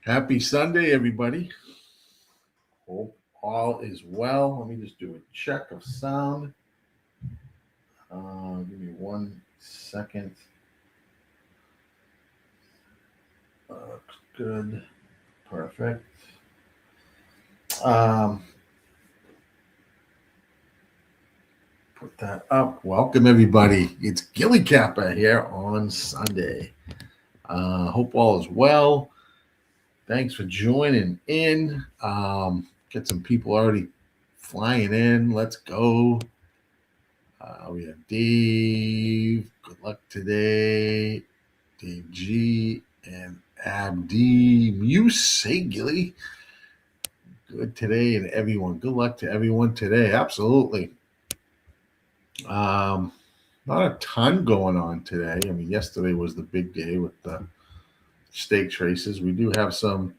Happy Sunday, everybody. Hope all is well. Let me just do a check of sound. Give me 1 second. Good. Perfect. Um, put that up. Welcome, everybody. It's GillyCapper here on Sunday. Hope all is well. Thanks for joining in. Get some people already flying in. Let's go. We have Dave. Good luck today. Dave G and Abdi Muse. Hey, Gilly. Good today, and everyone. Good luck to everyone today. Absolutely. Not a ton going on today. I mean, yesterday was the big day with the stakes races. We do have some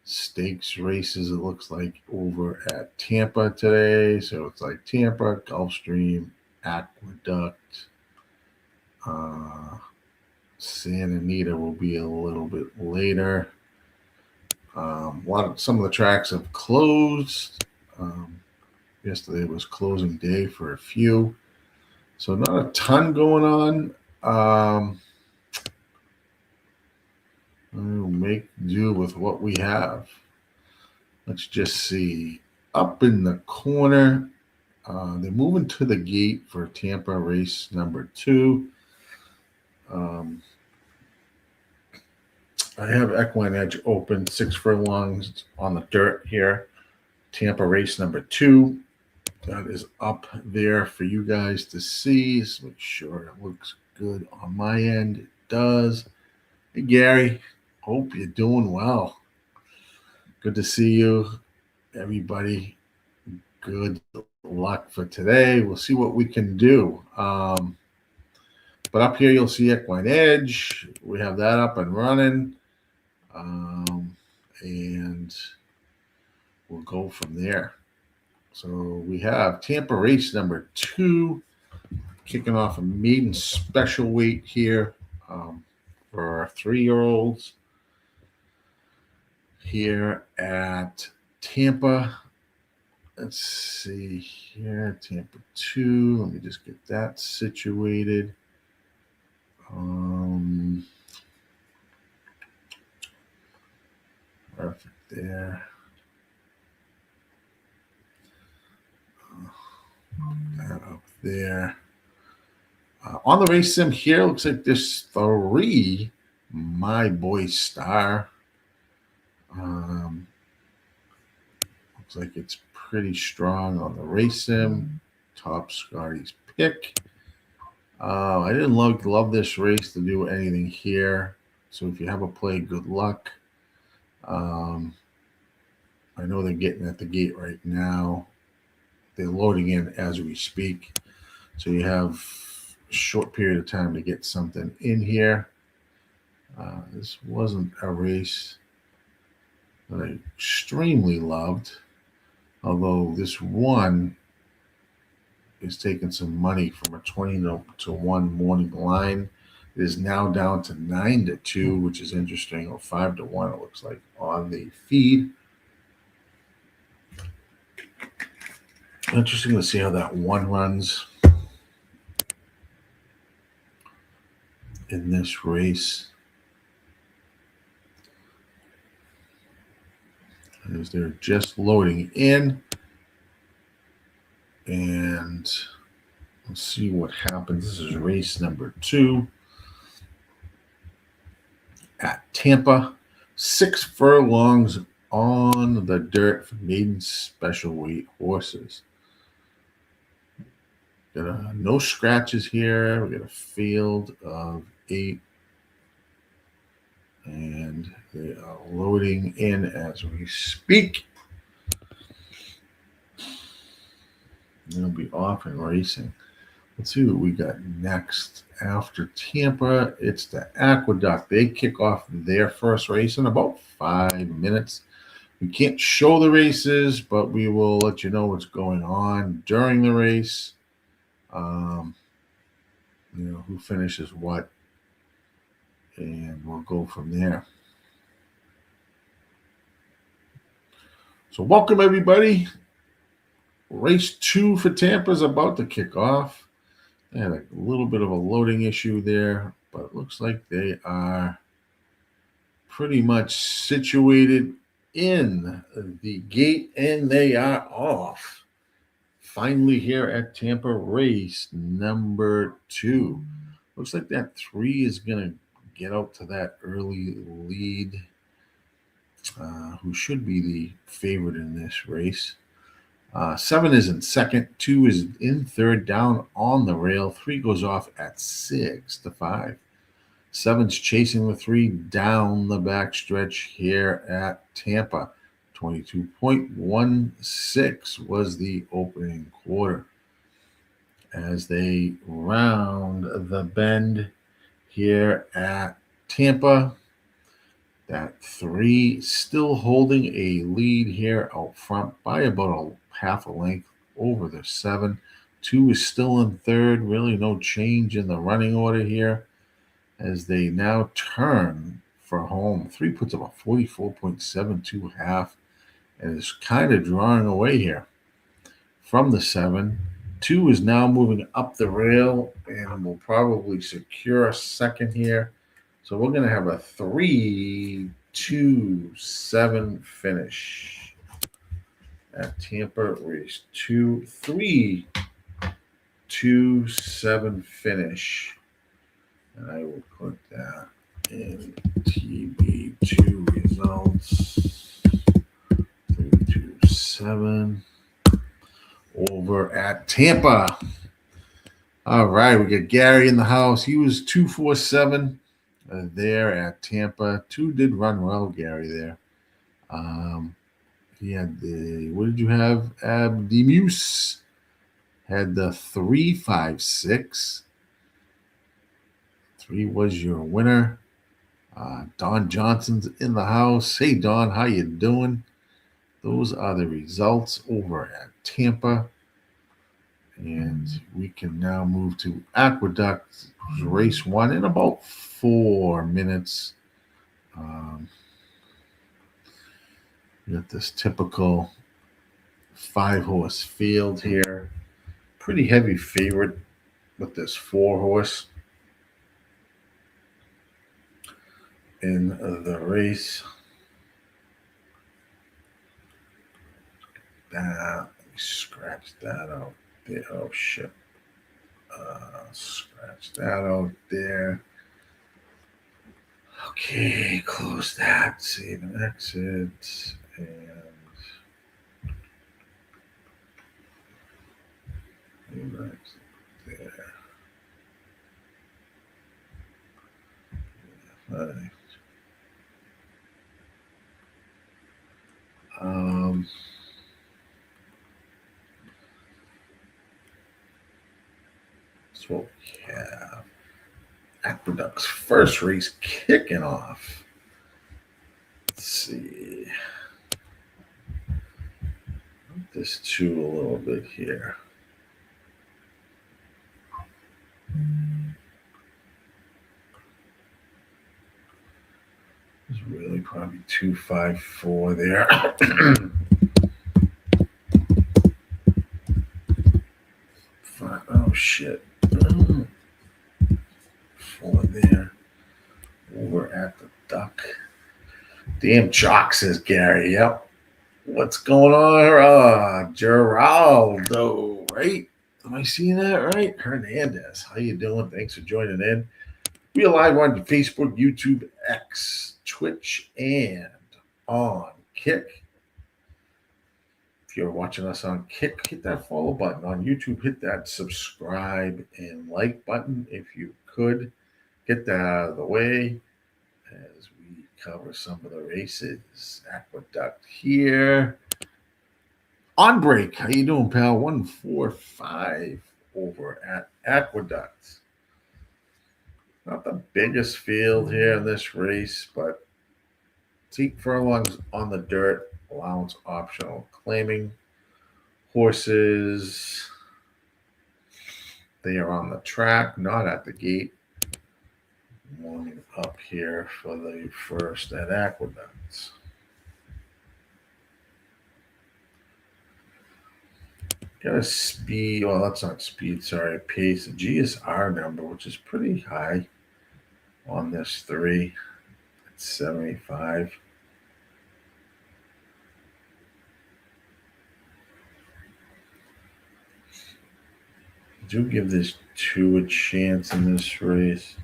stakes races, it looks like, over at Tampa today. So it's like Tampa, Gulfstream, Aqueduct, Santa Anita will be a little bit later. Some of the tracks have closed. Yesterday was closing day for a few, so not a ton going on. We'll make do with what we have. Let's just see. Up in the corner, they're moving to the gate for Tampa race number 2. I have Equine Edge open 6 furlongs on the dirt here. Tampa race number 2. That is up there for you guys to see. Let's make sure it looks good on my end. It does. Hey, Gary. Hope you're doing well. Good to see you, everybody. Good luck for today. We'll see what we can do. But up here, you'll see Equine Edge. We have that up and running. And we'll go from there. So we have Tampa race number 2, kicking off a maiden special weight here for our 3-year-olds here at Tampa. Let's see here, Tampa 2. Let me just get that situated. Perfect there. That up there. On the race sim here, looks like there's 3 My Boy Star. Looks like it's pretty strong on the race sim. Top Scotty's pick. I didn't love this race to do anything here. So if you have a play, good luck. I know they're getting at the gate right now. They're loading in as we speak. So you have a short period of time to get something in here. This wasn't a race that I extremely loved. Although this one is taking some money from a 20-1 morning line. It is now down to 9-2, which is interesting, or 5-1, it looks like, on the feed. Interesting to see how that one runs in this race. As they're just loading in. And let's see what happens. This is race number 2 at Tampa. 6 furlongs on the dirt for maiden special weight horses. Got no scratches here. We got a field of 8. And they are loading in as we speak. They'll be off and racing. Let's see what we got next. After Tampa, it's the Aqueduct. They kick off their first race in about 5 minutes. We can't show the races, but we will let you know what's going on during the race. Who finishes what, and we'll go from there. So welcome everybody. Race 2 for Tampa is about to kick off. They had a little bit of a loading issue there, but it looks like they are pretty much situated in the gate and they are off. Finally here at Tampa, race number 2. Looks like that 3 is going to get out to that early lead, who should be the favorite in this race. 7 is in second, 2 is in third, down on the rail. 3 goes off at 6-5. 7's chasing the 3 down the backstretch here at Tampa. 22.16 was the opening quarter. As they round the bend here at Tampa, that 3 still holding a lead here out front by about a half a length over the 7. 2 is still in third. Really no change in the running order here as they now turn for home. 3 puts up a 44.72 half and is kind of drawing away here from the 7. 2 is now moving up the rail and will probably secure a second here. So we're going to have a 3-2-7 finish at Tampa race 2. 3-2-7 finish. And I will put that in TB2 results. 3-2-7 over at Tampa. All right, we got Gary in the house. He was 2-4-7 there at Tampa. 2 did run well, Gary, there. He had the, what did you have? Abdimuse had the 3-5-6. 3 was your winner. Don Johnson's in the house. Hey, Don, how you doing? Those are the results over at Tampa. And we can now move to Aqueduct, race 1 in about 4 minutes. We got this typical 5-horse field here. Pretty heavy favorite with this 4-horse in the race. Let me scratch that out there. Oh, shit. Scratch that out there. Okay, close that. Save and exit. And exit there. Right. So what we have. Aqueduct's first race kicking off. Let's see. This 2 a little bit here. It's really probably 2-5-4 there. Oh shit. 4 there. Over at the duck. Damn chalk, says Gary. Yep. What's going on? Geraldo, right? Am I seeing that right? Hernandez. How you doing? Thanks for joining in. We are live on Facebook, YouTube, X, Twitch, and on Kick. If you're watching us on Kick, hit that follow button. On YouTube, hit that subscribe and like button if you could. Get that out of the way as we cover some of the races. Aqueduct here. On break. How you doing, pal? 1-4-5 over at Aqueduct. Not the biggest field here in this race, but Zeke Furlong's on the dirt. Allowance optional. Claiming horses. They are on the track, not at the gate. Warming up here for the first at Aqueduct. Got a speed, well, that's not speed, sorry, pace, a GSR number, which is pretty high on this 3. It's 75. Do give this 2 a chance in this race.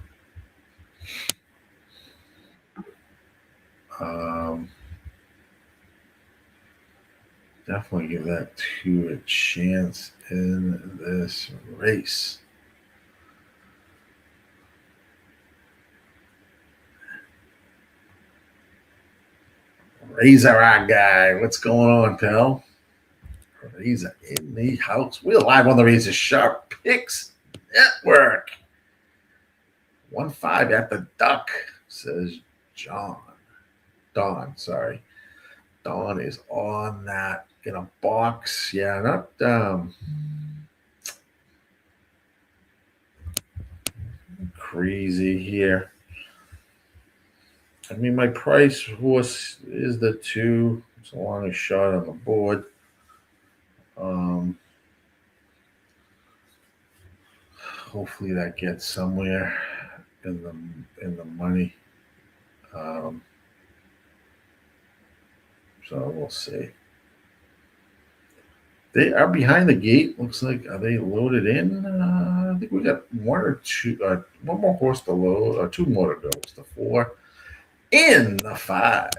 Definitely give that 2 a chance in this race. Razor Eye Guy, what's going on, pal? Razor in the house. We're live on the Razor Sharp Picks Network. 1-5 at the Duck, says John. Don, sorry. Don is on that in a box. Yeah, not crazy here. I mean, my price horse is the 2. It's the longest shot on the board. Hopefully that gets somewhere in the money. So we'll see. They are behind the gate. Looks like, are they loaded in? I think we got 1 or 2, one more horse to load, or 2 more to go. It's the 4 in the 5.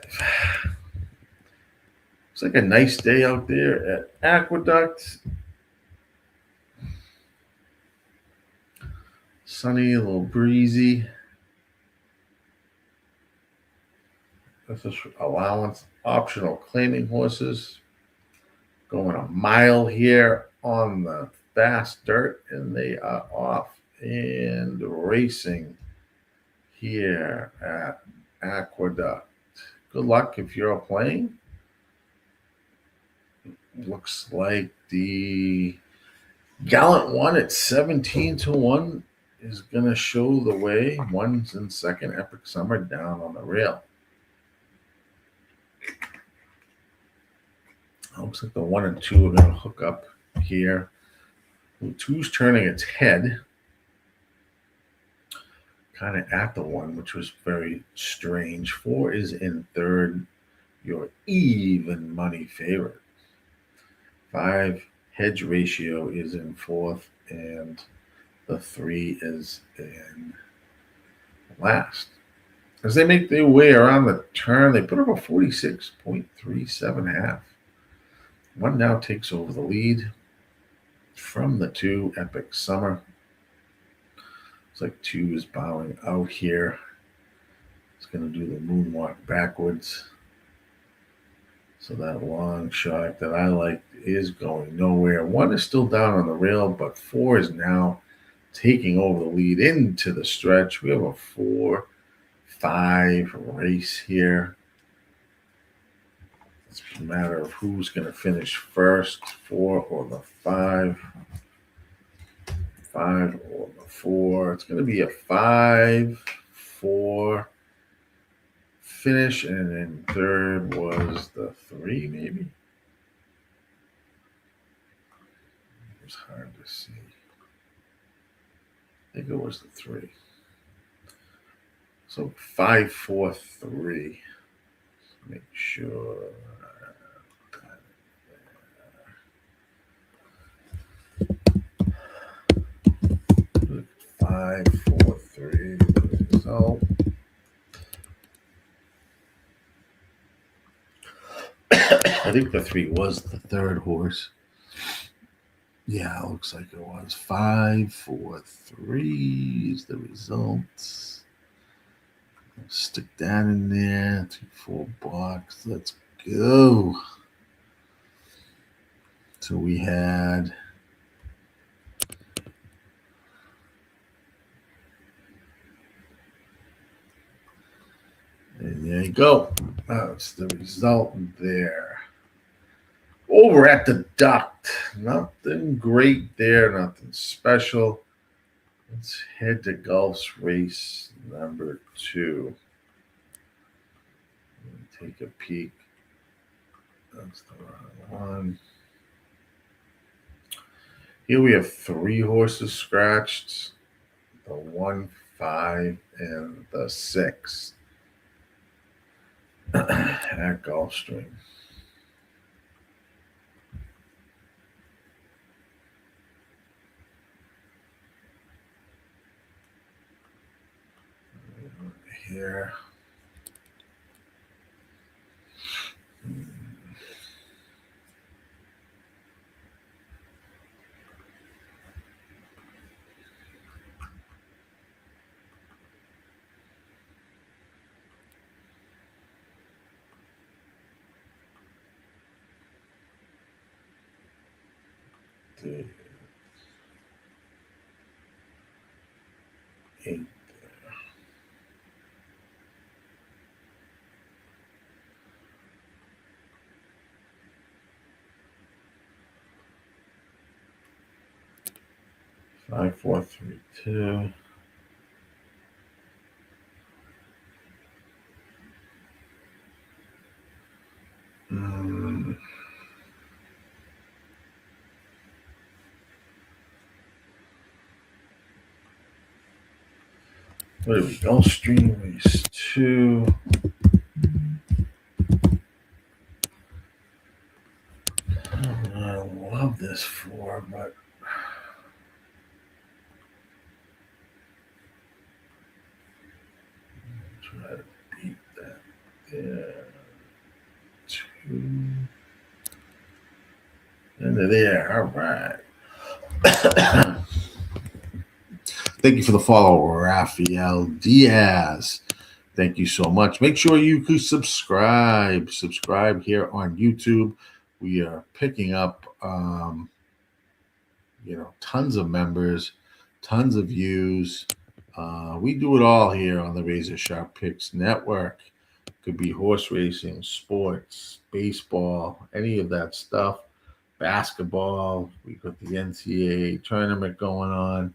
Looks like a nice day out there at Aqueduct. Sunny, a little breezy. This is allowance optional claiming horses. Going a mile here on the fast dirt, and they are off and racing here at Aqueduct. Good luck if you're playing. Looks like the Gallant one at 17-1 is going to show the way. 1's in second. Epic Summer down on the rail. Looks like the 1 and 2 are going to hook up here. 2's turning its head. Kind of at the 1, which was very strange. 4 is in third. Your even money favorite. 5 hedge ratio is in fourth, and the 3 is in last. As they make their way around the turn, they put up a 46.37 half. 1 now takes over the lead from the 2, Epic Summer. Looks like 2 is bowing out here. It's going to do the moonwalk backwards. So that long shot that I like is going nowhere. 1 is still down on the rail, but 4 is now taking over the lead into the stretch. We have a 4-5 race here. It's a matter of who's going to finish first, 4 or the 5. 5 or the 4. It's going to be a 5-4 finish, and then third was the 3, maybe. It was hard to see. I think it was the 3. So 5-4-3. Make sure. 5-4-3. So I think the 3 was the third horse. Yeah, it looks like it was. 5-4-3 is the results. Stick that in there. 2-4 box. Let's go. So we had and there you go. That's the result there. Over at the Duct. Nothing great there. Nothing special. Let's head to Gulf's race number 2. Take a peek. That's the wrong one. Here we have 3 horses scratched, the 1, 5, and the 6 at Gulfstream. Here. 8. 5, 4, 3, 2. What do we Gulfstream race 2. I love this 4, but try to beat that. Yeah. 2. Into there. All right. Thank you for the follow, Rafael Diaz. Thank you so much. Make sure you could subscribe. Subscribe here on YouTube. We are picking up, tons of members, tons of views. We do it all here on the RazorSharpPicks network. Could be horse racing, sports, baseball, any of that stuff. Basketball. We got the NCAA tournament going on.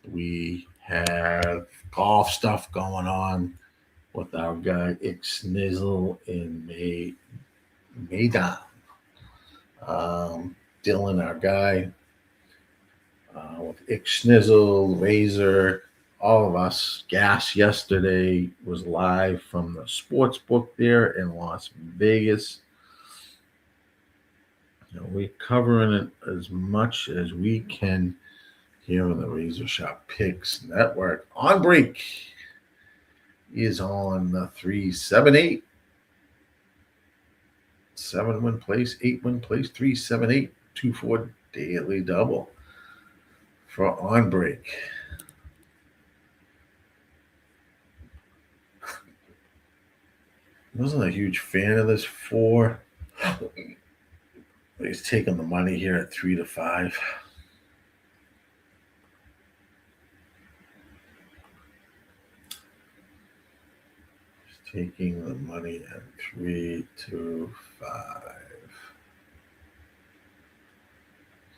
We have golf stuff going on with our guy Ixnizzle in Maidan. Dylan, our guy, with Ixnizzle, Razor, all of us. Gas yesterday was live from the sports book there in Las Vegas. We're covering it as much as we can here on the RazorSharpPicks network. On break is on the 378. 7-win place, 8-win place, 378, 2-4 daily double for on break. Wasn't a huge fan of this 4. He's taking the money here at 3 to 5. Taking the money at 3 to 5.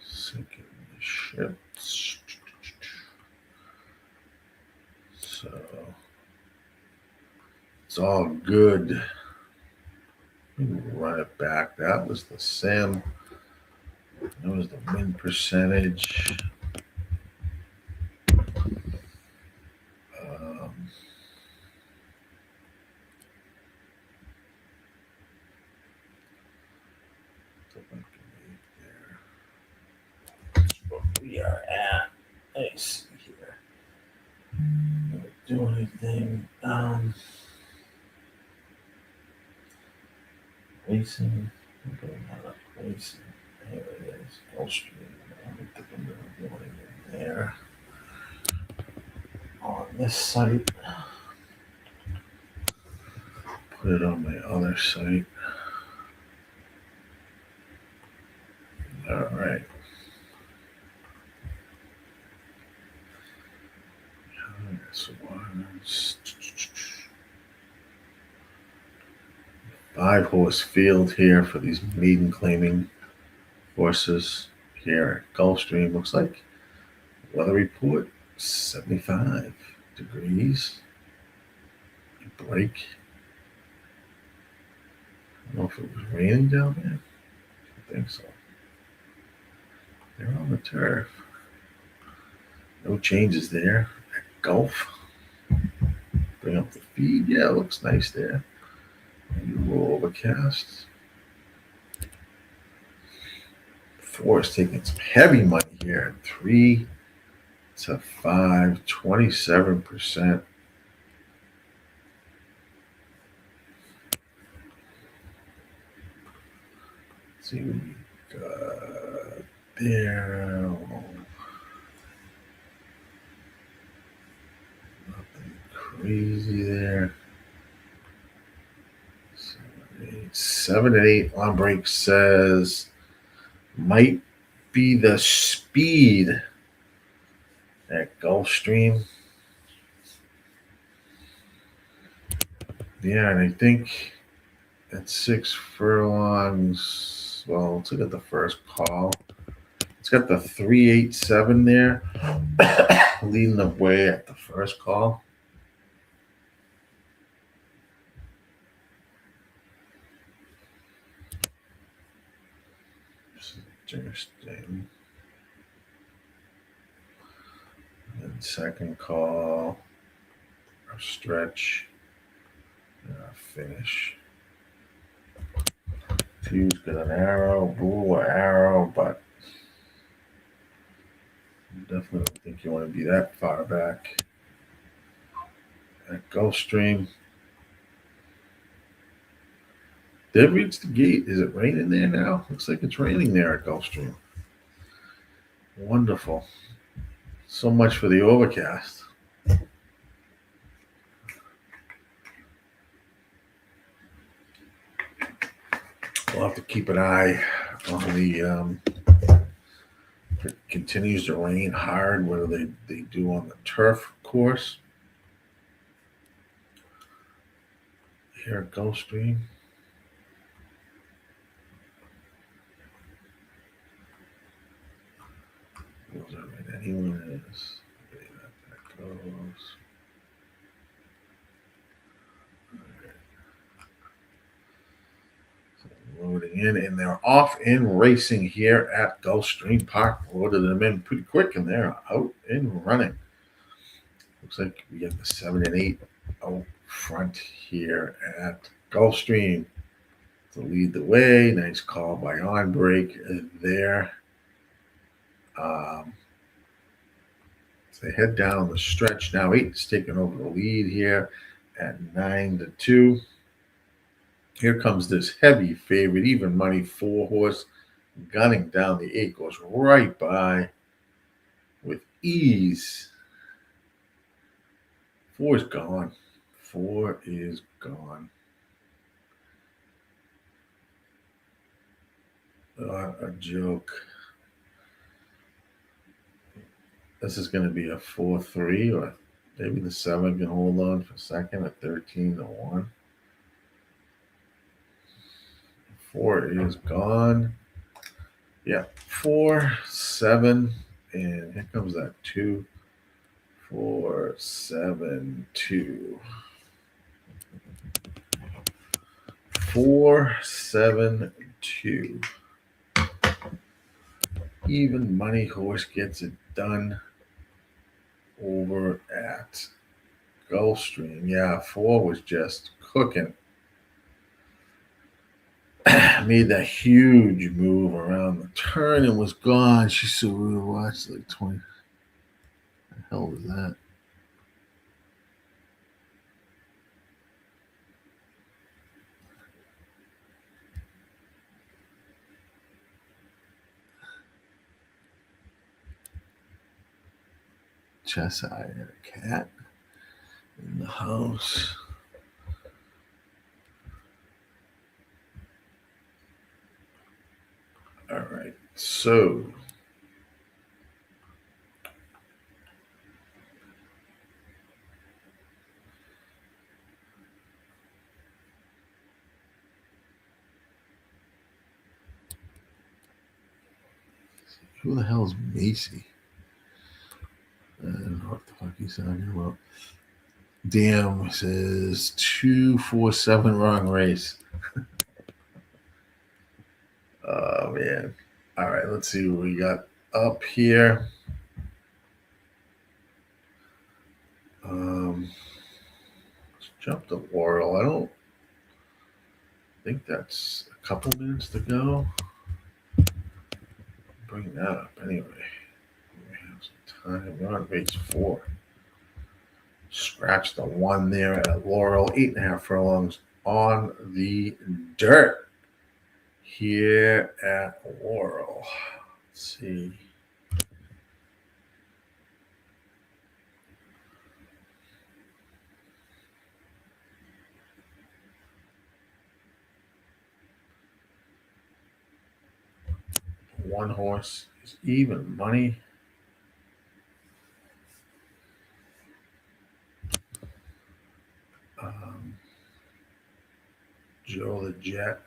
Sinking the ship. So it's all good. Run it back. That was the SIM. That was the win percentage. We are at. Let's see here. Don't do anything. Racing. Racing. There it is. Gulfstream. I don't think I'm going to do anything there. On this site. Put it on my other site. All right. So 5-horse field here for these maiden claiming horses here at Gulfstream. Looks like weather report 75 degrees. Break. I don't know if it was raining down there. I think so. They're on the turf. No changes there. Gulf. Bring up the feed. Yeah, it looks nice there. Maybe a little overcast. 4 is taking some heavy money here. 3 to 5, 27%. Let's see what we got there. Nothing crazy there. 7 and 8 on break says might be the speed at Gulfstream. Yeah, and I think at 6 furlongs, well, let's look at the first call. It's got the 387 there, leading the way at the first call. Interesting. And second call, our stretch, and our finish. 2's got an arrow, blue arrow, but definitely don't think you want to be that far back. At Gulfstream. They've reached the gate. Is it raining there now? Looks like it's raining there at Gulfstream. Wonderful. So much for the overcast. We'll have to keep an eye on the if it continues to rain hard, what do they do on the turf course here at Gulfstream. Was that right? Anyone is that goes. Loading in, and they're off and racing here at Gulfstream Park. Loaded them in pretty quick, and they're out and running. Looks like we get the 7 and 8 out front here at Gulfstream to lead the way. Nice call by on break there. So they head down the stretch now. 8 is taking over the lead here at 9 to 2. Here comes this heavy favorite, even money 4 horse, gunning down the 8, goes right by with ease. 4 is gone. 4 is gone. A joke. This is going to be a 4-3, or maybe the 7 can hold on for second at 13 to 1. 4 is gone. Yeah, 4, 7, and here comes that 2. 4, 7, 2. 4, 7, 2. Even money horse gets it done over at Gulfstream. Yeah, 4 was just cooking. Made that huge move around the turn and was gone. She's so rude to watch. Like 20. What the hell was that? Cheshire cat in the house. All right, so who the hell is Macy? I don't know what the fuck he's talking about. Damn, says 247 wrong race. Oh man. All right, let's see what we got up here. Let's jump to Laurel. I don't think that's a couple minutes to go. Bring that up anyway. We have some time. We're on race 4. Scratch the 1 there at Laurel. 8.5 furlongs on the dirt here at Laurel. Let's see. One horse is even money. Joe the Jet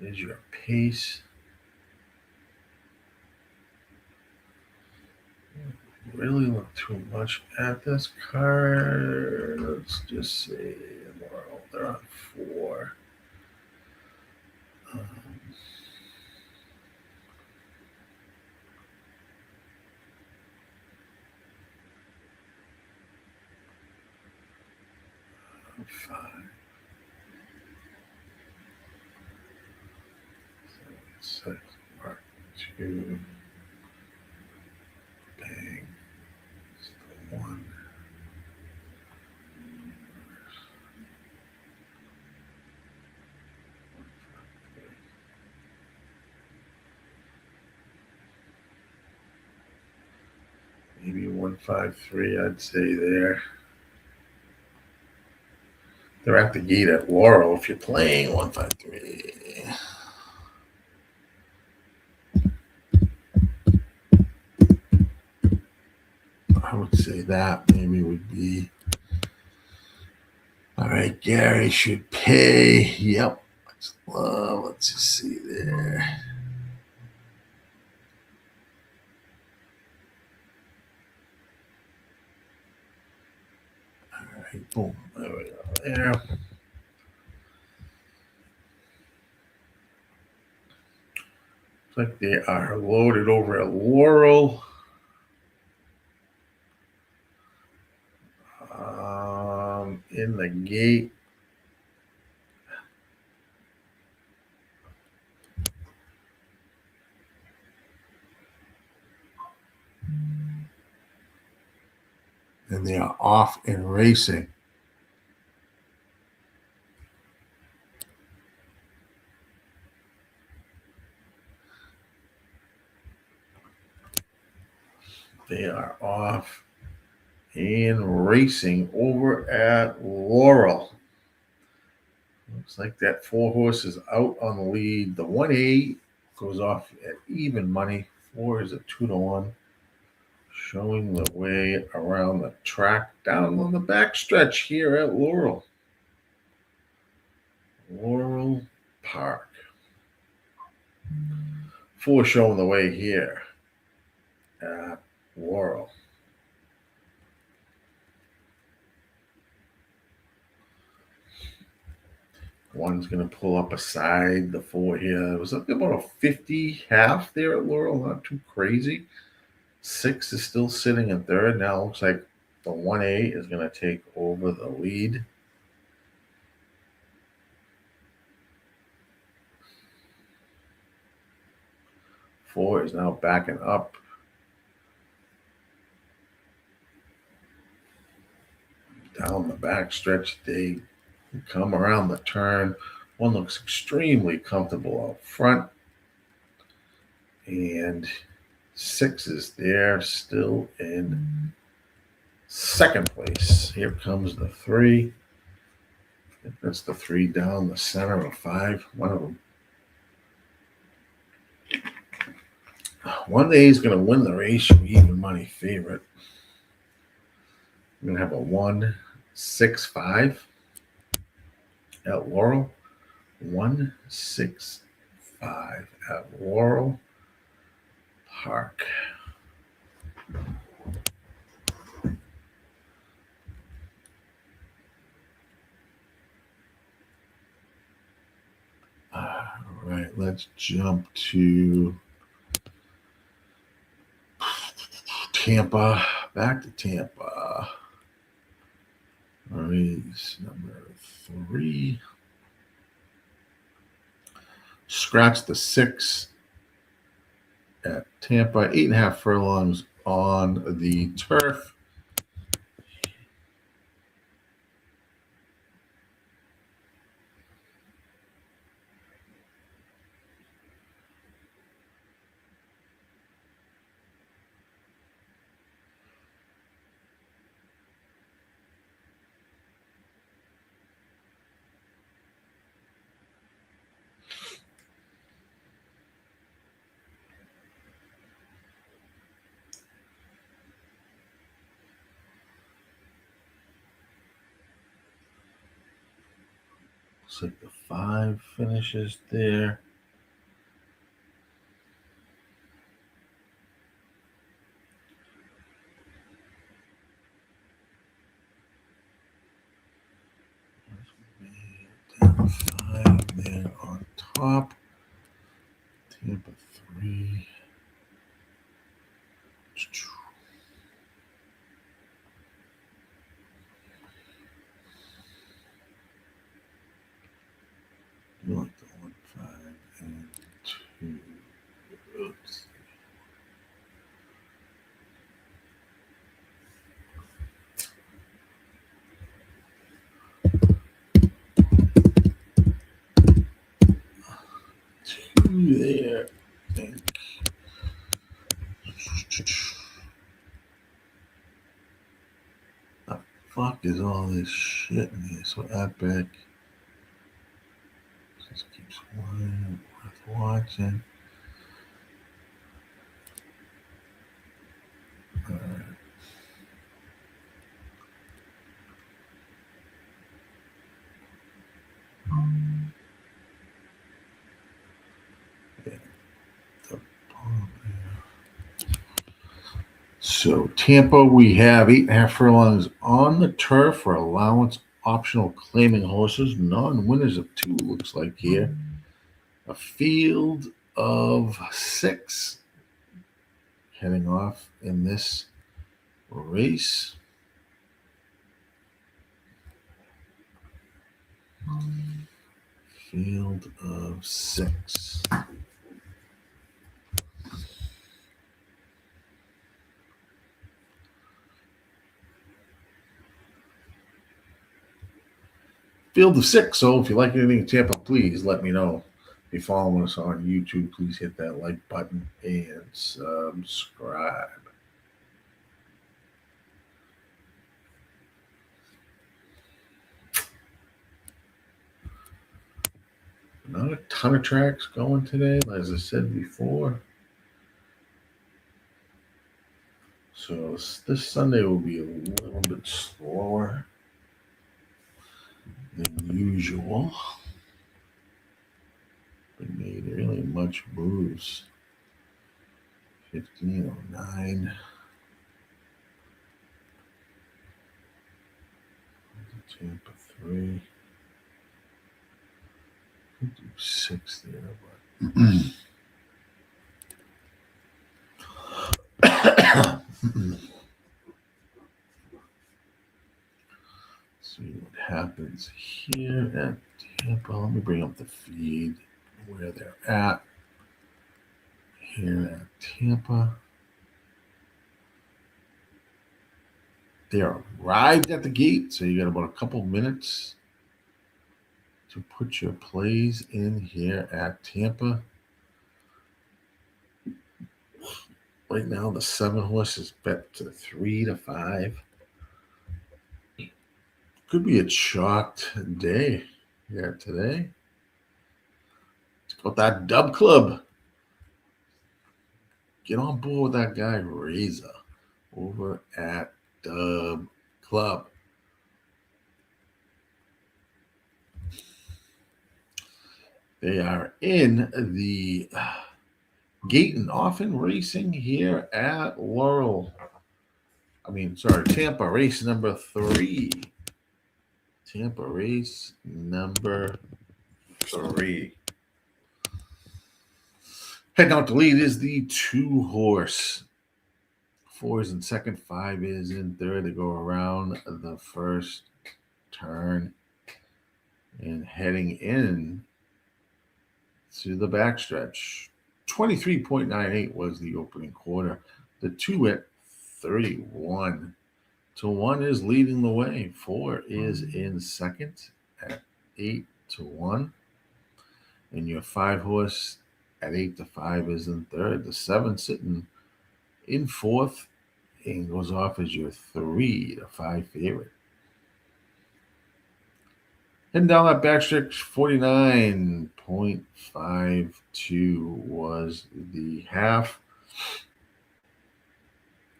is your pace. Really look too much at this card. Let's just say Laurel, they're on 4. 5. 6. Mark 2. Bang. It's the 1. Maybe 153, I'd say there. They're at the gate at Laurel if you're playing 153. I would say that maybe would be. All right, Gary should pay. Yep. Let's just see there. All right, boom. There we go. There. Looks like they are loaded over at Laurel. In the gate. And they are off and racing. They are off and racing over at Laurel. Looks like that 4 horse is out on the lead. The 1A goes off at even money. 4 is a 2-1. Showing the way around the track down on the backstretch here at Laurel. Laurel Park. 4 showing the way here at Laurel. One's going to pull up aside the 4 here. It was like about a 50 half there at Laurel. Not too crazy. 6 is still sitting in 3rd. Now it looks like the 1A is going to take over the lead. Four is now backing up. Down the back stretch, they come around the turn. 1 looks extremely comfortable out front. And 6 is there, still in 2nd place. Here comes the 3. I think that's the 3 down the center of 5. One of them. 1 day is going to win the race. Even money favorite. We're going to have a 1-6-5 at Laurel. 1-6-5 at Laurel Park. All right, let's jump to Tampa. Back to Tampa. Race number 3. Scratch the 6 at Tampa. 8.5 furlongs on the turf. Looks like the 5 finishes there. Down 5 there on top. Tampa 3. You like the 1, 5, and 2. Oops. There. The fuck is all this shit in here? So epic. Just keeps flying. Worth watching. Alright. So Tampa, we have 8.5 furlongs on the turf for allowance optional claiming horses. Non-winners of 2 looks like here. A field of 6 heading off in this race. Field of 6. Field of 6. So if you like anything in Tampa, please let me know. If you're following us on YouTube, please hit that like button and subscribe. Not a ton of tracks going today, as I said before. So this Sunday will be a little bit slower than usual. We made really much moves. 1509. Tampa 3. Could do 6 there, but see what happens here at Tampa. Let me bring up the feed where they're at here at Tampa. They arrived at the gate, so you got about a couple minutes to put your plays in here at Tampa. Right now, the 7 horse is bet to 3 to 5. Could be a chalked day here today. It's got that Dub Club. Get on board with that guy Razor over at Dub Club. They are in the gate and often racing here at Tampa race number 3. Tampa race number 3. Heading out to lead is the 2 horse 4 is in second, 5 is in third. They go around the first turn and heading in to the backstretch. 23.98 was the opening quarter. The 2 went 31 to 1 is leading the way. 4 is in second at 8 to 1. And your 5 horse at 8 to 5 is in third. The 7 sitting in fourth and goes off as your 3 to 5 favorite. Heading down that backstretch, 49.52 was the half.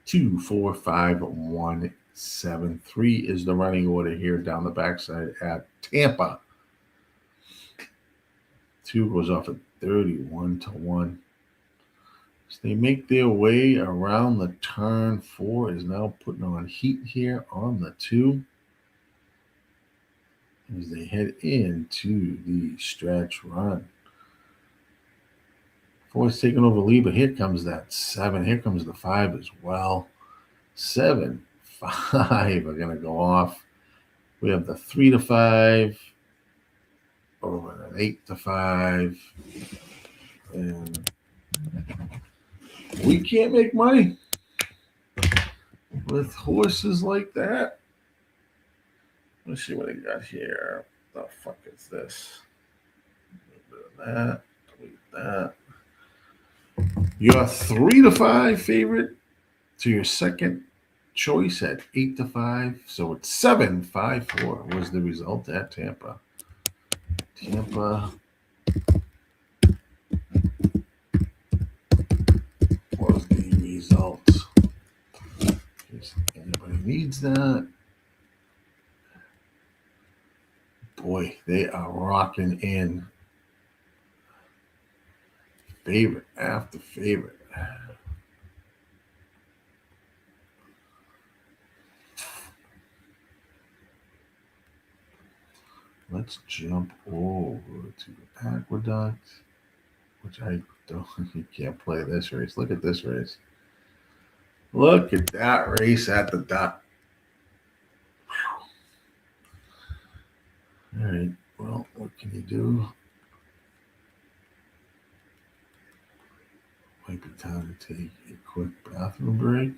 2, 4, 5, 1, 7, 3 is the running order here down the backside at Tampa. 2 goes off at 31 to 1. So they make their way around the turn. 4 is now putting on heat here on the 2 as they head into the stretch run. 4 is taking over lead, but here comes that 7. Here comes the 5 as well. 7, 5 are going to go off. We have the 3 to 5 over an 8 to 5. And we can't make money with horses like that. Let's see what I got here. What the fuck is this? A little bit of that. Delete that. Your 3 to 5 favorite to your second choice at 8 to 5. So it's 7, 5, 4 was the result at Tampa. Tampa was the result. In case anybody needs that. Boy, they are rocking in favorite after favorite. Let's jump over to Aqueduct, which I don't, you can't play this race. Look at this race. Look at that race at the Duck. All right, well, what can you do? Might be time to take a quick bathroom break.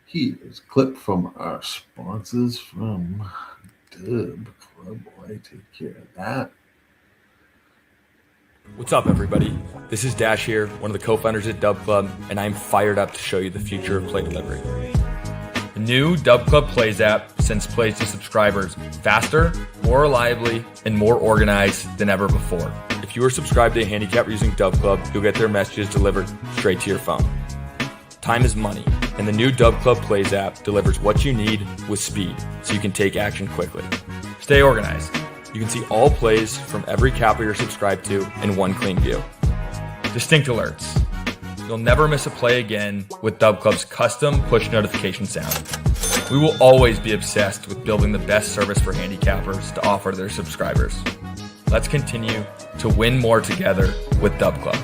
Here's a clip from our sponsors from Dub Club. Boy, take care of that. What's up, everybody? This is Dash here, one of the co-founders at Dub Club, and I'm fired up to show you the future of play delivery. The new Dub Club Plays app sends plays to subscribers faster, more reliably, and more organized than ever before. If you are subscribed to a handicapper using Dub Club, you'll get their messages delivered straight to your phone. Time is money, and the new Dub Club Plays app delivers what you need with speed, so you can take action quickly. Stay organized. You can see all plays from every capper you're subscribed to in one clean view. Distinct alerts. You'll never miss a play again with Dub Club's custom push notification sound. We will always be obsessed with building the best service for handicappers to offer to their subscribers. Let's continue to win more together with Dub Club.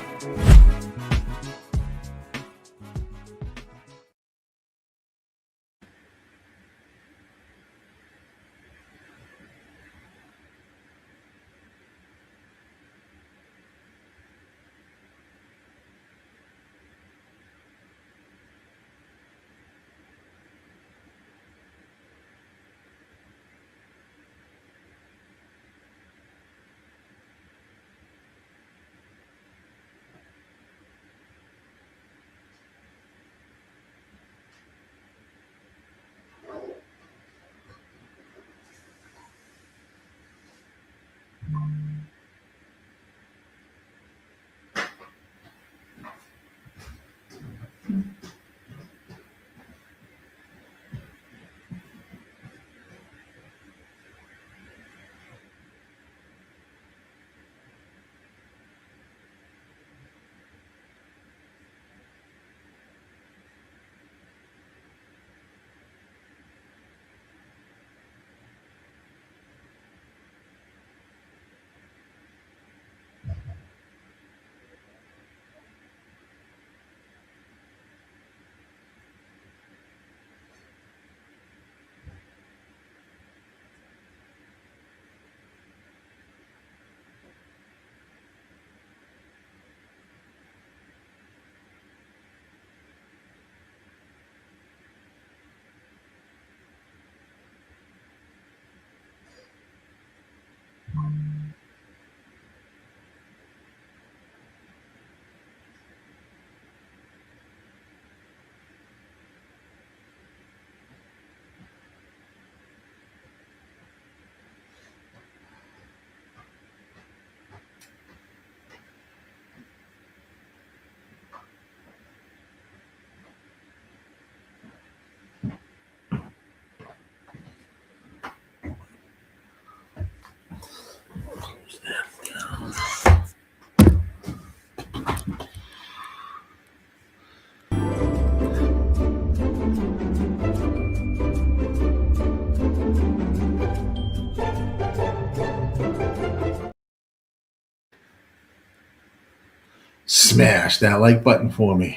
smash that like button for me.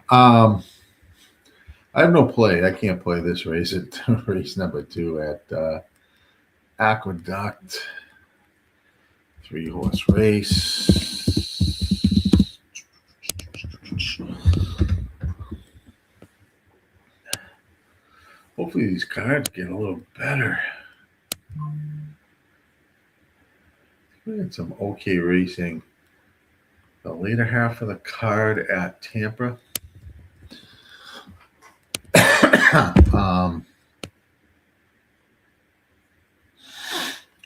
I have no play. I can't play this race at race number 2 at Aqueduct. 3-horse race. Hopefully these cards get a little better. We had some okay racing the later half of the card at Tampa.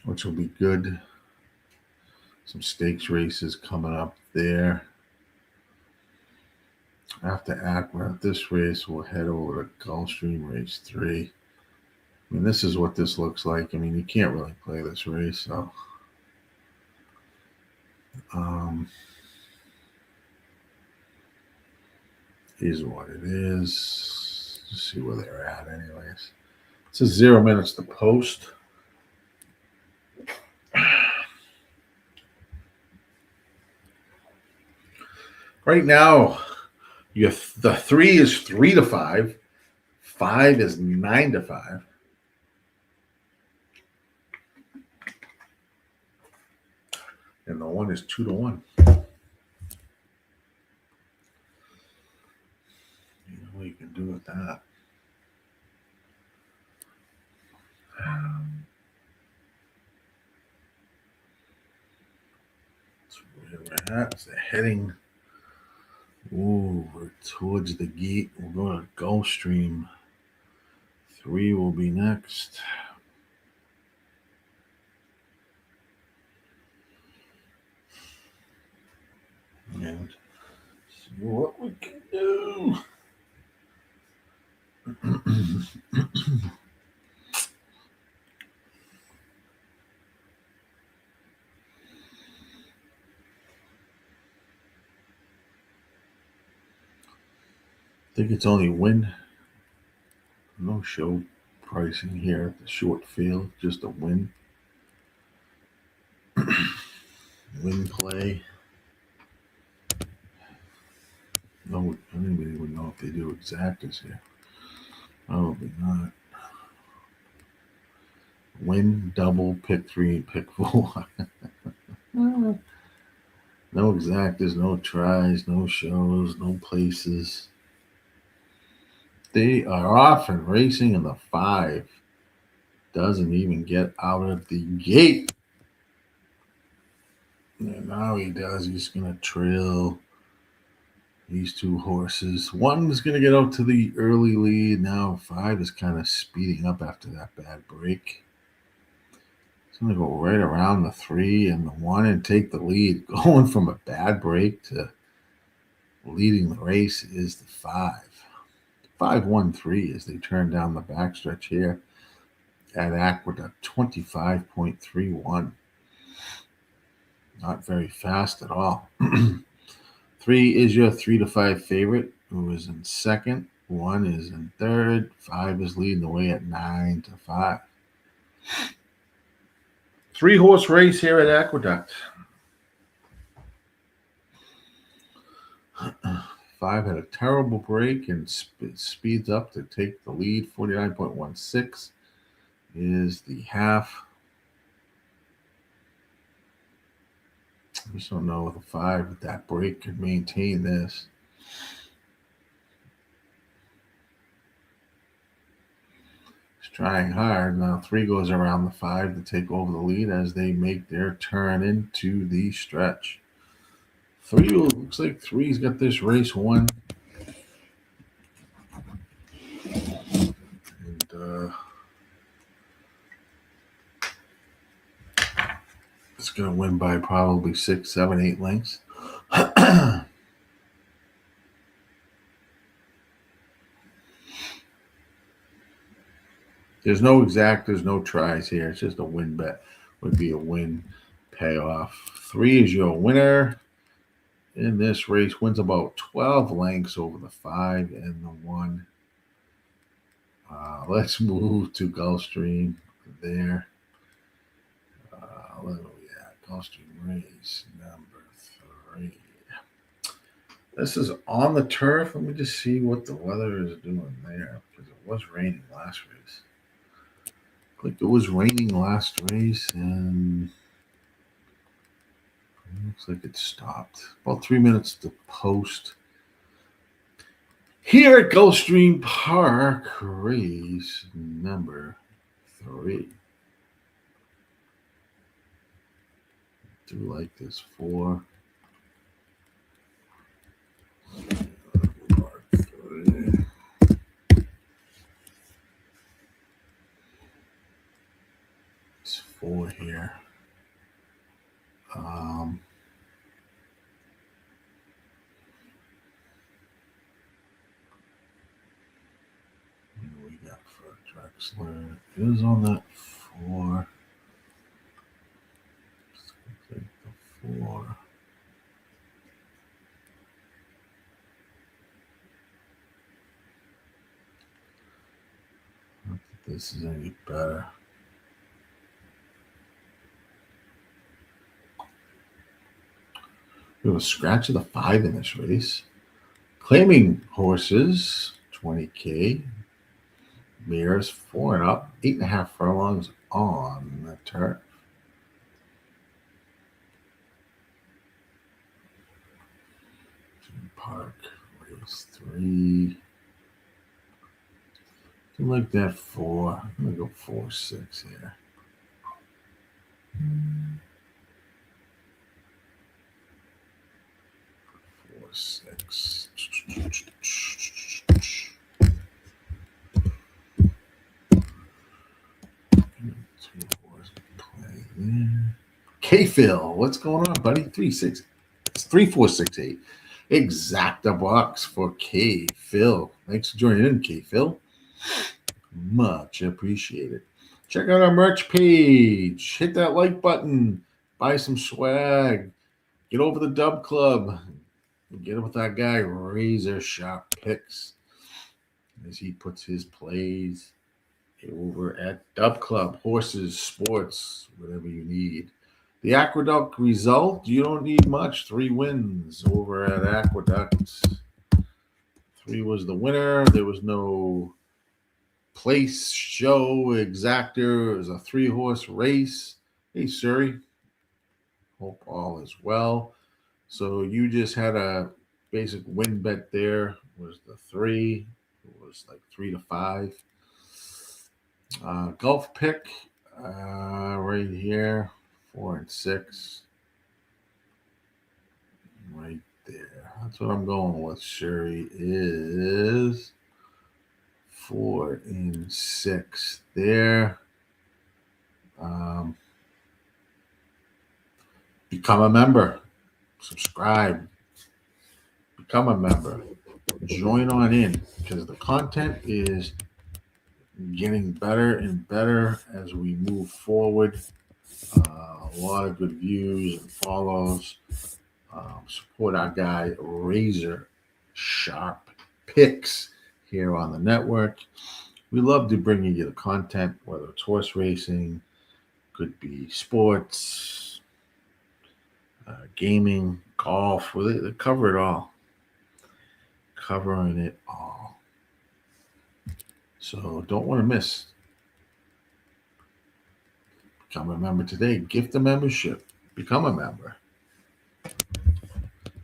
Which will be good. Some stakes races coming up there. After Aqueduct, this race, we'll head over to Gulfstream race 3. I mean, this is what this looks like. I mean, you can't really play this race, so is what it is. Just see where they're at anyways. It says 0 minutes to post. Right now, the 3 is 3 to 5. 5 is 9 to 5. And the 1 is 2 to 1. You know what you can do with that. That's where we're at. So heading over towards the gate. We'll go to Gulfstream. 3 will be next. And see what we can do. I think it's only win. No show pricing here at the short field, just a win. Win play. No, anybody would know if they do exactas here. Probably not. Win, double, pick 3, and pick 4. No exactas, no tries, no shows, no places. They are off and racing in the 5. Doesn't even get out of the gate. And now he does. He's going to trail these 2 horses. 1 is going to get out to the early lead. Now 5 is kind of speeding up after that bad break. It's going to go right around the 3 and the 1 and take the lead. Going from a bad break to leading the race is the 5. 5-1-3 as they turn down the backstretch here at Aqueduct, 25.31. Not very fast at all. 3 is your 3 to 5 favorite, who is in second. 1 is in third. 5 is leading the way at 9 to 5. 3-horse race here at Aqueduct. 5 had a terrible break and speeds up to take the lead. 49.16 is the half. I just don't know if the 5 with that break could maintain this. He's trying hard. Now 3 goes around the 5 to take over the lead as they make their turn into the stretch. 3 looks like 3's got this race won. And it's going to win by probably 6, 7, 8 lengths. There's no exact, there's no tries here. It's just a win bet. Would be a win payoff. 3 is your winner in this race. Wins about 12 lengths over the 5 and the 1. Let's move to Gulfstream there. Where are we at? Gulfstream race number Great. This is on the turf. Let me just see what the weather is doing there, because it was raining last race. Like it was raining last race, and it looks like it stopped. About 3 minutes to post. Here at Gulfstream Park, race number 3. Do like this 4. Park 3. It's 4 here. What do we got for Drexler? It is on that 4. Just gonna take the 4. Not that this is any better. We have a scratch of the 5 in this race. Claiming horses, 20K. Mares, 4 and up. 8.5 furlongs on the turf. Park, race 3. I like that 4. I'm going to go 4-6 here. 4-6. K-Phil, what's going on, buddy? 3-6. It's 3-4-6-8. Exacta box for K-Phil. Thanks for joining in, K-Phil. Much appreciated. Check out our merch page. Hit that like button. Buy some swag. Get over the Dub Club. Get with that guy, RazorSharpPicks, as he puts his plays over at Dub Club. Horses, sports, whatever you need. The Aqueduct result, you don't need much. 3 wins over at Aqueduct. 3 was the winner. There was no place, show, exactor. It was a 3-horse race. Hey, Surrey. Hope all is well. So you just had a basic win bet there. Was the 3. It was like 3-5. Golf pick right here. 4 and 6. Right there. That's what I'm going with. Sherry is 4 and 6 there. Become a member. Subscribe. Become a member. Join on in, because the content is getting better and better as we move forward. A lot of good views and follows. Support our guy RazorSharpPicks here on the network. We love to bring you the content, whether it's horse racing, could be sports, gaming, golf. They cover it all. Covering it all. So don't want to miss. Become a member today. Gift a membership. Become a member.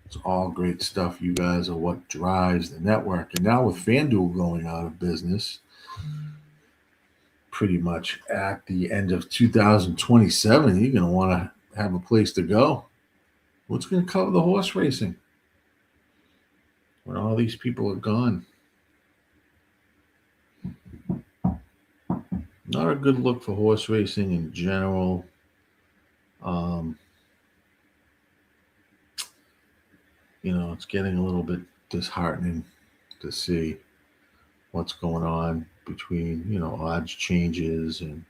It's all great stuff. You guys are what drives the network. And now with FanDuel going out of business, pretty much at the end of 2027, you're going to want to have a place to go. What's going to cover the horse racing when all these people are gone? Not a good look for horse racing in general. It's getting a little bit disheartening to see what's going on between, odds changes and,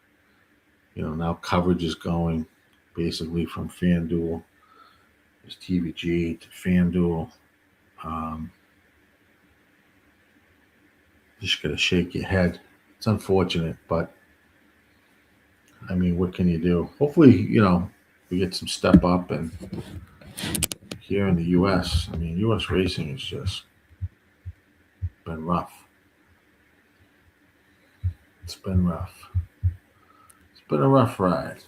now coverage is going basically from FanDuel. There's TVG to FanDuel. Just got to shake your head. It's unfortunate, but what can you do? Hopefully, we get some step up and here in the U.S. I mean, U.S. racing has just been rough. It's been rough. It's been a rough ride.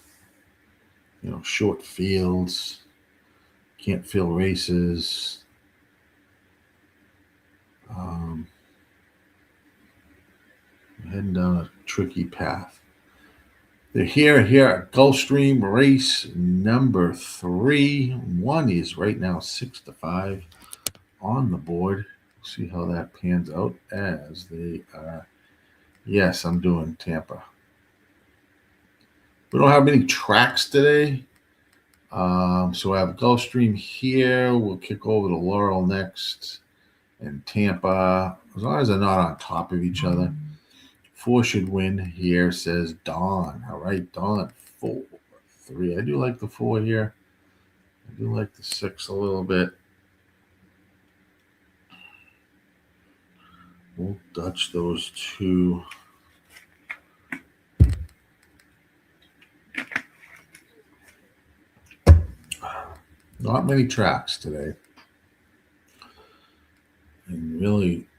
You know, short fields, can't fill races. Heading down a tricky path. They're here at Gulfstream race number 3. One is right now 6-5 on the board. We'll see how that pans out as they are. Yes, I'm doing Tampa. We don't have many tracks today. So I have Gulfstream here. We'll kick over to Laurel next. And Tampa, as long as they're not on top of each other. 4 should win here, says Dawn. All right, Dawn, 4, 3. I do like the 4 here. I do like the 6 a little bit. We'll Dutch those 2. Not many tracks today. And really,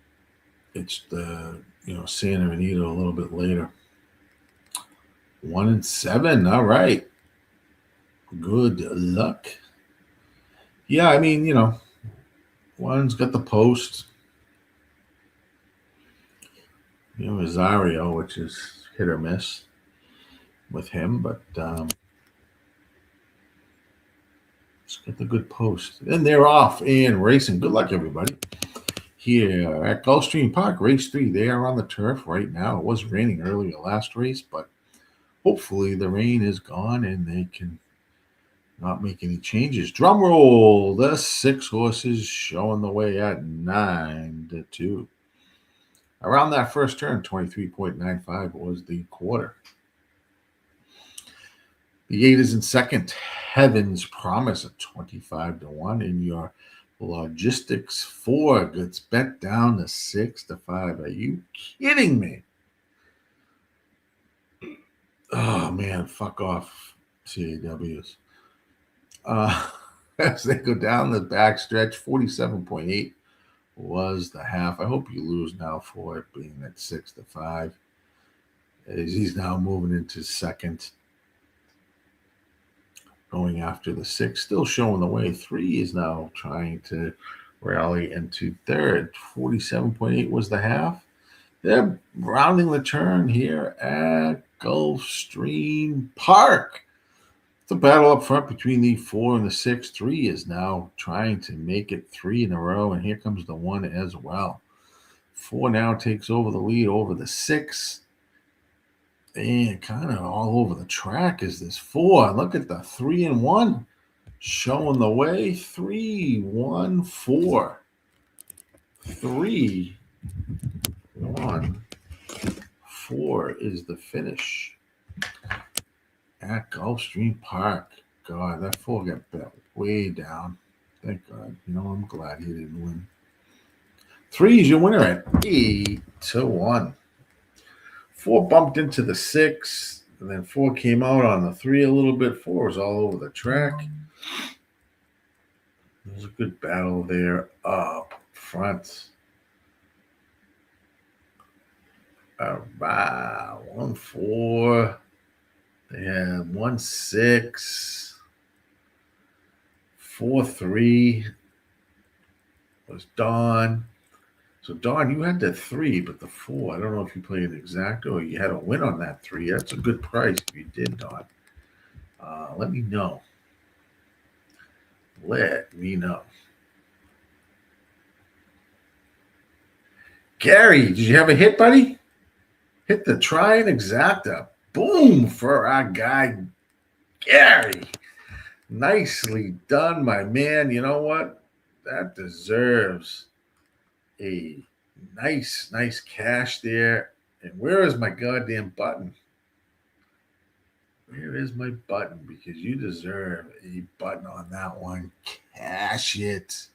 it's the, Santa Anita a little bit later. 1 and 7. All right. Good luck. Yeah, I mean, one's got the post. Rosario, which is hit or miss with him, but it's got the good post. And they're off and racing. Good luck, everybody. Here at Gulfstream Park, race 3. They are on the turf right now. It was raining earlier last race, but hopefully the rain is gone and they can not make any changes. Drum roll. The 6 horses showing the way at 9-2. Around that first turn, 23.95 was the quarter. The 8 is in second. Heaven's Promise at 25-1 in your Logistics 4 gets bet down to 6-5. Are you kidding me? Oh man, fuck off, CAWs. As they go down the back stretch, 47.8 was the half. I hope you lose now for it being at 6-5. As he's now moving into second. Going after the 6, still showing the way. 3 is now trying to rally into third. 47.8 was the half. They're rounding the turn here at Gulfstream Park. It's a battle up front between the 4 and the 6. 3 is now trying to make it 3 in a row, and here comes the 1 as well. 4 now takes over the lead over the 6. And kind of all over the track is this 4. Look at the 3 and 1 showing the way. 3, 1, 4. 3, 1, 4 is the finish at Gulfstream Park. God, that 4 got bet way down. Thank God. I'm glad he didn't win. 3 is your winner at 8-1. 4 bumped into the 6, and then 4 came out on the 3 a little bit. 4 was all over the track. There was a good battle there up front. 1-4. They had 1-6. 4-3 was Dawn. So, Dawn, you had the 3, but the 4, I don't know if you played an exacto or you had a win on that 3. That's a good price if you did, Dawn. Let me know. Let me know. Gary, did you have a hit, buddy? Hit the try and exacta. Boom for our guy, Gary. Nicely done, my man. You know what? That deserves a nice cash there. And where is my goddamn button? Where is my button? Because you deserve a button on that one. Cash it.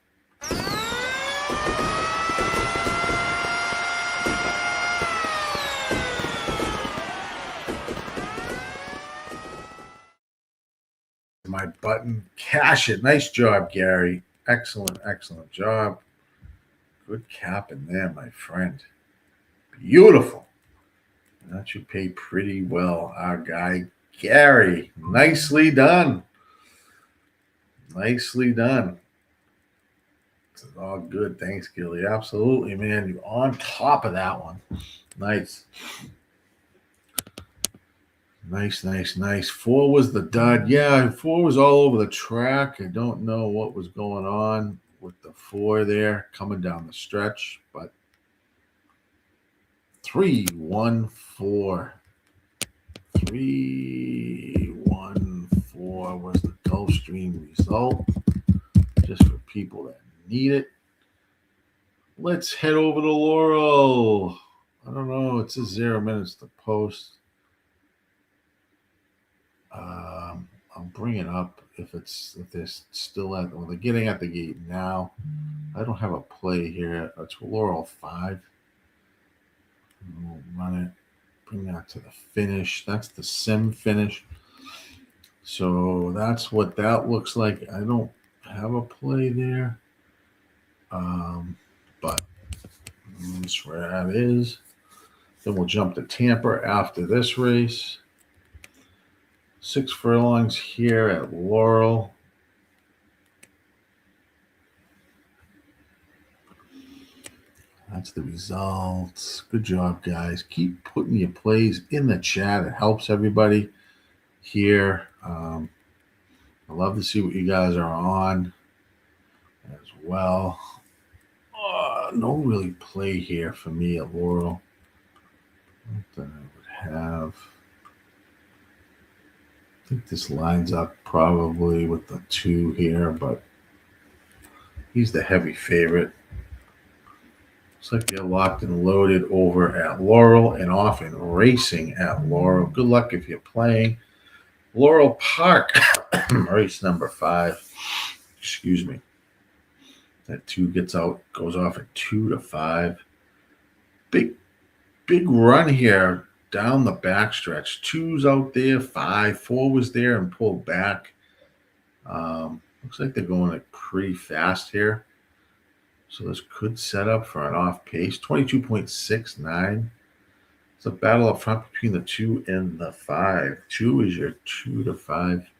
My button. Cash it. Nice job, Gary. Excellent, excellent job. Good cap in there, my friend. Beautiful. That should pay pretty well. Our guy, Gary. Nicely done. Nicely done. It's all good. Thanks, Gilly. Absolutely, man. You're on top of that one. Nice. Nice, nice, nice. 4 was the dud. Yeah, 4 was all over the track. I don't know what was going on with the 4 there coming down the stretch, but 3, 1, 4. 3, 1, 4 was the Gulfstream result. Just for people that need it. Let's head over to Laurel. I don't know. It says 0 minutes to post. I'll bring it up if they're still at, well, they're getting at the gate now. I don't have a play here. It's Laurel 5. We'll run it. Bring that to the finish. That's the sim finish. So that's what that looks like. I don't have a play there. But that's where that is. Then we'll jump to Tampa after this race. 6 furlongs here at Laurel. That's the results. Good job, guys. Keep putting your plays in the chat. It helps everybody here. I love to see what you guys are on as well. No really play here for me at Laurel. That I would have. I think this lines up probably with the 2 here, but he's the heavy favorite. Looks like they're locked and loaded over at Laurel and off and racing at Laurel. Good luck if you're playing. Laurel Park, race number 5. Excuse me. That 2 gets out, goes off at 2 to 5. Big run here down the backstretch. 2's out there, 5. 4 was there and pulled back. Looks like they're going like pretty fast here. So this could set up for an off pace. 22.69. It's a battle up front between the 2 and the 5. 2 is your 2 to 5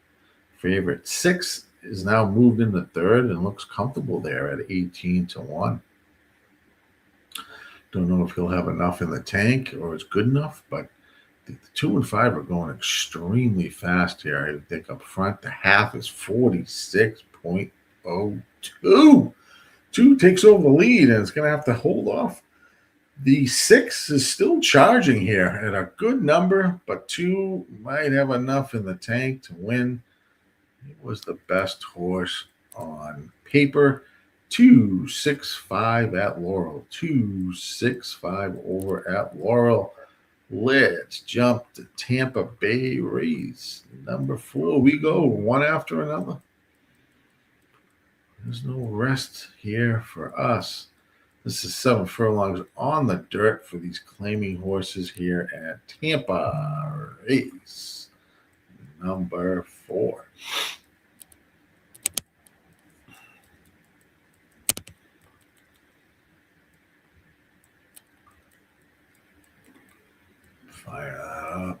favorite. 6 is now moved in the third and looks comfortable there at 18 to 1. Don't know if he'll have enough in the tank or it's good enough, but the 2 and 5 are going extremely fast here. I think up front, the half is 46.02. 2 takes over the lead, and it's going to have to hold off. The 6 is still charging here at a good number, but 2 might have enough in the tank to win. It was the best horse on paper. 265 at Laurel. 265 over at Laurel. Let's jump to Tampa Bay race number 4. We go one after another. There's no rest here for us. This is 7 furlongs on the dirt for these claiming horses here at Tampa race number 4. Fire that up.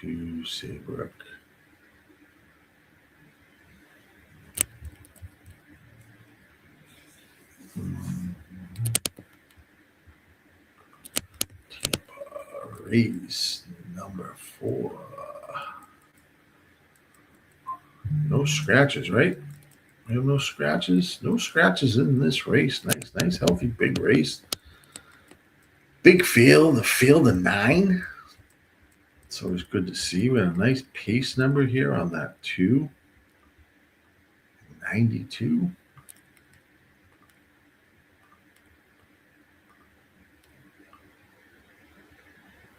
To Saybrook. Tampa race number 4. No scratches, right? We have no scratches. No scratches in this race. Nice, healthy, big race. Big field, a field of 9. It's always good to see. We had a nice pace number here on that 2. 92.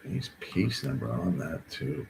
Nice pace number on that 2.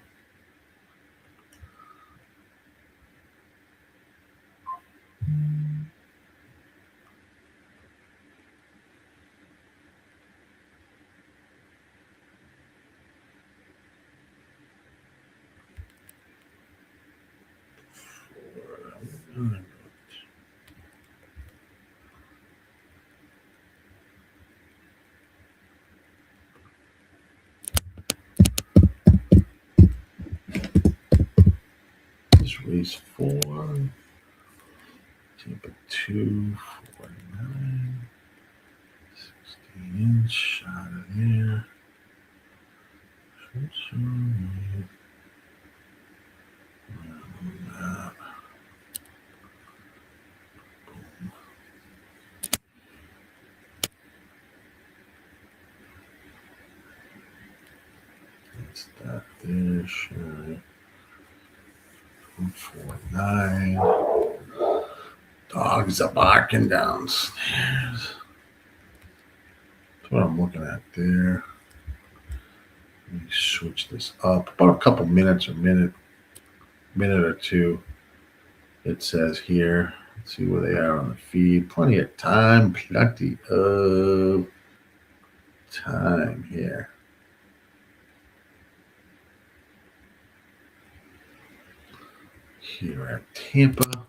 This race 4. Tampa 249. 16-inch shot in there. That's that there, sure. 149. Dogs are barking downstairs. That's what I'm looking at there. Let me switch this up. About a couple minutes, minute or two. It says here. Let's see where they are on the feed. Plenty of time. Plenty of time here. Here at Tampa.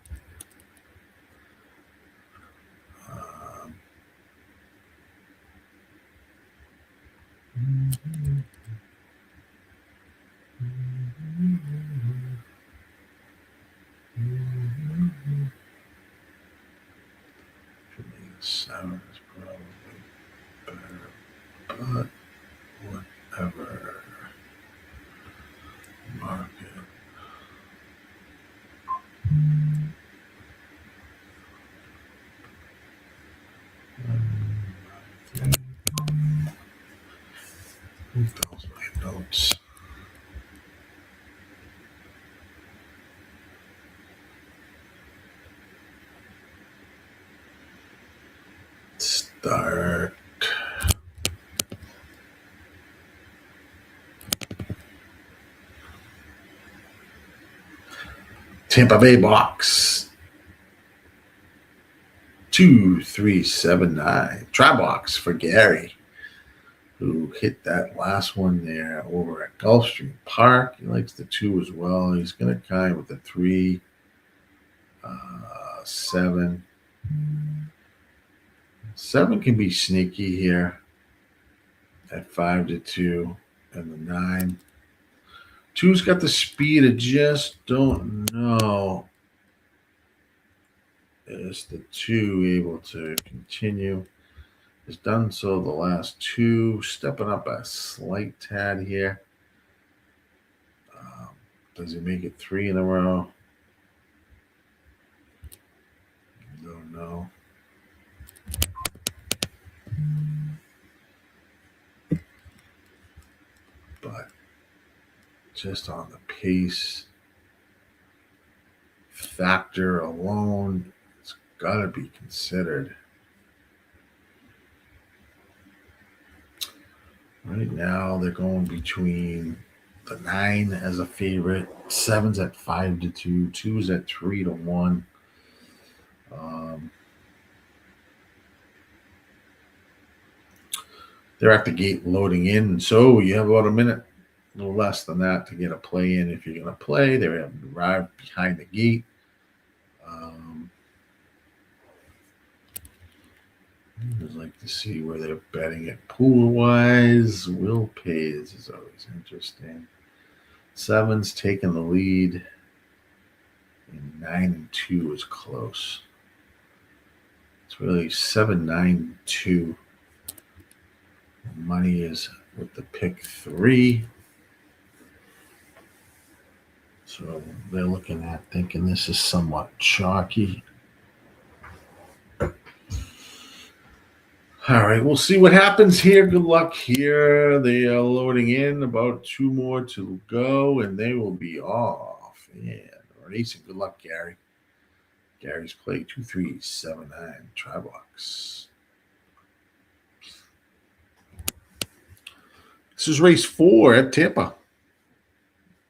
Seven is probably better, but whatever. Market. Those my notes. Start. Tampa Bay box. 2379. Try box for Gary, who hit that last one there over at Gulfstream Park. He likes the 2 as well. He's going to kind with the 3, 7. 7 can be sneaky here at 5-2, and the 9. 2's got the speed. I just don't know. Is the 2 able to continue? Has done so the last 2, stepping up a slight tad here. Does he make it 3 in a row? Don't know. But just on the pace factor alone, it's got to be considered. Right now, they're going between the 9 as a favorite, 7's at 5-2, 2's at 3-1. They're at the gate loading in, so you have about a minute, a little less than that, to get a play in. If you're going to play, they have arrived behind the gate. I'd like to see where they're betting it pool-wise. Will pays is always interesting. 7's taking the lead, and 9-2 is close. It's really 7-9-2. Money is with the pick 3. So they're looking at thinking this is somewhat chalky. All right, we'll see what happens here. Good luck here. They are loading in, about 2 more to go, and they will be off. Yeah, racing. Good luck, Gary. Gary's play 2379. Try box. This is race 4 at Tampa.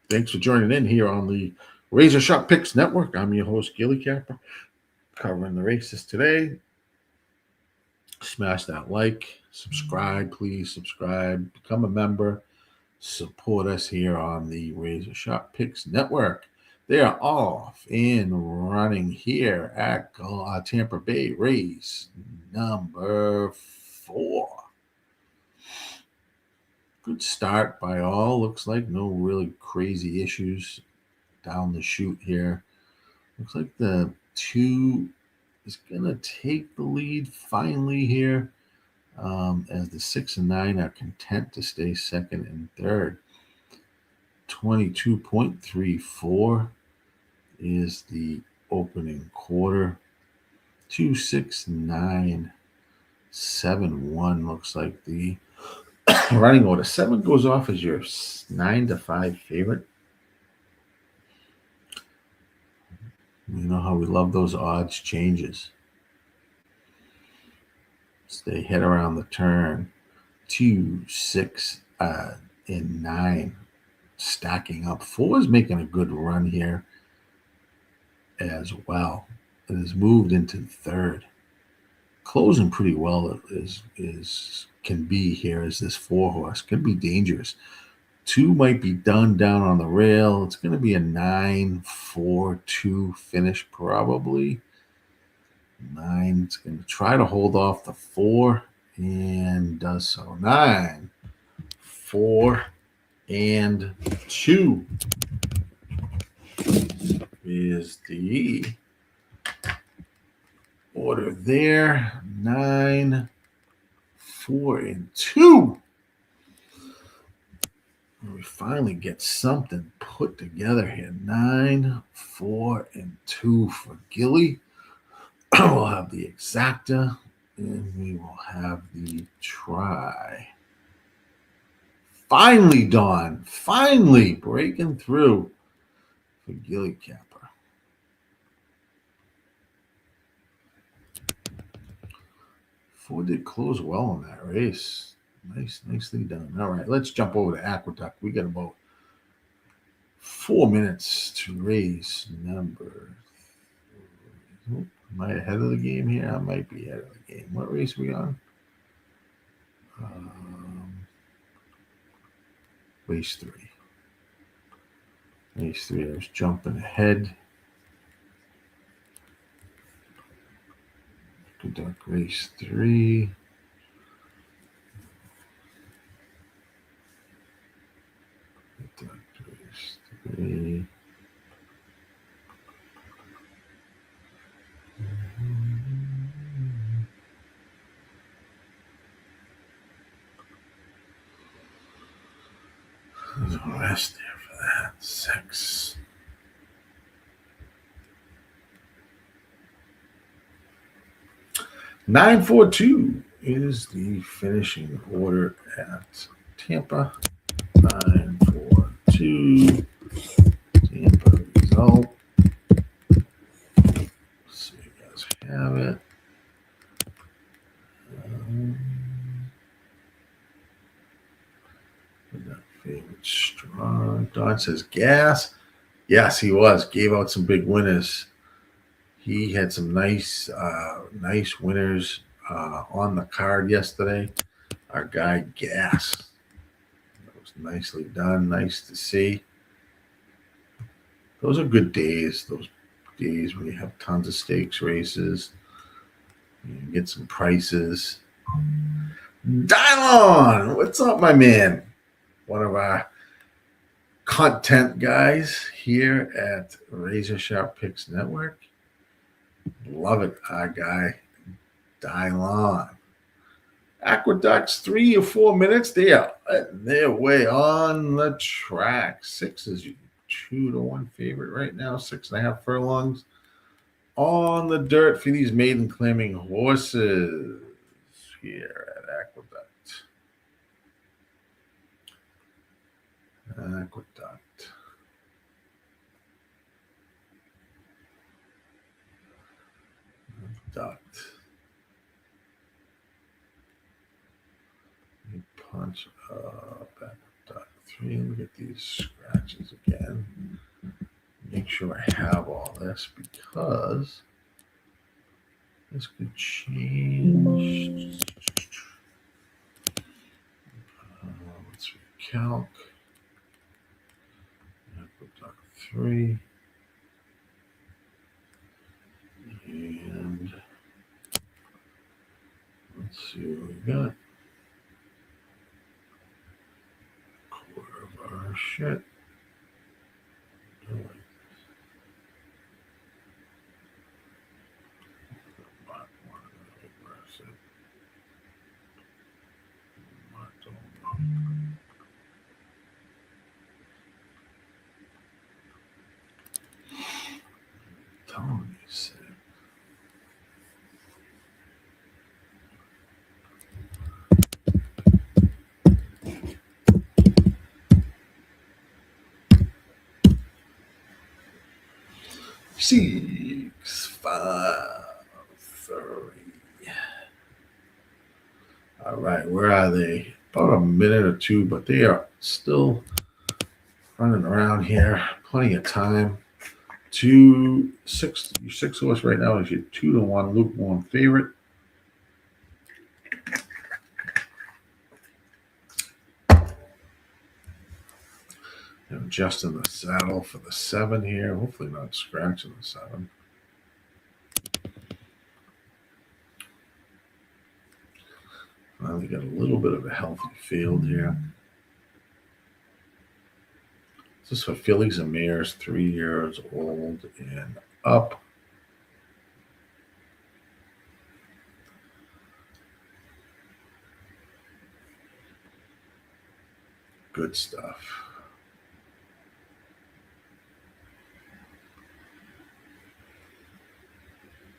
Thanks for joining in here on the RazorSharpPicks Network. I'm your host, GillyCapper, covering the races today. Smash that like, subscribe, please subscribe, become a member, support us here on the RazorSharpPicks Network. They are off and running here at Tampa Bay. Race number 4. Good start by all. Looks like no really crazy issues down the chute here. Looks like the 2 is going to take the lead finally here, as the 6 and 9 are content to stay second and third. 22.34 is the opening quarter. 26971 looks like the running order. 7 goes off as your 9-5 favorite. You know how we love those odds changes. Stay head around the turn. 2, 6, and 9 stacking up. 4 is making a good run here as well. It has moved into third. Closing pretty well is can be here as this 4 horse. Could be dangerous. 2 might be done down on the rail. It's going to be a 9-4-2 finish probably. 9 is going to try to hold off the 4 and does so. 9, 4, and 2 is the order there. 9, 4, and 2. We finally get something put together here. 9, 4, and 2 for Gilly. We'll have the exacta, and we will have the try. Finally, Dawn. Finally breaking through for GillyCapper. 4 did close well in that race. Nicely done. All right, let's jump over to Aqueduct. We got about 4 minutes to race number. Am I ahead of the game here? I might be ahead of the game. What race are we on? Race 3. Race 3. I was jumping ahead. Aqueduct race 3. Aqueduct race 3. There's a rest there for that. 6. (942) is the finishing order at Tampa. 942. Tampa result. So you guys have it. Favorite strong. Don says gas. Yes, he was. Gave out some big winners. He had some nice winners on the card yesterday. Our guy Gas. That was nicely done. Nice to see. Those are good days. Those days when you have tons of stakes races. You get some prices. Dylon, what's up, my man? One of our content guys here at RazorSharpPicks Network. Love it, our guy, Dylon. Aqueducts, 3 or 4 minutes. They are their way on the track. 6 is 2-1 favorite right now. 6.5 furlongs on the dirt for these maiden claiming horses here at Aqueduct. Aqueduct. Let me punch up Aqueduct 3. Look at these scratches again. Make sure I have all this because this could change. Let's recalc. Aqueduct 3. see what we got. Quarter of our shit. Tony said. Six, 5, 3. All right, where are they? About a minute or two, but they are still running around here. Plenty of time. 6 of us right now is your 2-1 lukewarm favorite. I'm adjusting the saddle for the 7 here. Hopefully not scratching the 7. Finally got a little bit of a healthy field here. This is for fillies and mares, 3 years old and up. Good stuff.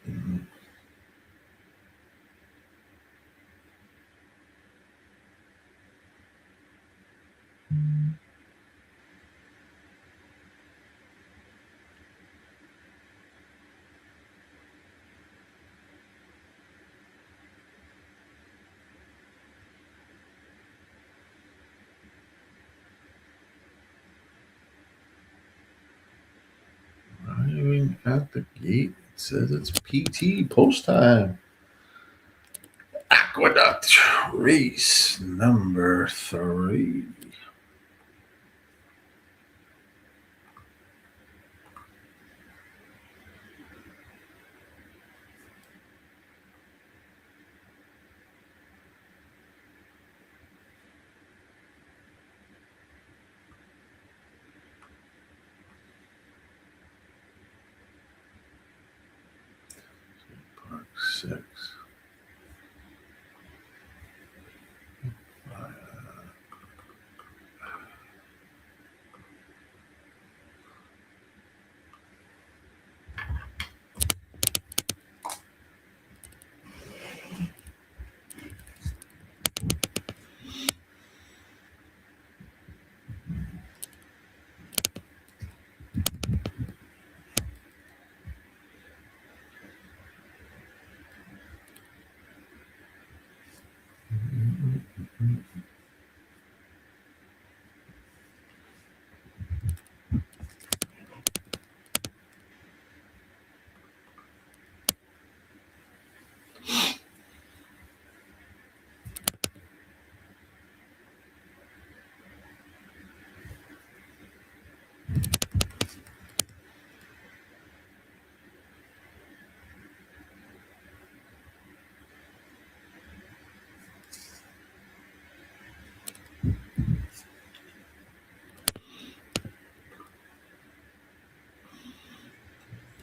Mm-hmm. Arriving at the gate, it says it's PT post time. Aqueduct race number 3. Park 6.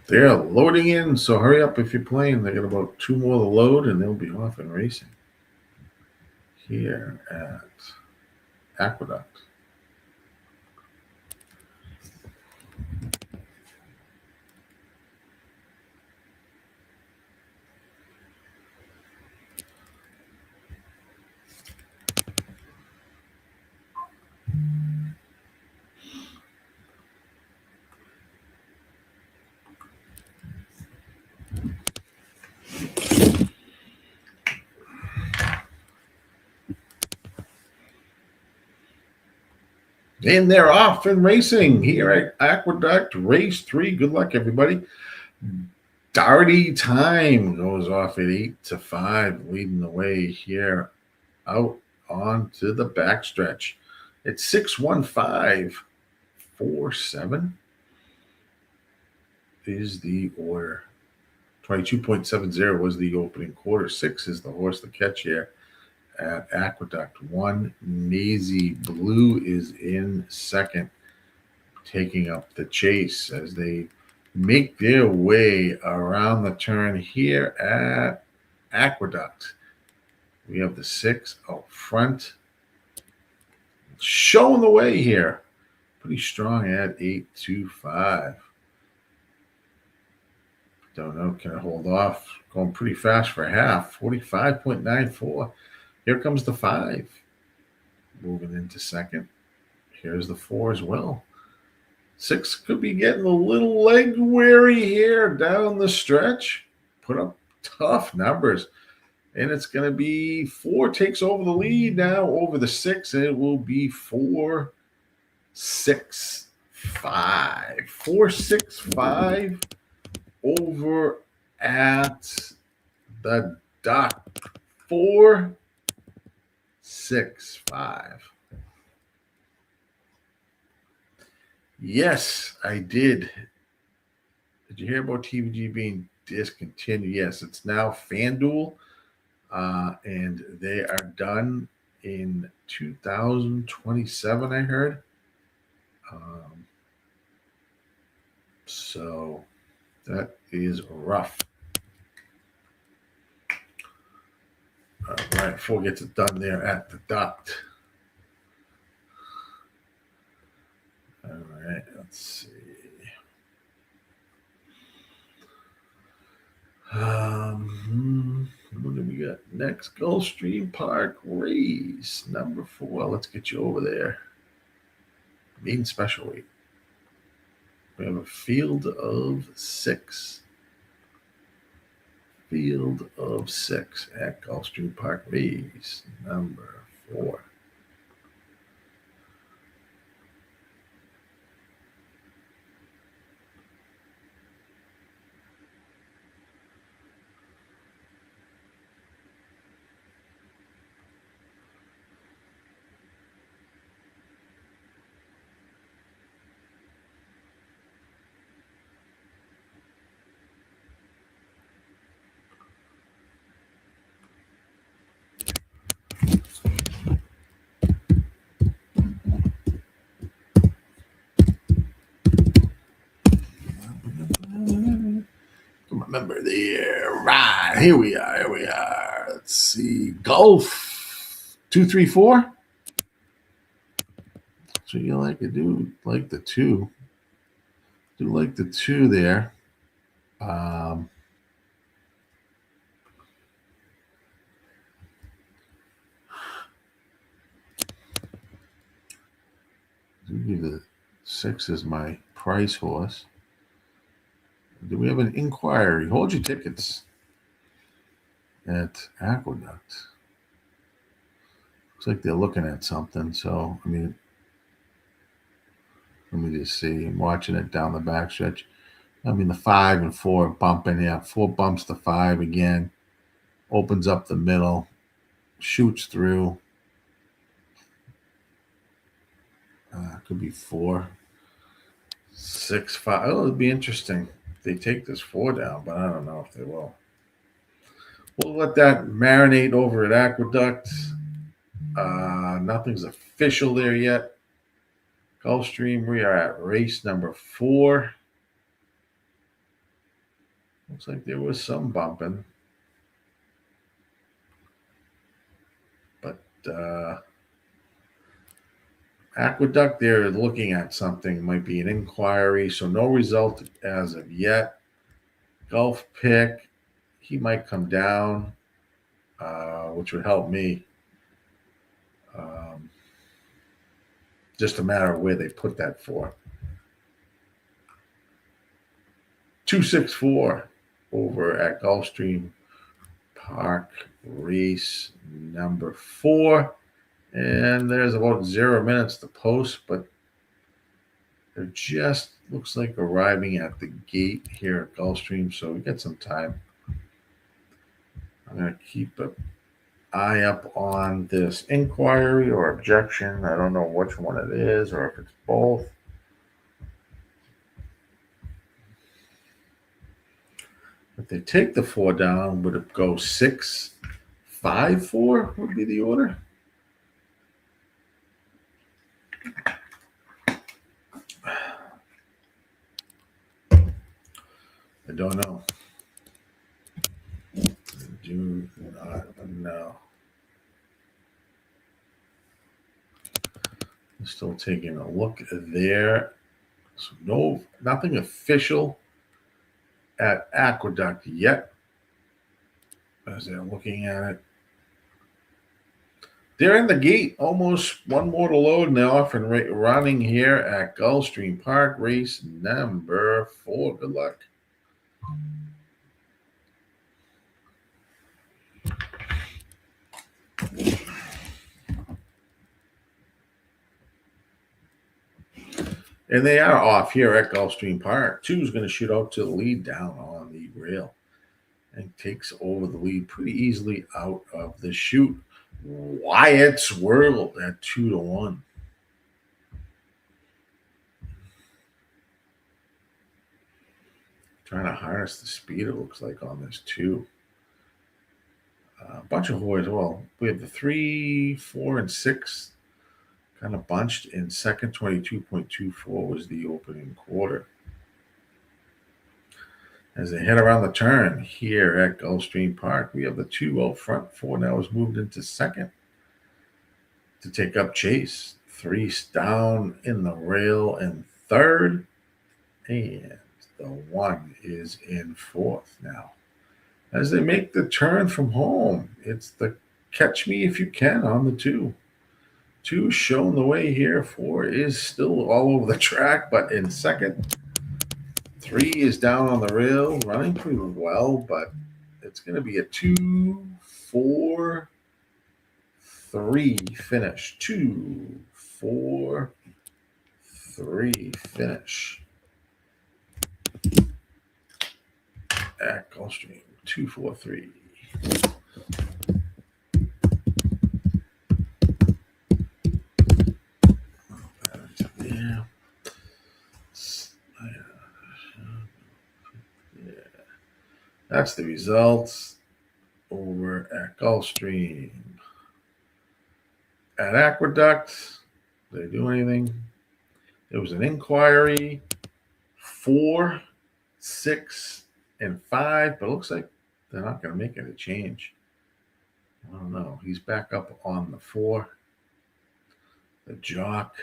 They're loading in, so hurry up if you're playing. They got about 2 more to load, and they'll be off and racing here at Aqueduct. And they're off and racing here at Aqueduct Race 3. Good luck, everybody. Darty Time goes off at 8-5, leading the way here out onto the backstretch. It's 6-1-5-4-7 is the order. 22.70 was the opening quarter. 6 is the horse to catch here at Aqueduct. 1 Maisie Blue is in second, taking up the chase as they make their way around the turn here at Aqueduct. We have the 6 out front, showing the way here. Pretty strong at 8.25. Don't know, can it hold off? Going pretty fast for half, 45.94. Here comes the 5. Moving into second. Here's the 4 as well. 6 could be getting a little leg weary here down the stretch. Put up tough numbers. And it's going to be 4 takes over the lead now over the 6. And it will be 4-6-5. 4-6-5 over at the Duck. 4-6-5. Yes, I did. Did you hear about TVG being discontinued? Yes, it's now FanDuel, and they are done in 2027, I heard. So that is rough. All right, 4 gets it done there at the Duct. All right, let's see. What do we got next? Gulfstream Park race number 4. Let's get you over there. Main special weight. We have a field of 6. Field of 6 at Gulfstream Park race number 4. Remember there. Right. Here we are. Let's see. Golf 234. So you like to do like the 2. Do like the 2 there. The 6 is my price horse. Do we have an inquiry? Hold your tickets at Aqueduct. Looks like they're looking at something. So, I mean, let me just see. I'm watching it down the backstretch. I mean, the 5 and 4 bumping. Yeah, 4 bumps the 5 again. Opens up the middle. Shoots through. Could be 4. 6, 5. Oh, it'll be interesting. They take this 4 down, but I don't know if they will. We'll let that marinate over at Aqueduct. Nothing's official there yet. Gulfstream, we are at race number 4. Looks like there was some bumping. But Aqueduct, they're looking at something. Might be an inquiry, so no result as of yet. Golf pick, he might come down, which would help me. Just a matter of where they put that for. 264 over at Gulfstream Park race number 4. And there's about 0 minutes to post, but they're just looks like arriving at the gate here at Gulfstream, so we get some time. I'm going to keep an eye up on this inquiry or objection. I don't know which one it is or if it's both. If they take the 4 down, would it go 6, 5, 4 would be the order? I don't know. I do not know. I'm still taking a look there. So nothing official at Aqueduct yet. As they're looking at it. They're in the gate. Almost one more to load, and they're off and running here at Gulfstream Park, race number 4. Good luck. And they are off here at Gulfstream Park. 2 is going to shoot out to the lead down on the rail and takes over the lead pretty easily out of the chute. Wyatt's World at 2-1. Trying to harness the speed, it looks like, on this too. A bunch of horses. Well, we have the 3, 4, and 6 kind of bunched in second. 22.24 was the opening quarter. As they head around the turn here at Gulfstream Park, we have the 2 out front. 4 now is moved into second to take up chase. 3 down in the rail in third. And the 1 is in fourth now. As they make the turn from home, it's the catch me if you can on the 2. 2 showing the way here. 4 is still all over the track, but in second. 3 is down on the rail, running pretty well, but it's going to be a 2, 4, 3 finish. 2, 4, 3 finish. At Gulfstream, 2, 4, 3. That's the results over at Gulfstream. At Aqueduct, did they do anything? There was an inquiry, 4, 6, and 5, but it looks like they're not going to make any change. I don't know. He's back up on the 4. The jock.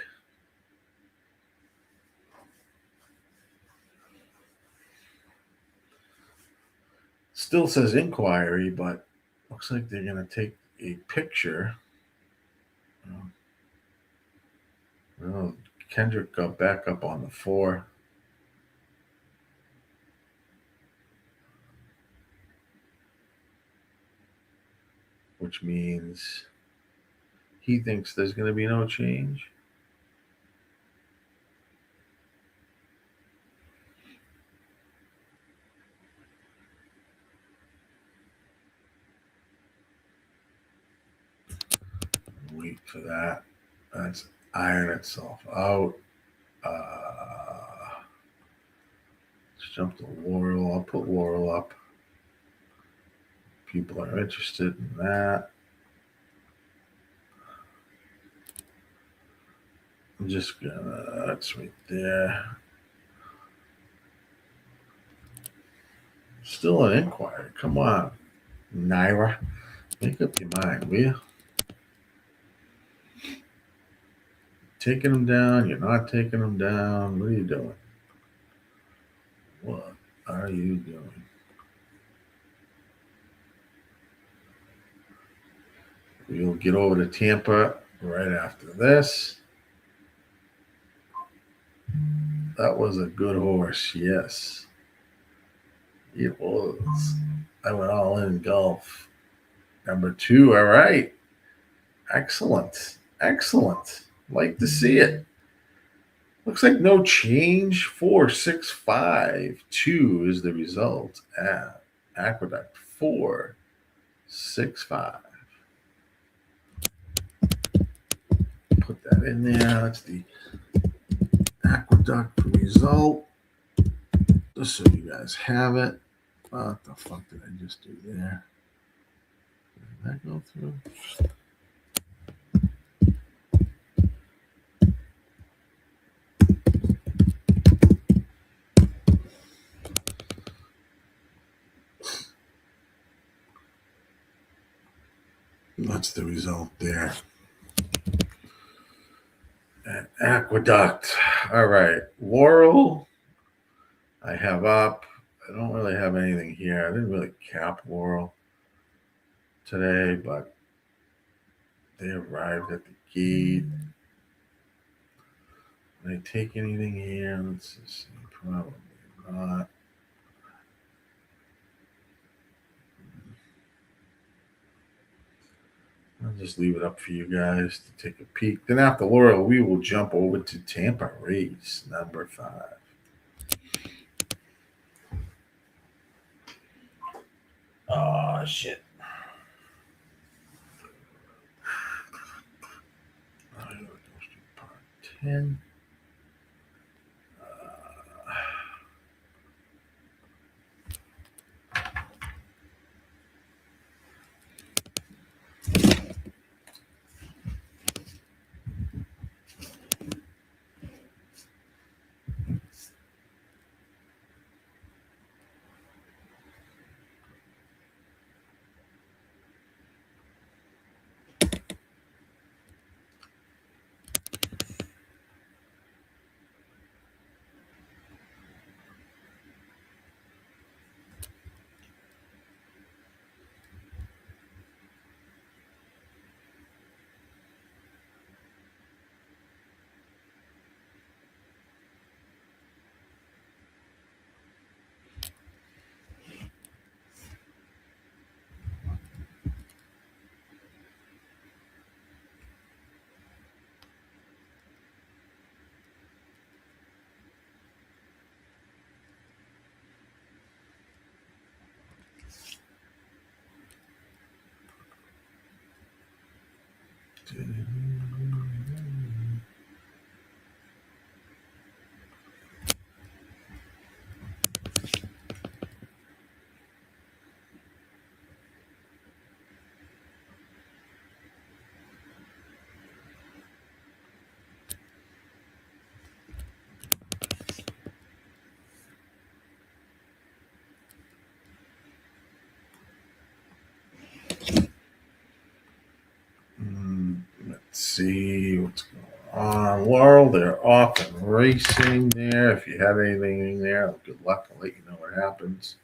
Still says inquiry, but looks like they're going to take a picture. Well, Kendrick got back up on the 4. Which means he thinks there's going to be no change. Wait for that. That's iron itself out. Let's jump to Laurel. I'll put Laurel up. People are interested in that. I'm just gonna, that's right there. Still an inquiry. Come on, Naira. Make up your mind, will you? Taking them down, you're not taking them down. What are you doing? What are you doing? We'll get over to Tampa right after this. That was a good horse, yes. It was. I went all in golf. Number 2, all right. Excellent. Excellent. Like to see it. Looks like no change. 4, 6, 5, 2 is the result at Aqueduct. 4, 6, 5. Put that in there. That's the Aqueduct result. Just so you guys have it. What the fuck did I just do there? Did that go through? That's the result there. At Aqueduct. All right. Laurel, I have up. I don't really have anything here. I didn't really cap Laurel today, but they arrived at the gate. Did I take anything here? Let's just see. Probably not. I'll just leave it up for you guys to take a peek. Then after Laurel, we will jump over to Tampa race number 5. Oh, shit. Gulfstream Park 10. Let's see what's going on. Laurel, they're off and racing there. If you have anything in there, good luck. I'll let you know what happens.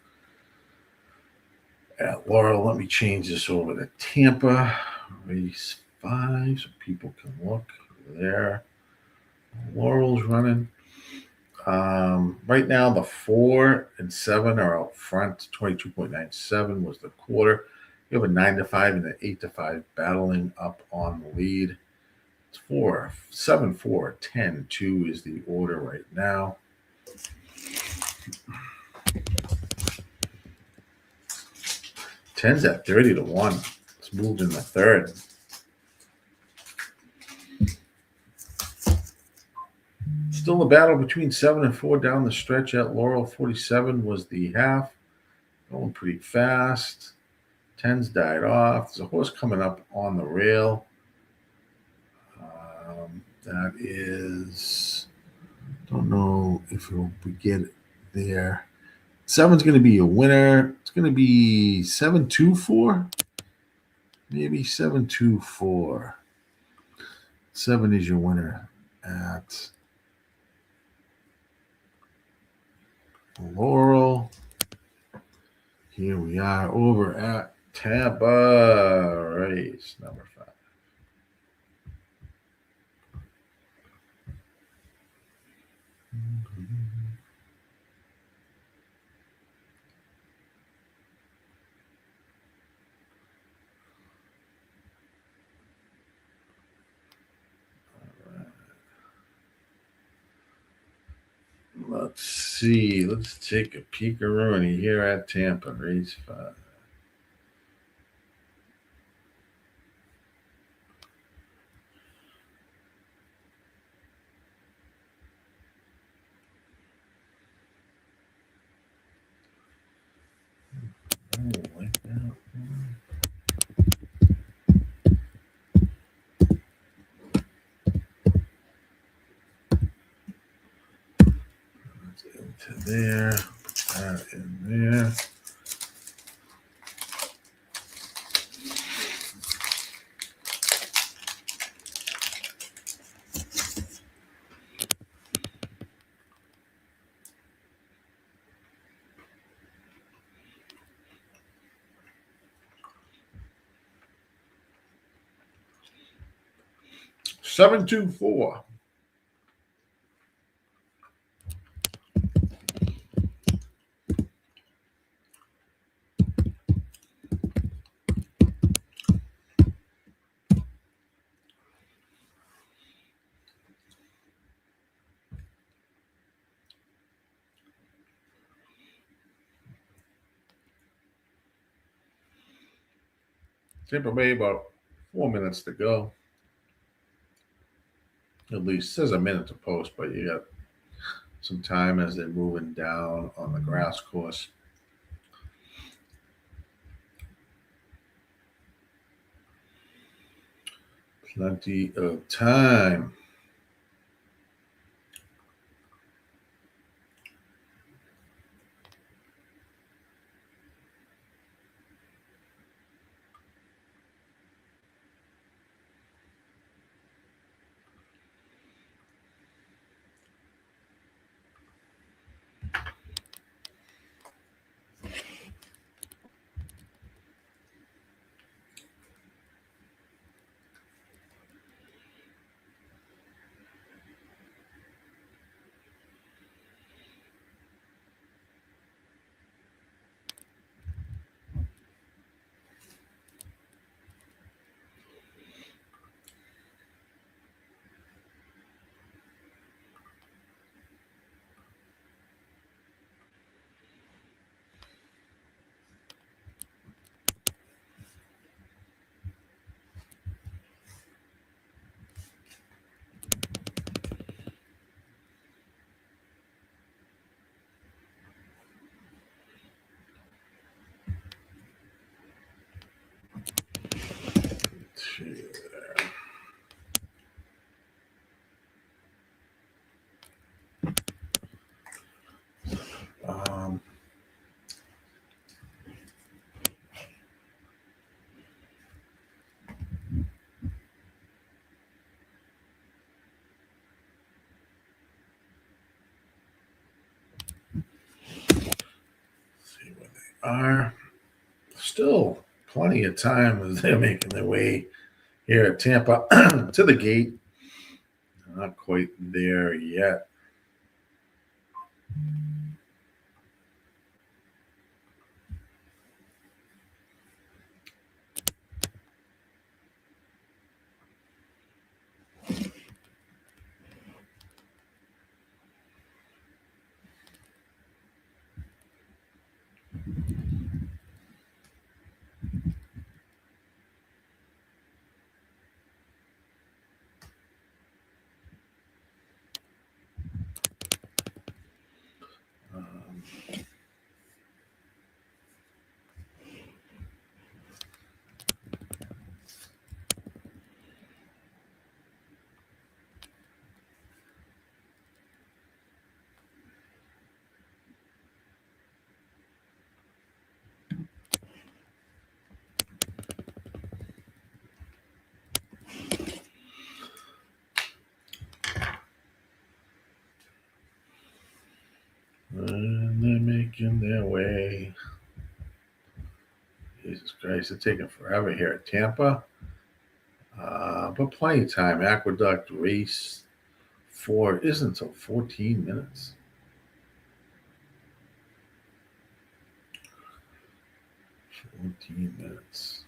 At Laurel, let me change this over to Tampa race 5 so people can look there. Laurel's running. Right now, the 4 and 7 are out front. 22.97 was the quarter. You have a 9-5 and an 8-5 battling up on the lead. It's 4, 7, 4, 10, 2 is the order right now. Ten's at 30-1. It's moved in the third. Still a battle between 7 and 4 down the stretch at Laurel. 47 was the half. Going pretty fast. 10's died off. There's a horse coming up on the rail. That is, don't know if we get it there. 7's going to be a winner. It's going to be 7-2-4. Maybe 7-2-4. 7 is your winner at Laurel. Here we are over at Tampa race number 5. Let's see. Let's take a peek-a-rooney here at Tampa race 5. 724. Tampa Bay, about 4 minutes to go. At least says a minute to post, but you got some time as they're moving down on the grass course. Plenty of time. See where they are. Still plenty of time as they're making their way here at Tampa to the gate. Not quite there yet. And they're making their way. Jesus Christ, it's taking forever here at Tampa. But plenty of time. Aqueduct race 4 isn't until 14 minutes. 14 minutes.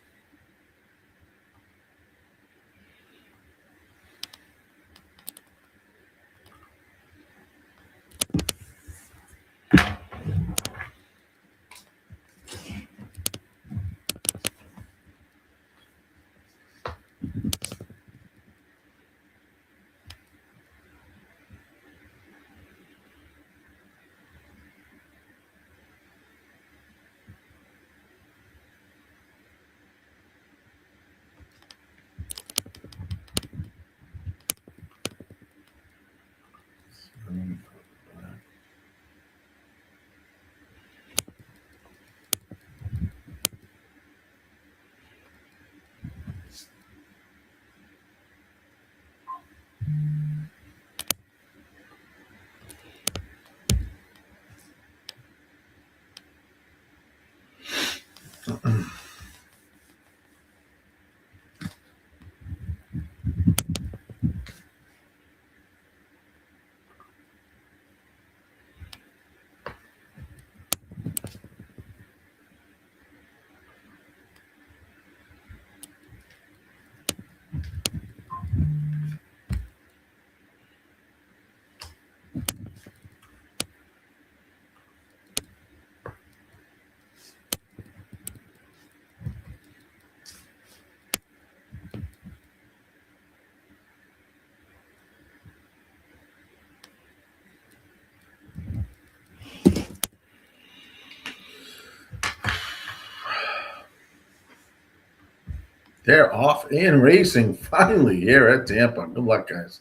They're off and racing finally here at Tampa. Good luck, guys.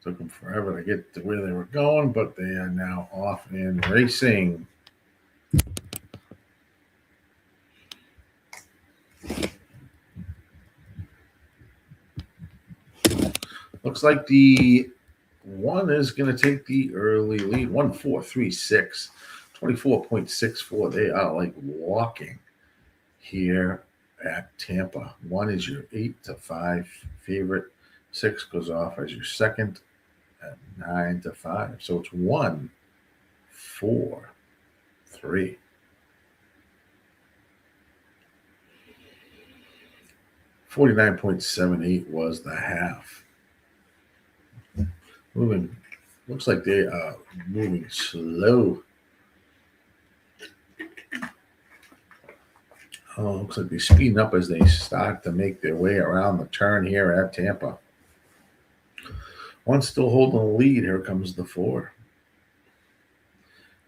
Took them forever to get to where they were going, but they are now off and racing. Looks like the one is going to take the early lead. 1-4-3-6. 24.64. They are like walking here at Tampa. One is your 8-5 favorite. 6 goes off as your second at 9-5. So it's 1, 4, 3. $49.78 was the half. Moving, looks like they are moving slow. Oh, looks like they're speeding up as they start to make their way around the turn here at Tampa. One still holding the lead. Here comes the 4.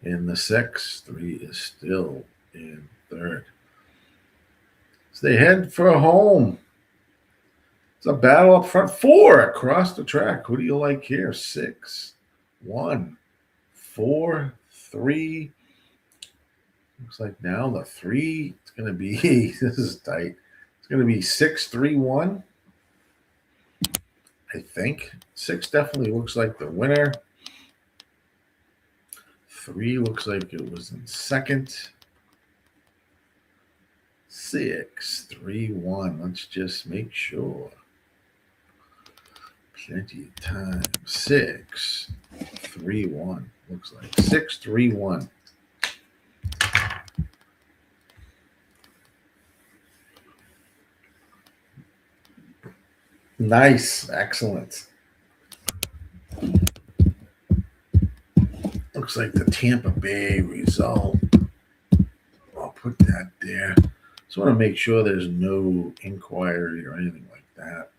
In the 6, 3 is still in third. So they head for home. It's a battle up front. 4 across the track. Who do you like here? 6, 1, 4, 3. Looks like now the 3, it's going to be, this is tight. It's going to be 6-3-1. I think 6 definitely looks like the winner. 3 looks like it was in second. 6-3-1. Let's just make sure. Plenty of time. 6-3-1. Looks like 6-3-1. Nice. Excellent. Looks like the Tampa Bay result. I'll put that there. Just want to make sure there's no inquiry or anything like that.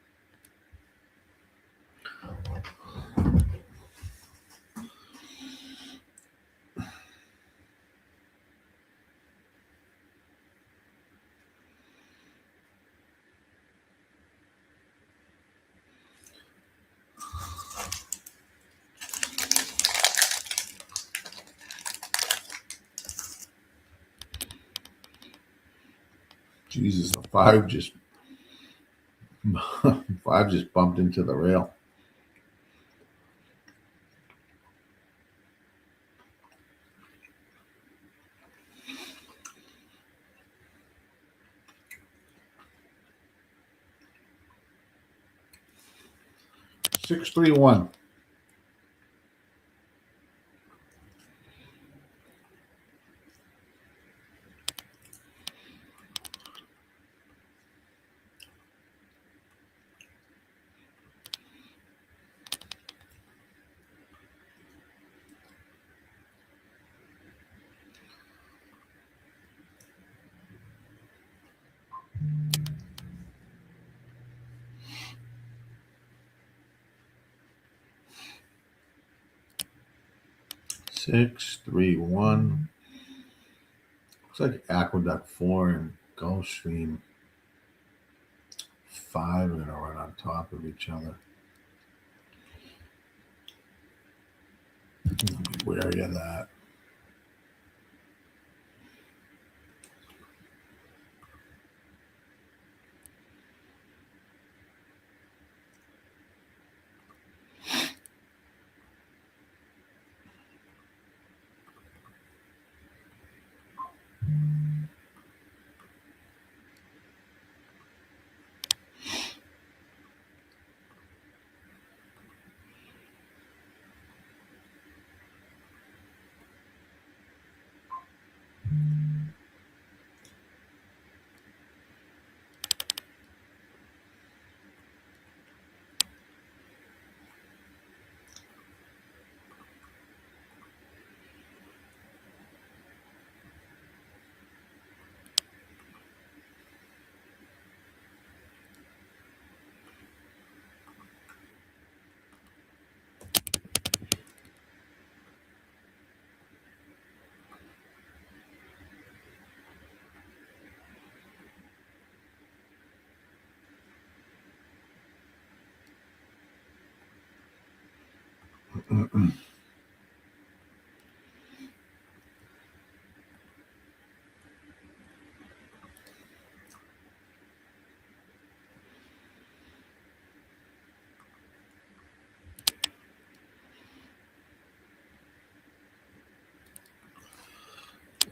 Jesus, the 5 just 5 just bumped into the rail. Six, 3, 1. Six, 3, 1. Looks like Aqueduct 4 and Gulfstream 5 are going to run on top of each other. Be wary of that.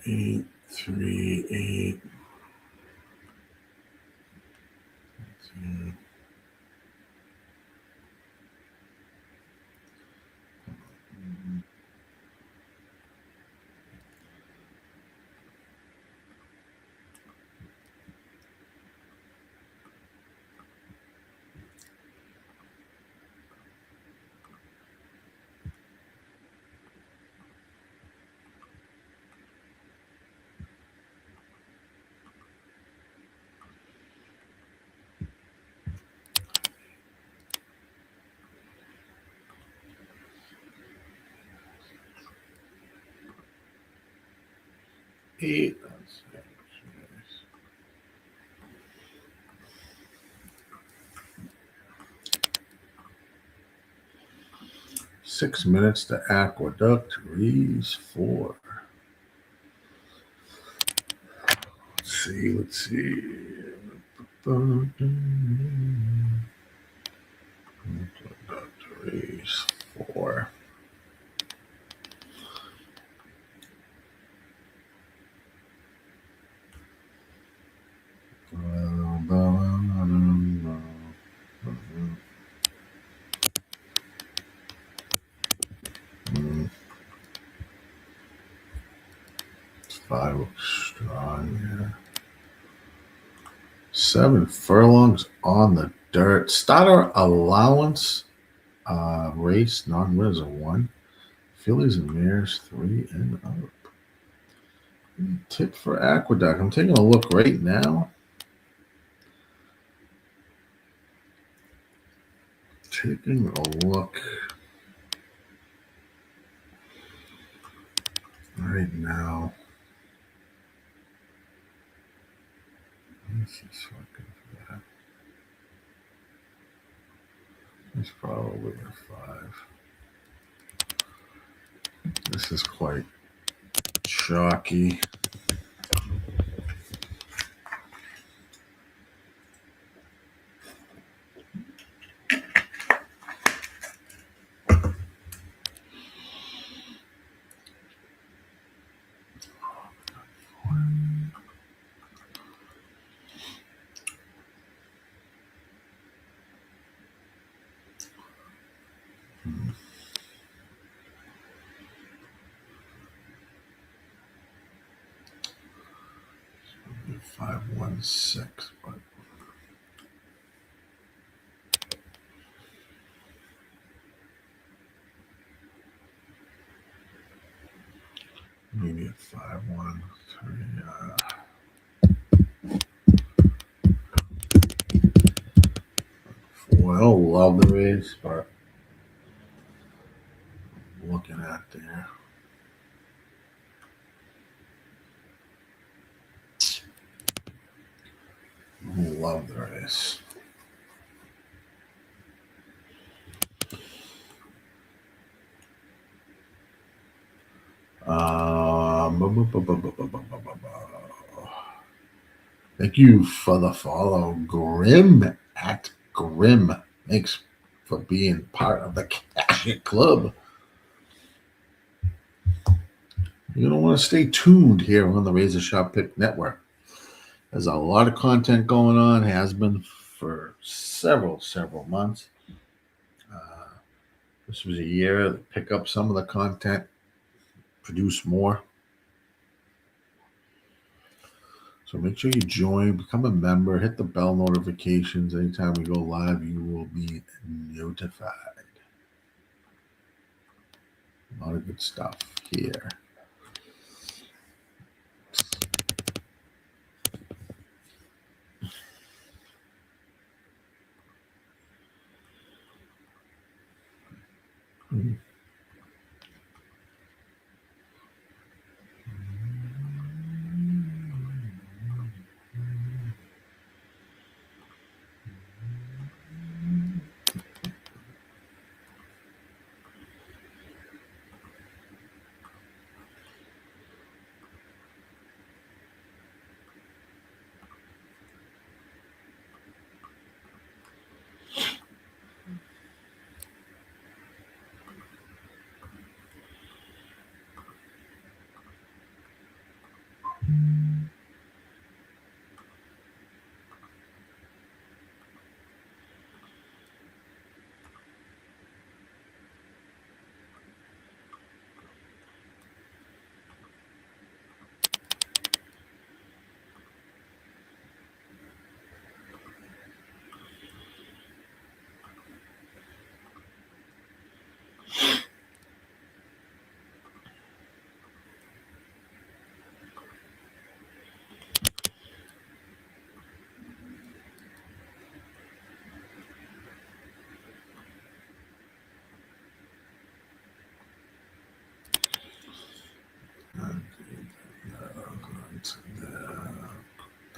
Eight, 3, 8. Two. Eight. 6 minutes to Aqueduct, raise 4. Let's see. Aqueduct, raise 4. It's 5 strong here. 7 furlongs on the dirt. Starter allowance race, non-winners of 1. Fillies and mares 3 and up. Tip for Aqueduct. I'm taking a look right now. Taking a look right now. This is fucking bad. It's probably a 5. This is quite chalky. Maybe 516, but maybe a 513. I don't love the race, but looking at there. Love the race. Thank you for the follow, Grim at Grim. Thanks for being part of the Cash Club. You're going to want to stay tuned here on the Razor Sharp Pick Network. There's a lot of content going on, has been for several months. This was a year to pick up some of the content, produce more. So make sure you join, become a member, hit the bell notifications. Anytime we go live, you will be notified. A lot of good stuff here.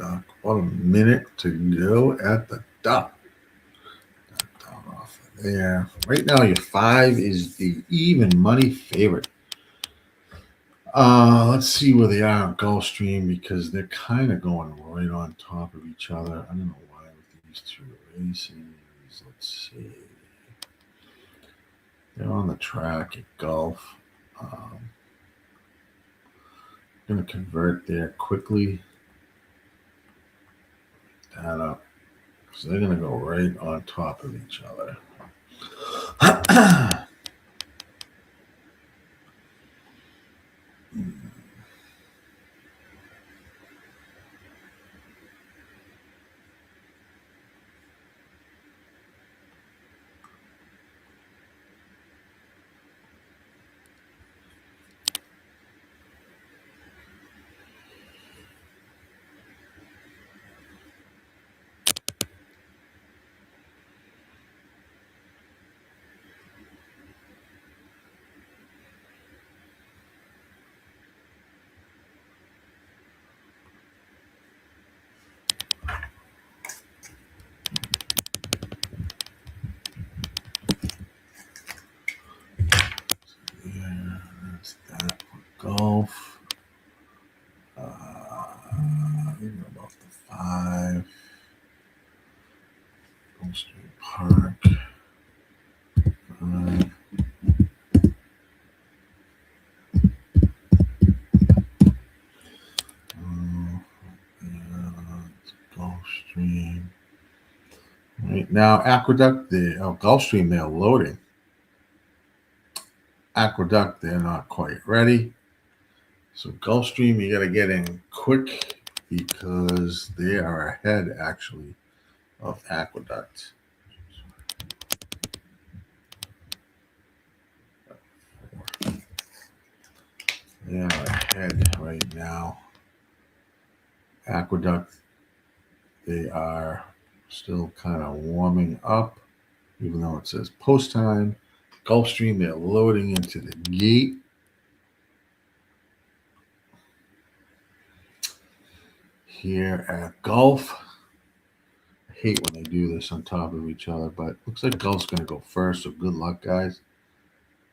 Duck. About a minute to go at the Duck. Down off of there. Right now, your 5 is the even money favorite. Let's see where they are on Gulfstream because they're kind of going right on top of each other. I don't know why with these two races. Let's see. They're on the track at Gulf. Going to convert there quickly. That up. So they're going to go right on top of each other. Yeah, that's that for Gulf. Even about the 5. Gulfstream Park. 5. Gulfstream. Right now, Aqueduct, Gulfstream, they're loading. Aqueduct, they're not quite ready. So Gulfstream, you got to get in quick because they are ahead, actually, of Aqueduct. They are ahead right now. Aqueduct, they are still kind of warming up, even though it says post time. Gulfstream, they're loading into the gate. Here at Gulf. I hate when they do this on top of each other, but looks like Gulf's going to go first, so good luck, guys.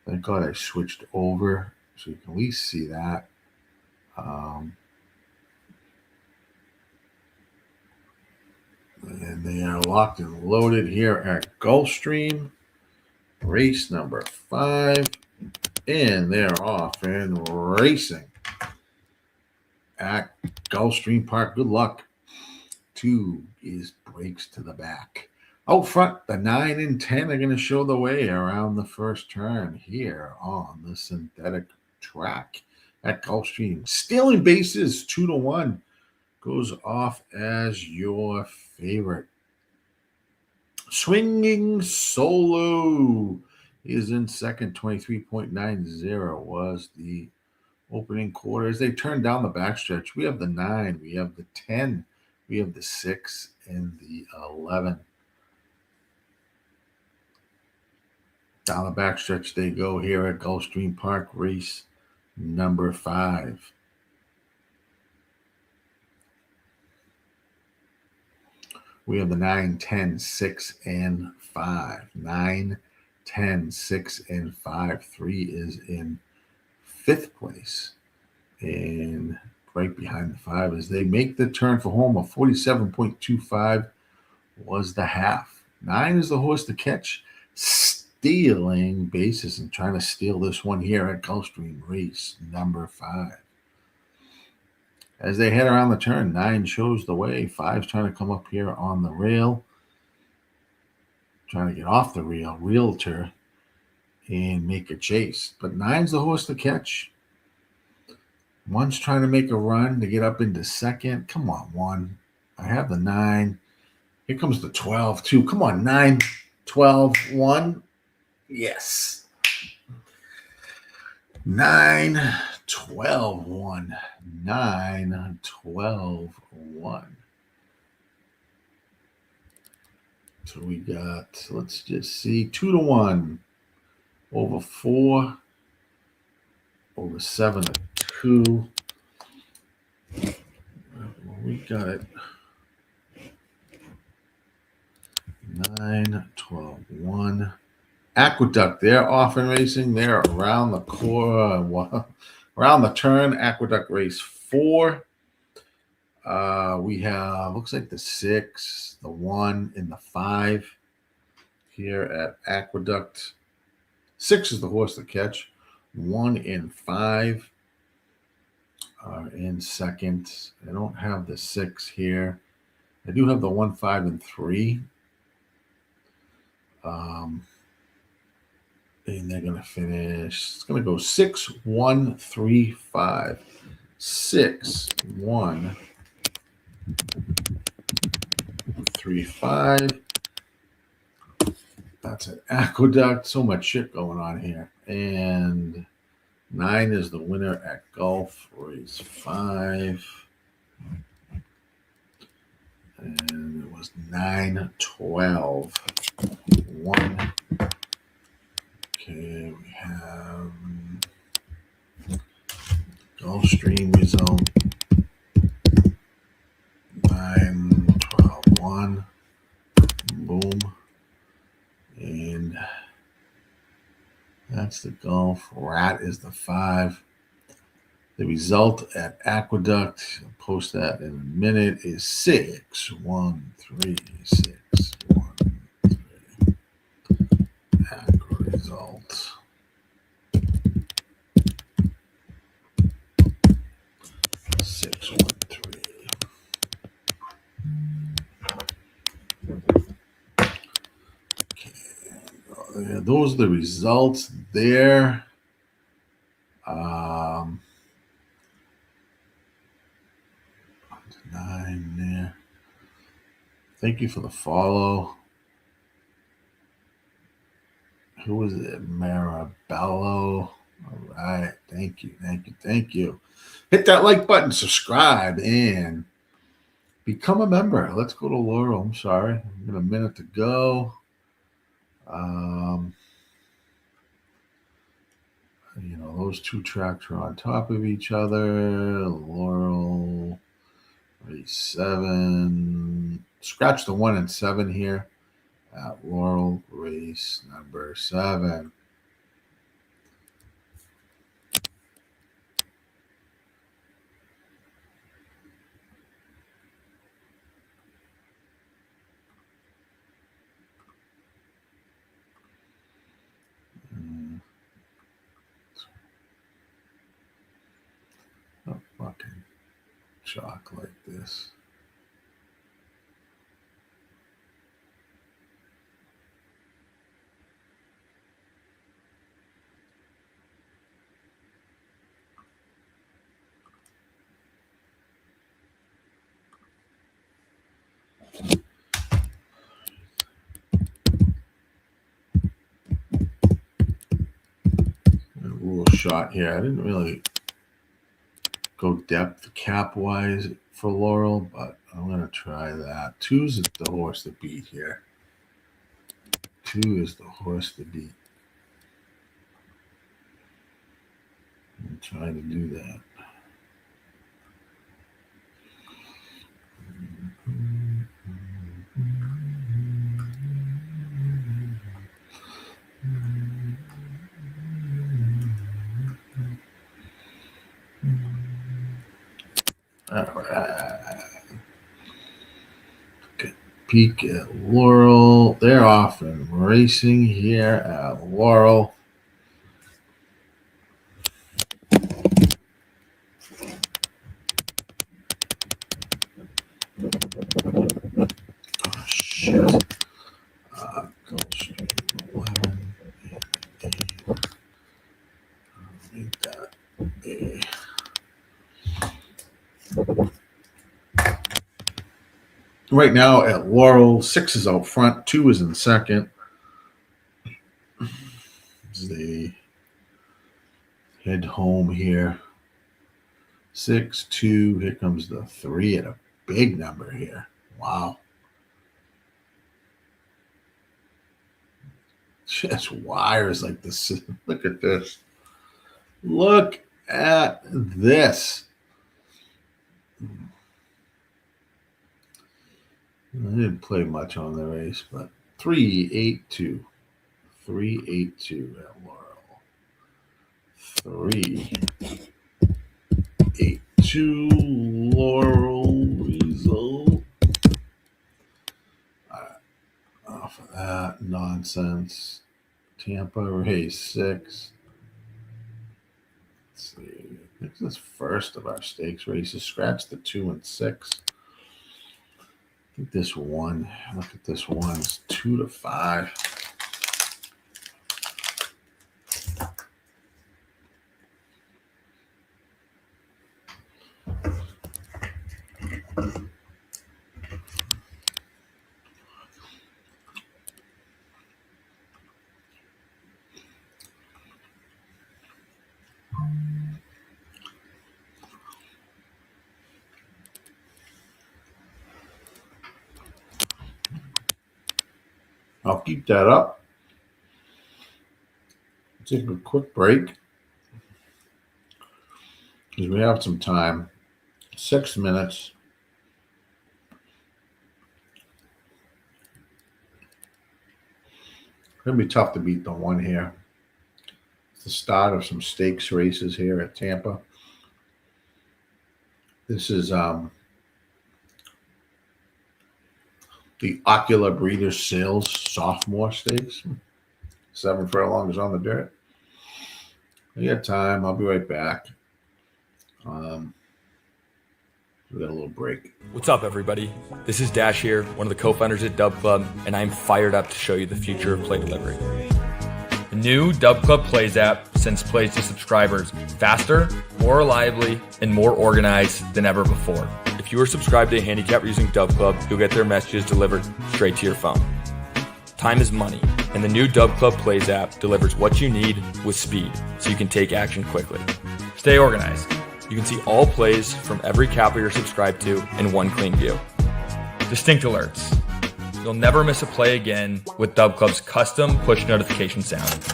Thank God I switched over so you can at least see that. And they are locked and loaded here at Gulfstream. Race number 5. And they're off and racing at Gulfstream Park. Good luck. 2 is breaks to the back. Out front, the 9 and 10 are going to show the way around the first turn here on the synthetic track at Gulfstream. Stealing bases, 2-1, goes off as your favorite. Swinging Solo is in second. 23.90 was the opening quarter. As they turn down the backstretch, we have the 9, we have the 10, we have the 6, and the 11. Down the backstretch they go here at Gulfstream Park, race number 5. We have the 9, 10, 6, and 5. 9, 10, 6, and 5. 3 is in 5th place. And right behind the 5 as they make the turn for home. A 47.25 was the half. 9 is the horse to catch. Stealing bases and trying to steal this one here at Gulfstream, race number 5. As they head around the turn, 9 shows the way. 5's trying to come up here on the rail. Trying to get off the rail, realtor, and make a chase. But 9's the horse to catch. 1's trying to make a run to get up into second. Come on, 1. I have the 9. Here comes the 12, too. Come on, 9, 12, 1. Yes. 9, 12, 1. 9, 12, 1. So we got, let's just see, 2-1 over 4, over 7 to 2. we got it. 9, 12, 1. Aqueduct, they're off and racing. They're around the core, around the turn. Aqueduct race 4. We have, looks like the 6, the 1, and the 5 here at Aqueduct. 6 is the horse to catch. 1 and 5 are in second. I don't have the 6 here. I do have the 1, 5, and 3. And they're going to finish. It's going to go 6, 1, 3, 5. 6, 1, 3, 5. That's an Aqueduct. So much shit going on here. And 9 is the winner at Gulf Race 5. And it was 9, 12, 1. Okay, we have Gulfstream result. 9, 12, 1. Boom. And that's the Gulf. Rat is the 5. The result at Aqueduct, I'll post that in a minute, is 6, 1, 3, 6, 1, 3. Aqua result. 6, 1, 3. Okay, those are the results there. 9 there. Thank you for the follow. Who was it? Marabello. All right. Thank you. Thank you. Thank you. Hit that like button, subscribe, and become a member. Let's go to Laurel. I'm sorry. I've got a minute to go. Those two tracks are on top of each other. Laurel, race 7. Scratch the 1 and 7 here at Laurel, race number 7. Oh, fucking chalk like this. A rule shot here. I didn't really go depth cap wise for Laurel, but I'm going to try that. 2 is the horse to beat here. 2 is the horse to beat. I'm trying to do that. All right. Good peek at Laurel. They're off and racing here at Laurel. Oh, shit. Gulfstream 11. Make that A. Right now at Laurel, 6 is out front, 2 is in second. As they head home here. 6, 2. Here comes the 3 at a big number here. Wow. Just wires like this. Look at this. Look at this. I didn't play much on the race, but 382. 382 at Laurel. 382 Laurel result. Off of that nonsense. Tampa race 6. Let's see. This is first of our stakes races. Scratch the 2 and 6. I think this one, look at this one, it's 2 to 5. I'll keep that up. Take a quick break because we have some time. 6 minutes. It's going to be tough to beat the one here. It's the start of some stakes races here at Tampa. This is the Ocular Breeders' Sales Sophomore Stakes. 7 furlongs on the dirt. We got time. I'll be right back. We got a little break. What's up, everybody? This is Dash here, one of the co-founders at Dub Club, and I'm fired up to show you the future of play delivery. The new Dub Club Plays app sends plays to subscribers faster, more reliably, and more organized than ever before. If you are subscribed to a handicapper using Dub Club, you'll get their messages delivered straight to your phone. Time is money, and the new Dub Club Plays app delivers what you need with speed, so you can take action quickly. Stay organized. You can see all plays from every capper you're subscribed to in one clean view. Distinct alerts. You'll never miss a play again with Dub Club's custom push notification sound.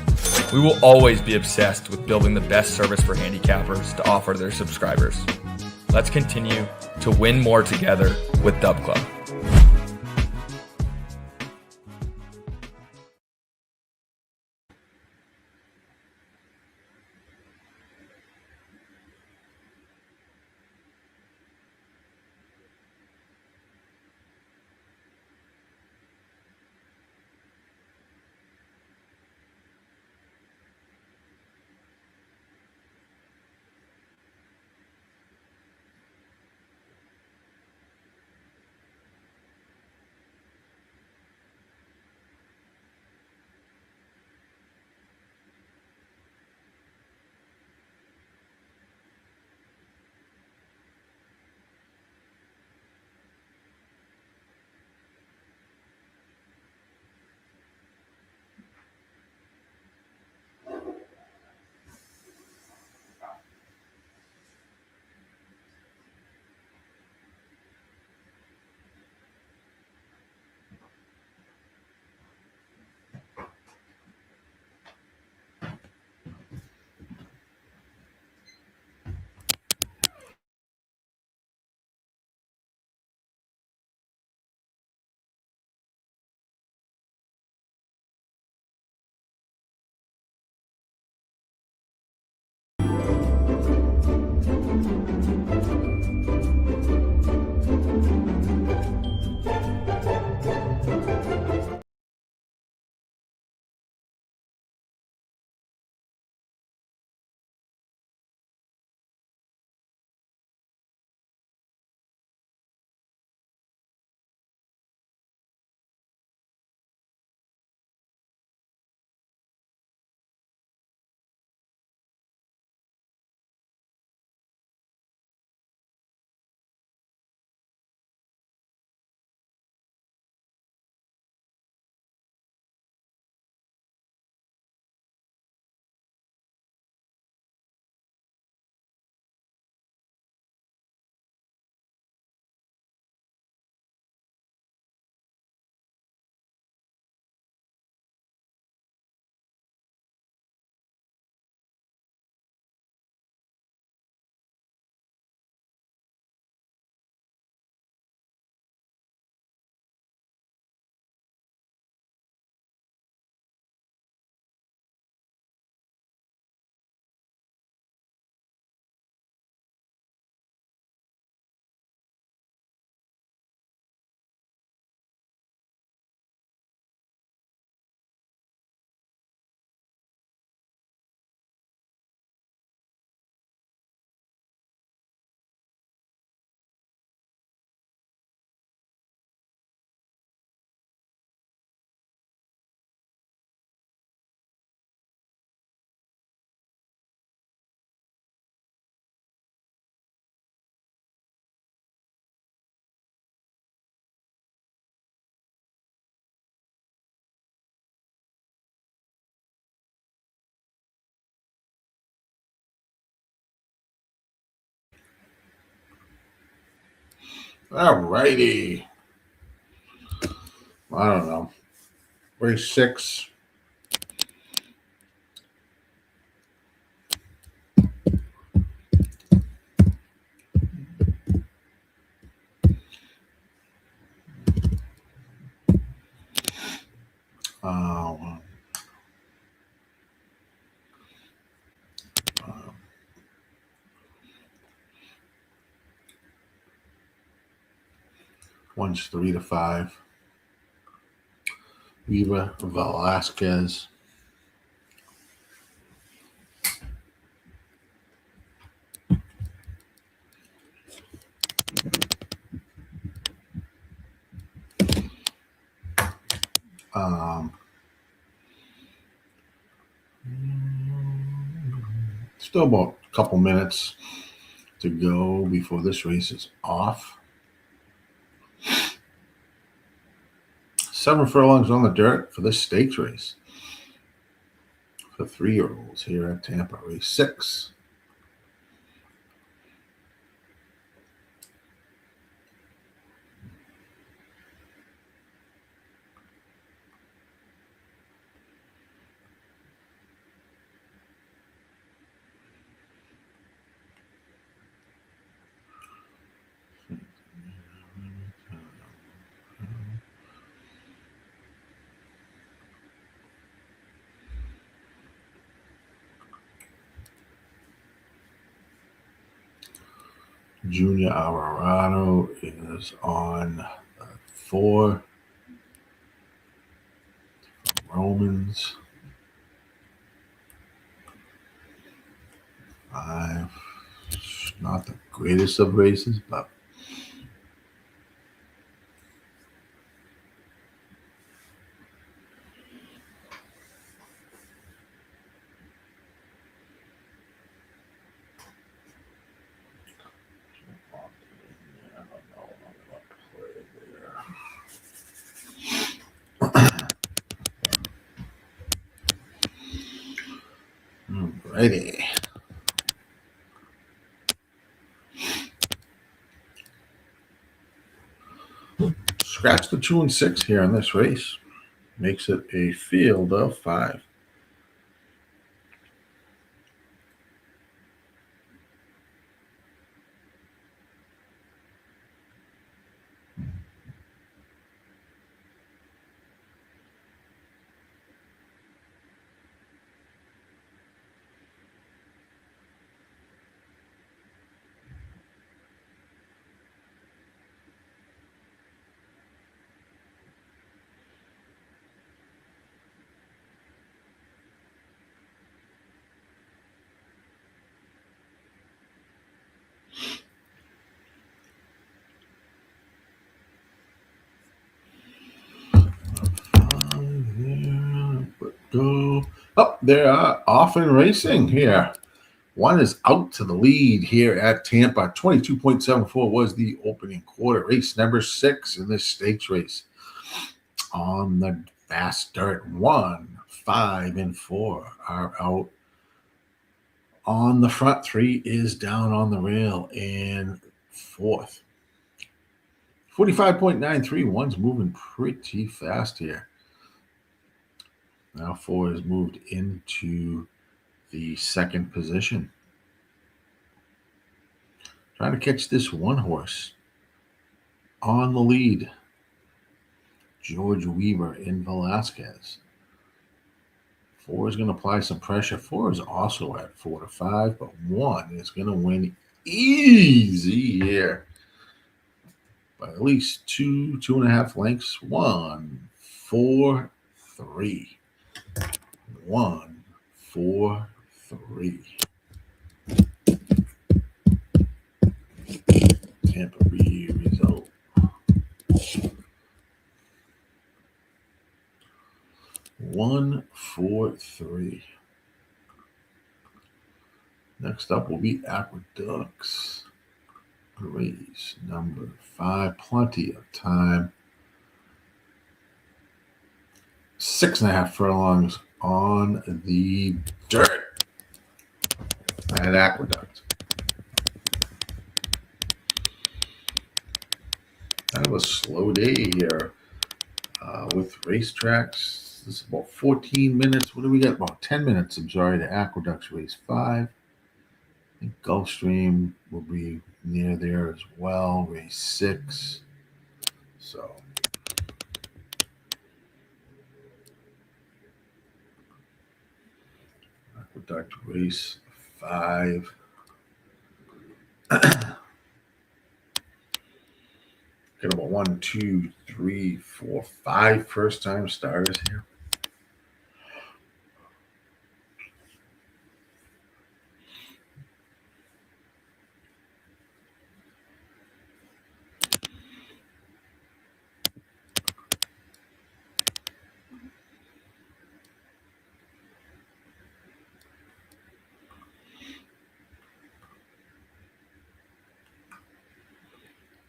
We will always be obsessed with building the best service for handicappers to offer to their subscribers. Let's continue to win more together with Dub Club. All righty. I don't know. Race 6. Uh, 1's 3 to 5. Viva Velasquez. Still about a couple minutes to go before this race is off. 7 furlongs on the dirt for this stakes race for 3-year-olds here at Tampa. Race 6. Junior Alvarado is on 4. Romans. 5. Not the greatest of races, but alrighty. Scratch the 2 and 6 here in this race. Makes it a field of 5. Go. Oh, they are off and racing here. One is out to the lead here at Tampa. 22.74 was the opening quarter. Race number 6 in this stakes race. On the fast dirt, 1, 5, and 4 are out. On the front, 3 is down on the rail and 4th. 45.93. One's moving pretty fast here. Now 4 has moved into the second position. Trying to catch this one horse on the lead. George Weaver in Velasquez. 4 is going to apply some pressure. 4 is also at 4 to 5, but 1 is going to win easy here by at least 2.5 lengths. 1, 4, 3. 1, 4, 3. Tampa Bay result. One, 4, 3. Next up will be Aqueducts. Race number 5. Plenty of time. 6.5 furlongs on the dirt at Aqueduct. Kind of a slow day here with racetracks. This is about 14 minutes. What do we got? About 10 minutes. I'm sorry. The Aqueduct's race 5. I think Gulfstream will be near there as well. Race 6. So Aqueduct race 5. Got about 1, 2, 3, 4, 5 first-time starters here.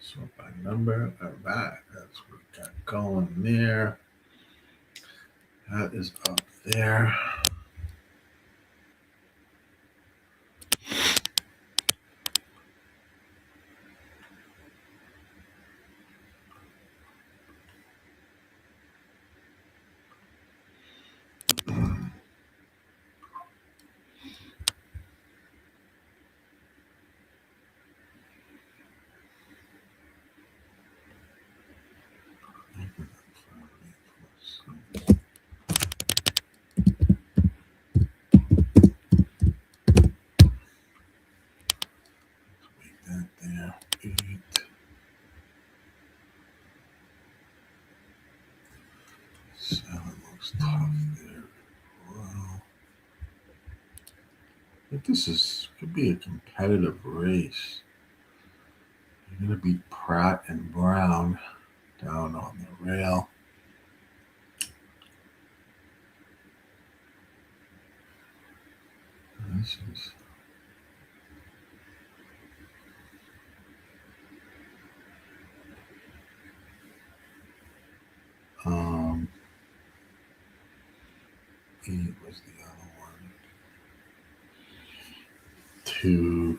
So by number, all right, that's what we got going there. That is up there. That there, 8. 7 looks tough there. Wow. I think this could be a competitive race. You're gonna beat Pratt and Brown down on the rail. This is um 8 was the other one. 2.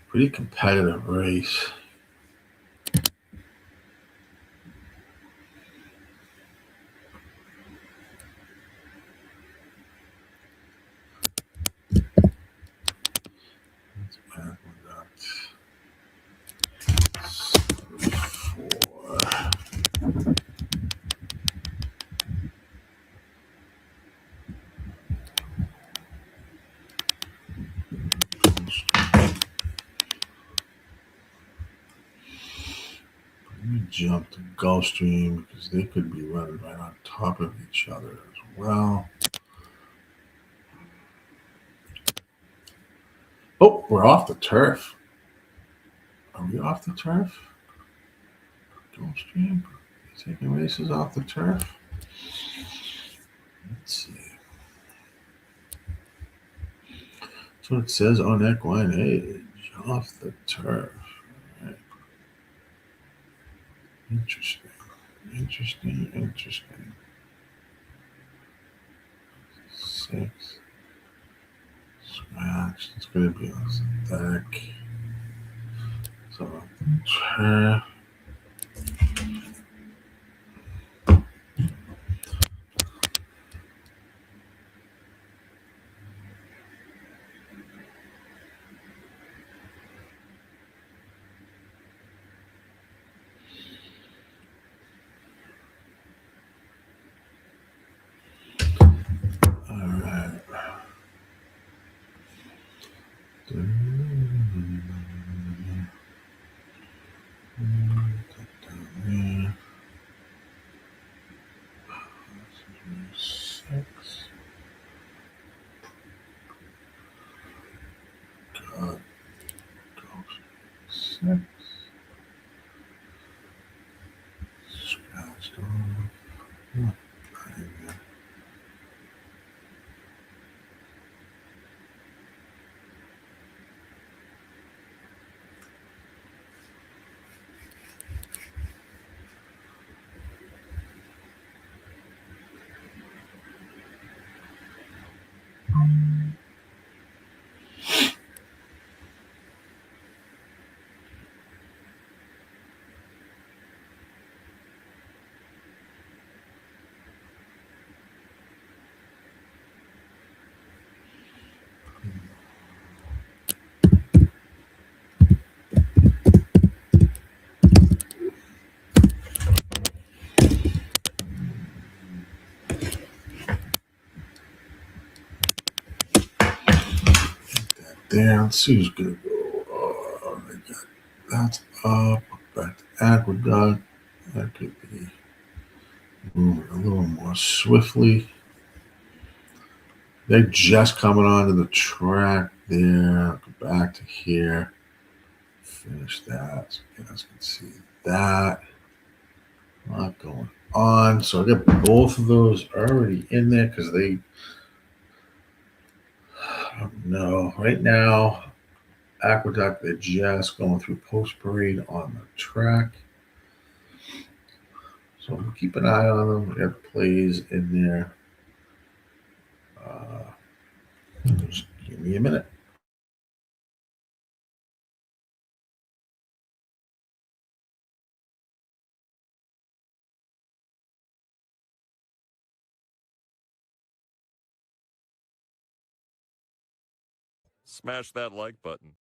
Pretty competitive race. That's Aqueduct. 4. Let me jump to Gulfstream because they could be running right on top of each other as well. Oh, we're off the turf. Are we off the turf? Gulfstream taking races off the turf. Let's see. That's what it says on Equine Age. Off the turf. All right. Interesting. Interesting. 6. Scratch. It's going to be on synthetic. So, turf. All right. God. 6. Scratched off. there. Let's see who's gonna go. Oh, that's up. Back to Aqueduct. That could be moving a little more swiftly. They're just coming onto the track there. Go back to here. Finish that so you guys can see that. A lot going on. So I got both of those already in there because they, I don't know. Right now, Aqueduct, they're just going through post parade on the track. So we'll keep an eye on them. We got plays in there. Just give me a minute. Smash that like button.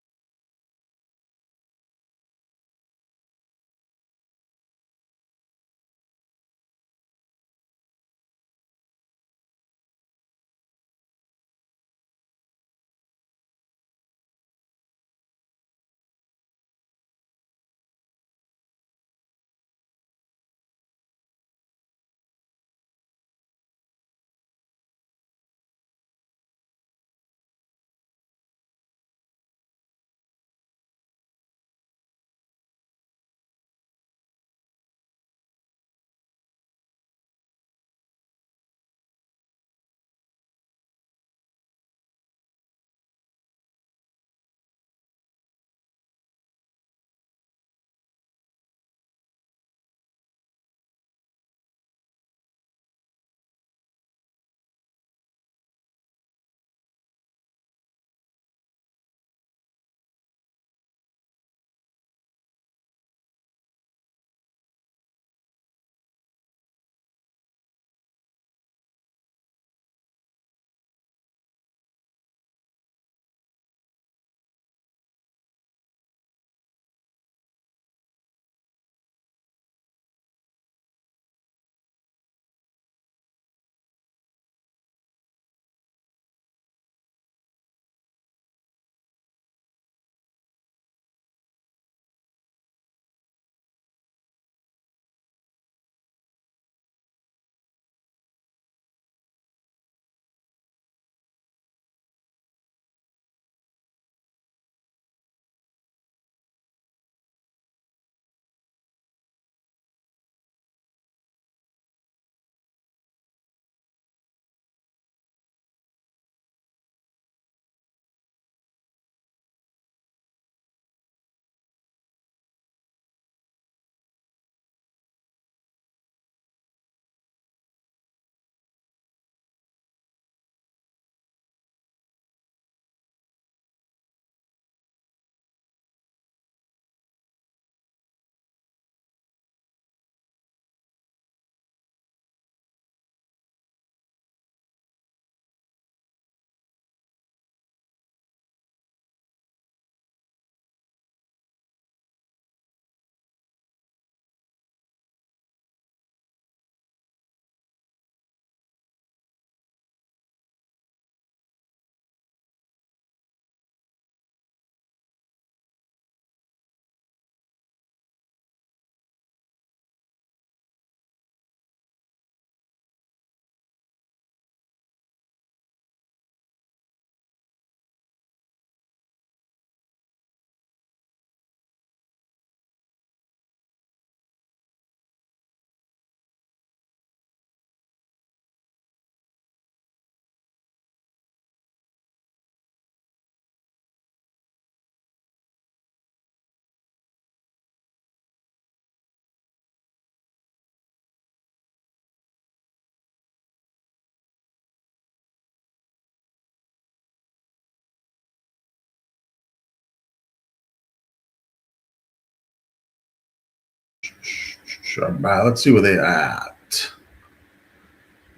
Sure. Let's see where they're at.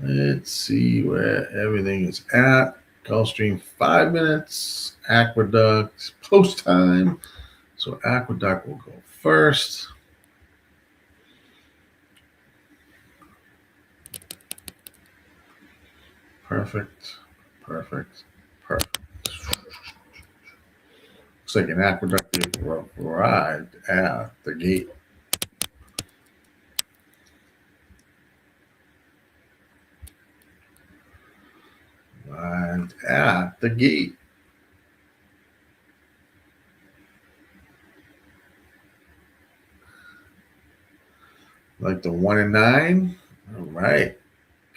Let's see where everything is at. Gulfstream 5 minutes. Aqueduct post time. So Aqueduct will go first. Perfect. Perfect. Perfect. Looks like an Aqueduct arrived at the gate. Arrived at the gate. Like the 1 and 9. All right.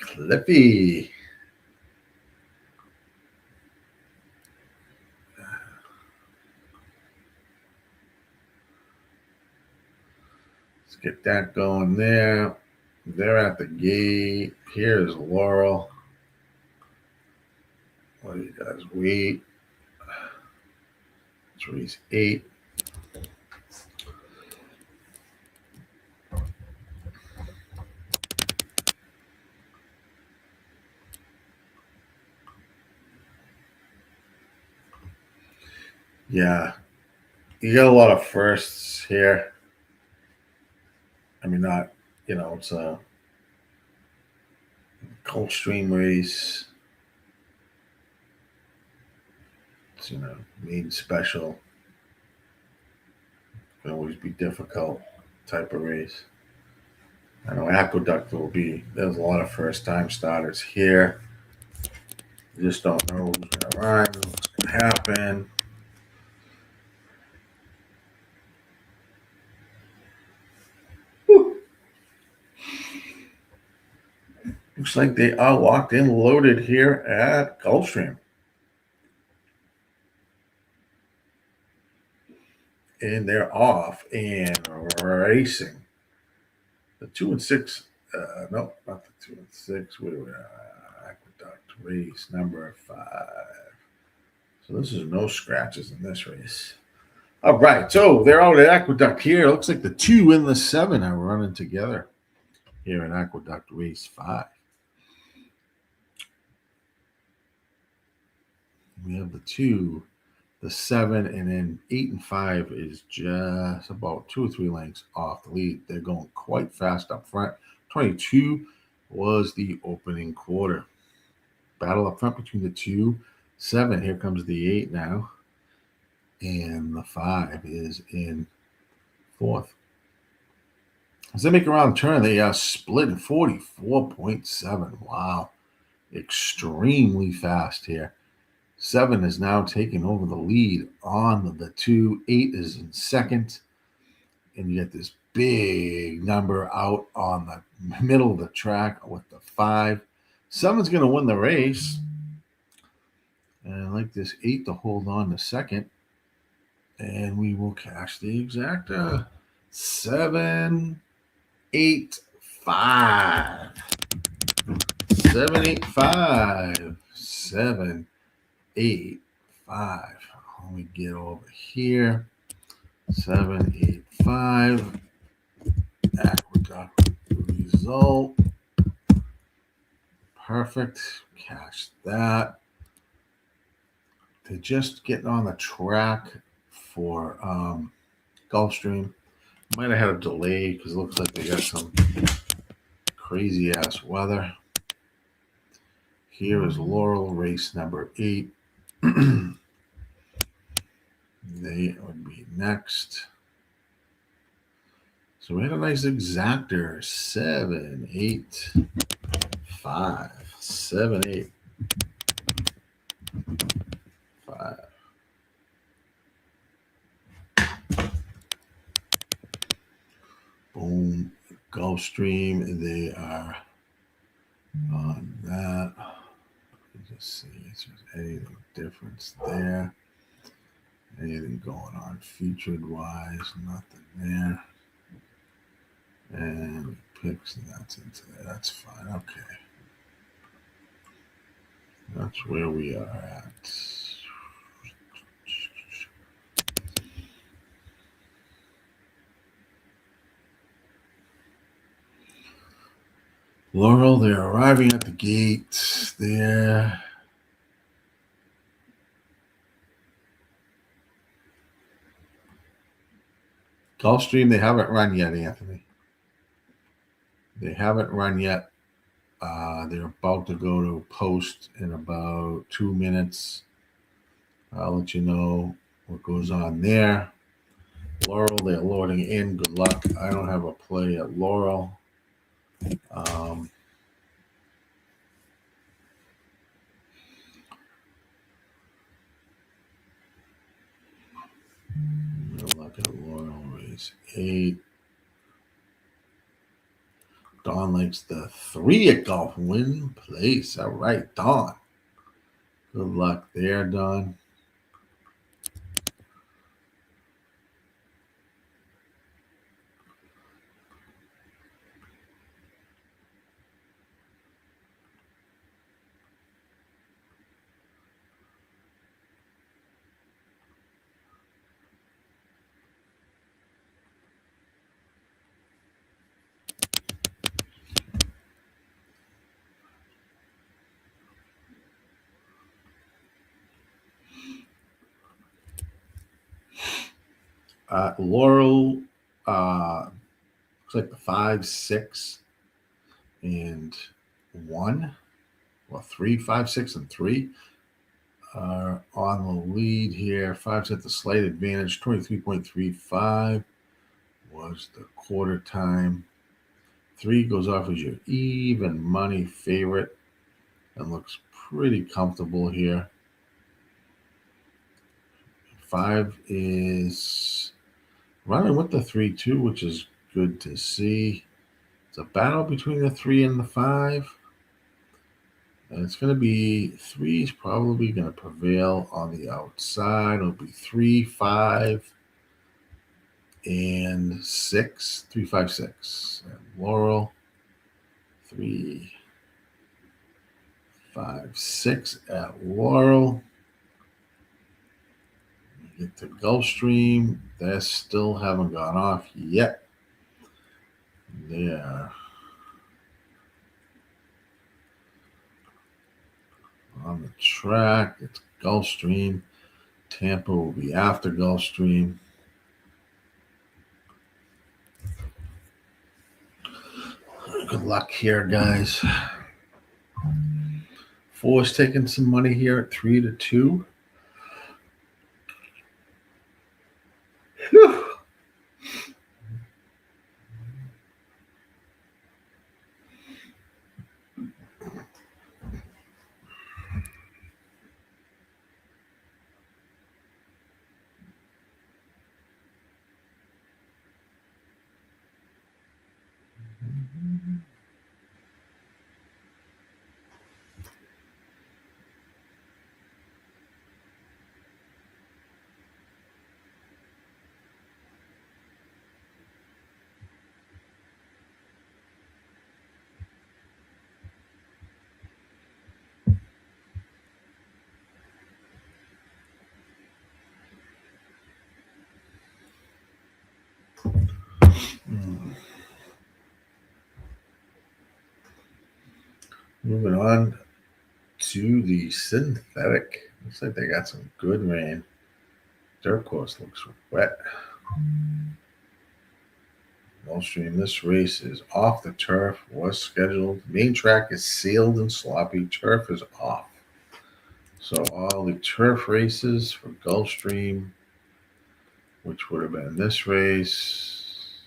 Clippy. Let's get that going there. They're at the gate. Here's Laurel. What do you guys wait? It's race 8. Yeah, you got a lot of firsts here. I mean, not, it's a Gulfstream race. It's, made special. Can always be difficult type of race. I know Aqueduct there's a lot of first time starters here. You just don't know who's going to arrive, what's going to happen. Whew. Looks like they are locked in, loaded here at Gulfstream. And they're off and racing. The 2 and 6, no, not the 2 and 6. Wait, Aqueduct race number 5. So this is no scratches in this race. All right, so they're out at Aqueduct here. Looks like the 2 and the 7 are running together here in Aqueduct race 5. We have the 2, the 7, and then 8 and 5 is just about 2 or 3 lengths off the lead. They're going quite fast up front. 22 was the opening quarter. Battle up front between the 2, 7. Here comes the 8 now. And the 5 is in 4th. As they make a round turn, they are split at 44.7. Wow. Extremely fast here. 7 is now taking over the lead on the 2. 8 is in 2nd. And you get this big number out on the middle of the track with the 5. 7's going to win the race. And I like this 8 to hold on to 2nd. And we will cash the exacta. 7, 8, 5. 7, 8, 5. 7, 8, 5. Let me get over here. 7, 8, 5. Aqueduct result. Perfect. Cash that. They're just getting on the track for Gulfstream. Might have had a delay because it looks like they got some crazy ass weather. Here is Laurel, race number 8. They would be next. So we had a nice exactor. 7, 8, 5. 7, 8, 5. Boom. Gulfstream, they are on that. Just see if there's anything different there. Anything going on featured wise, nothing there. And picks, and that's into there. That's fine. Okay. That's where we are at. Laurel, they're arriving at the gate there. Gulfstream, they haven't run yet, Anthony. They haven't run yet. They're about to go to post in about 2 minutes. I'll let you know what goes on there. Laurel, they're loading in. Good luck. I don't have a play at Laurel. Good luck at Laurel. Race 8. Don likes the 3 at golf. Win place. All right, Don. Good luck there, Don. Laurel, looks like the 5, 6, and 1. Well, 3, 5, 6, and 3 are on the lead here. 5's at the slight advantage. 23.35 was the quarter time. 3 goes off as your even money favorite and looks pretty comfortable here. 5 is running with the 3 too, which is good to see. It's a battle between the 3 and the 5. And it's going to be 3 is probably going to prevail on the outside. It'll be 3, 5, and 6. 3, 5, 6. And Laurel, 3, 5, 6 at Laurel. Get to Gulfstream. They still haven't gone off yet. They're on the track. It's Gulfstream. Tampa will be after Gulfstream. Good luck here, guys. 4 is taking some money here at 3-2. Whew. Moving on to the synthetic. Looks like they got some good rain. Dirt course looks wet. Gulfstream, this race is off the turf, was scheduled. Main track is sealed and sloppy. Turf is off. So all the turf races for Gulfstream, which would have been this race,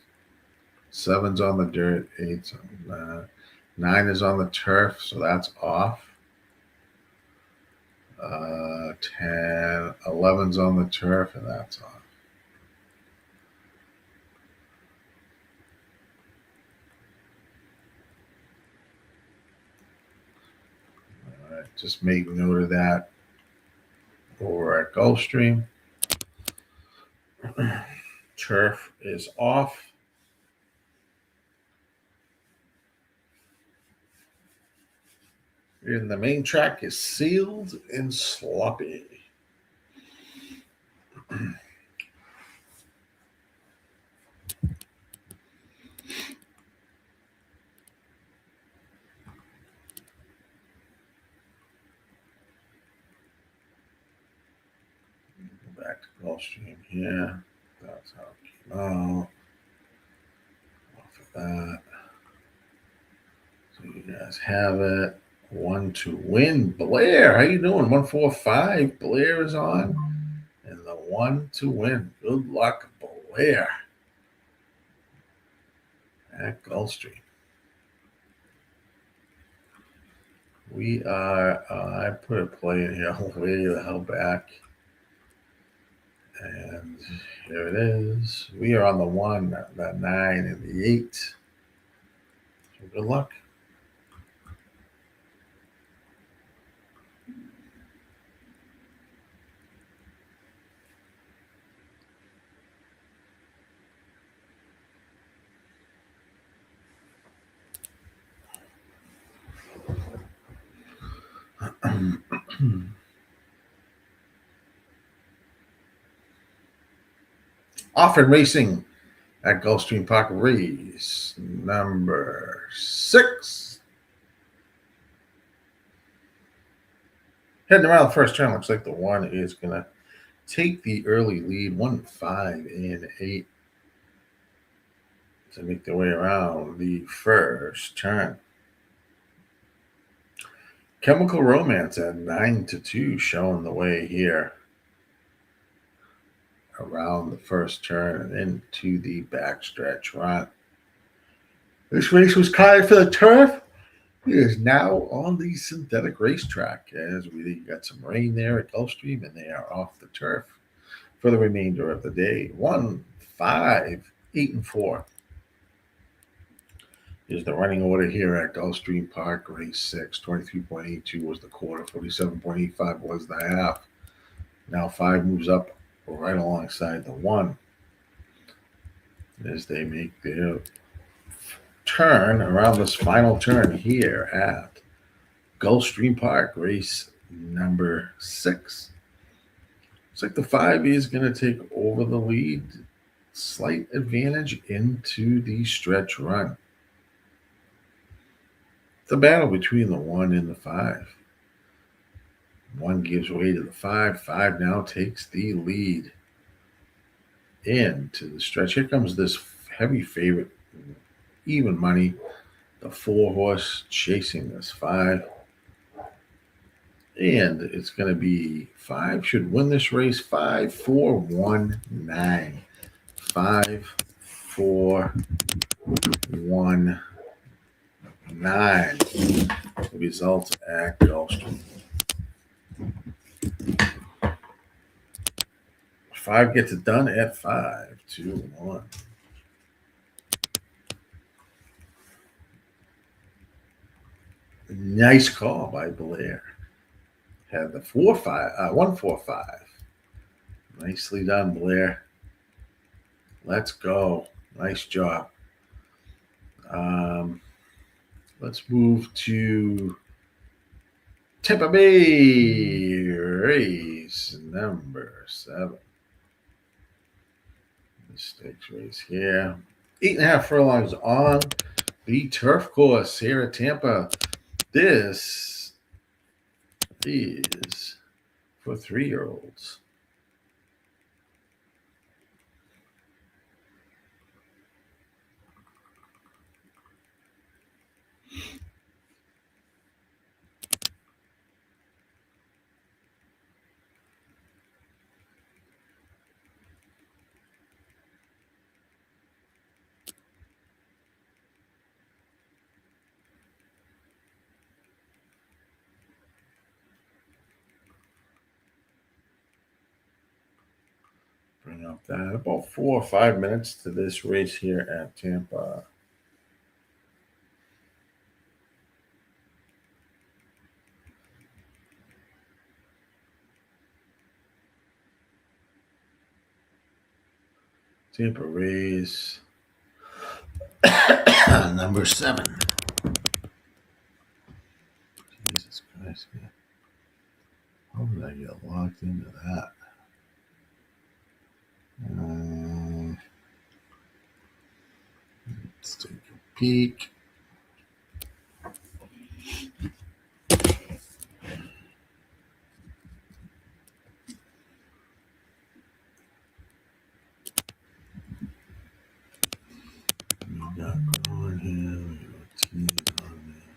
7's on the dirt, 8's on that. 9 is on the turf, so that's off. 10, 11's on the turf, and that's off. All right, just make note of that over at Gulfstream. Turf is off. And the main track is sealed and sloppy. Go back to Gulfstream here. That's how it came out. Off of that. So you guys have it. 1 to win. Blair, how you doing? 145. Blair is on. And the one to win. Good luck, Blair at Gulfstream. We are, I put a play in here way the hell back. And here it is. We are on the 1, the 9, and the 8. So good luck. Often racing at Gulfstream Park, race number 6. Heading around the first turn, looks like the 1 is going to take the early lead. 1, 5, and 8 to make their way around the first turn. Chemical Romance at 9-2 showing the way here around the first turn and into the backstretch run. This race was tied for the turf. It is now on the synthetic racetrack as we got some rain there at Gulfstream, and they are off the turf for the remainder of the day. 1, 5, 8, and 4 is the running order here at Gulfstream Park. Race 6, 23.82 was the quarter, 47.85 was the half. Now 5 moves up right alongside the 1 as they make their turn around this final turn here at Gulfstream Park, race number 6. Looks like the 5 is going to take over the lead. Slight advantage into the stretch run. It's a battle between the 1 and the 5. 1 gives way to the 5. 5 now takes the lead into the stretch. Here comes this heavy favorite, even money. The 4 horse chasing this 5. And it's going to be 5 should win this race. 5, 4, 1, 9. 5, 4, 1, 9. The result at Gulfstream. 5 gets it done at 5, 2, 1. Nice call by Blair. Had the 4, 5, 1, 4, 5. Nicely done, Blair. Let's go. Nice job. Let's move to Tampa Bay, race number 7. Mistakes race here. 8.5 furlongs on the turf course here at Tampa. This is for 3-year-olds. Bring up that about 4 or 5 minutes to this race here at Tampa. Tampa race number 7. Jesus Christ, man. How did I get locked into that? Let's take a peek. We got corn here. We got cheese on there.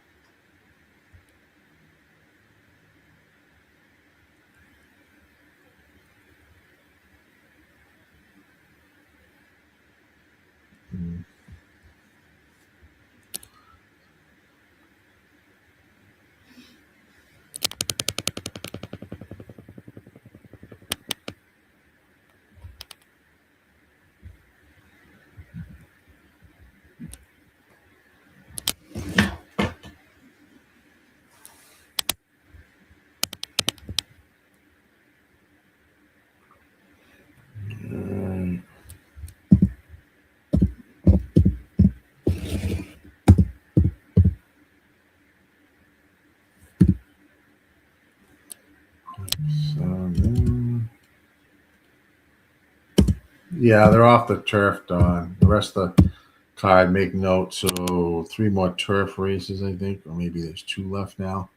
Yeah, they're off the turf, Don. The rest of the card, make note. So 3 more turf races, I think, or maybe there's 2 left now,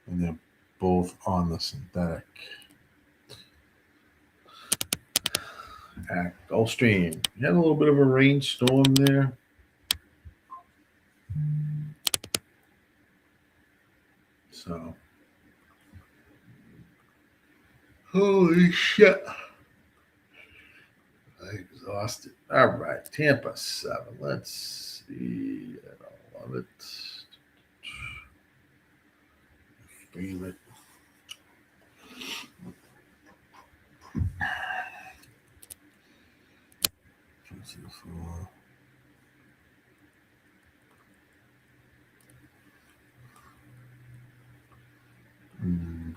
and they're both on the synthetic. At Gulfstream, you had a little bit of a rainstorm there. So, holy shit. I'm exhausted. All right, Tampa 7. Let's see. I don't love it. Favorite. Hmm.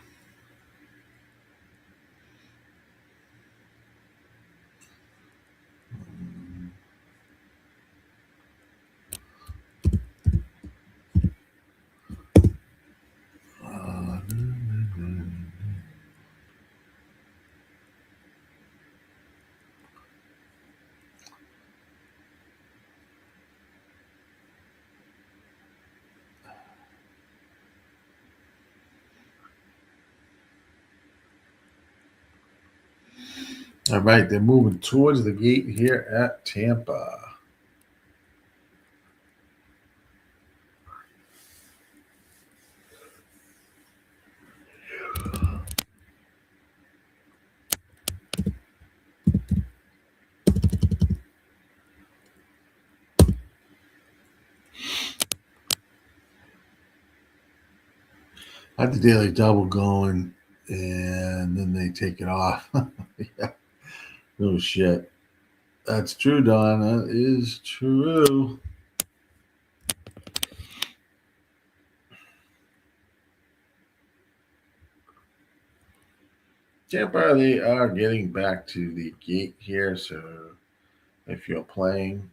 All right, they're moving towards the gate here at Tampa. I had the daily double going, and then they take it off. Yeah, no shit. That's true, Don. That is true. Tampa, they are getting back to the gate here, so if you're playing,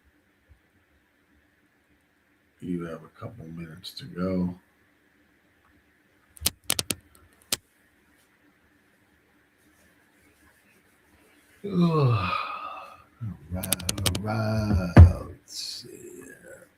you have a couple minutes to go. All right. Let's see here.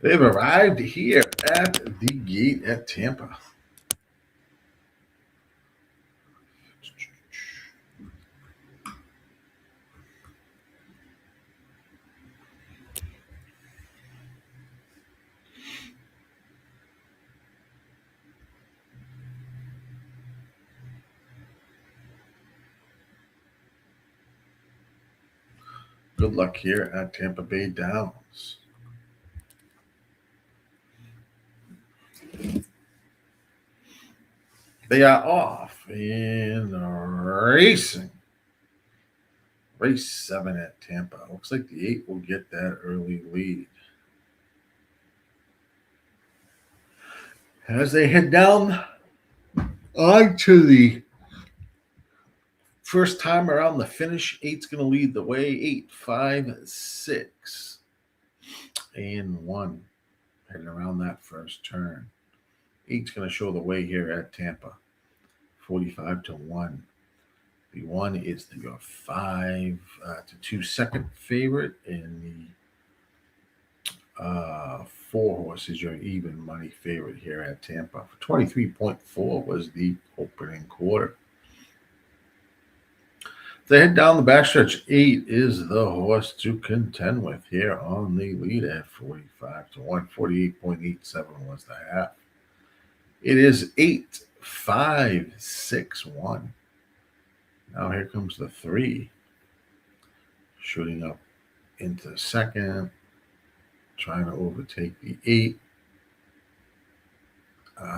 They've arrived here at the gate at Tampa. Good luck here at Tampa Bay Downs. They are off and racing. Race 7 at Tampa. Looks like the 8 will get that early lead. As they head down onto the first time around the finish, 8's going to lead the way. 8, 5, 6, and 1. Heading around that first turn. 8's going to show the way here at Tampa. 45 to 1. The 1 is your 5 to 2 second favorite, and the 4 horse is your even money favorite here at Tampa. 23.4 was the opening quarter. They head down the backstretch. 8 is the horse to contend with here on the lead at 45-1. 48.87 was the half. It is 8-5-6-1. Now here comes the 3. Shooting up into second. Trying to overtake the 8.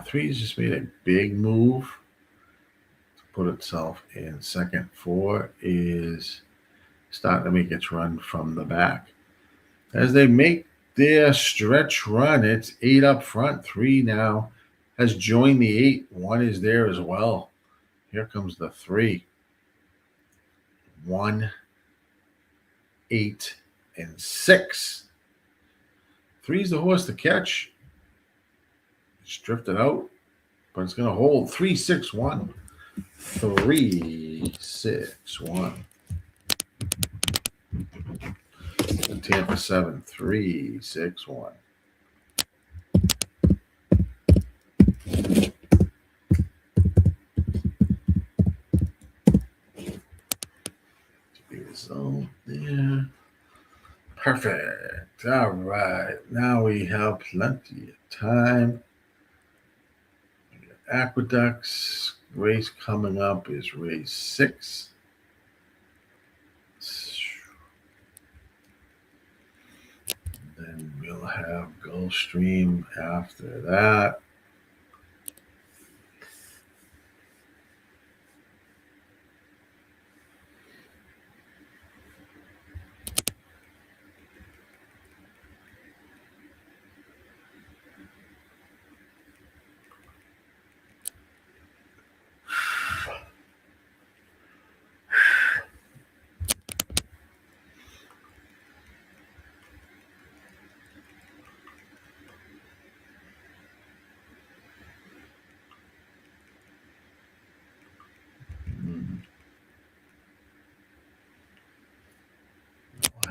3 has just made a big move to put itself in second. 4 is starting to make its run from the back. As they make their stretch run, it's 8 up front. 3 now has joined the 8. 1 is there as well. Here comes the 3. 1, 8, and 6. 3 is the horse to catch. It's drifted out, but it's going to hold. 3-6-1. 3-6-1. And Tampa 7. 3-6-1. So there. Perfect. All right. Now we have plenty of time. Aqueducts. Race coming up is race 6. Then we'll have Gulfstream after that.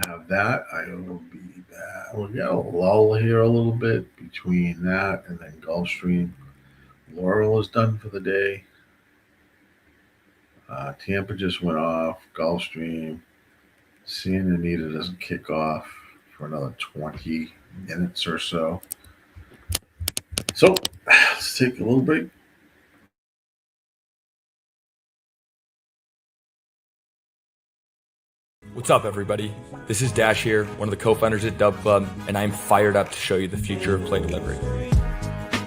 Have that. I will be back. We'll get a lull here a little bit between that and then Gulfstream. Laurel is done for the day. Tampa just went off. Gulfstream. Seeing Anita doesn't kick off for another 20 minutes or so. So let's take a little break. What's up, everybody? This is Dash here, one of the co-founders at Dub Club, and I'm fired up to show you the future of play delivery.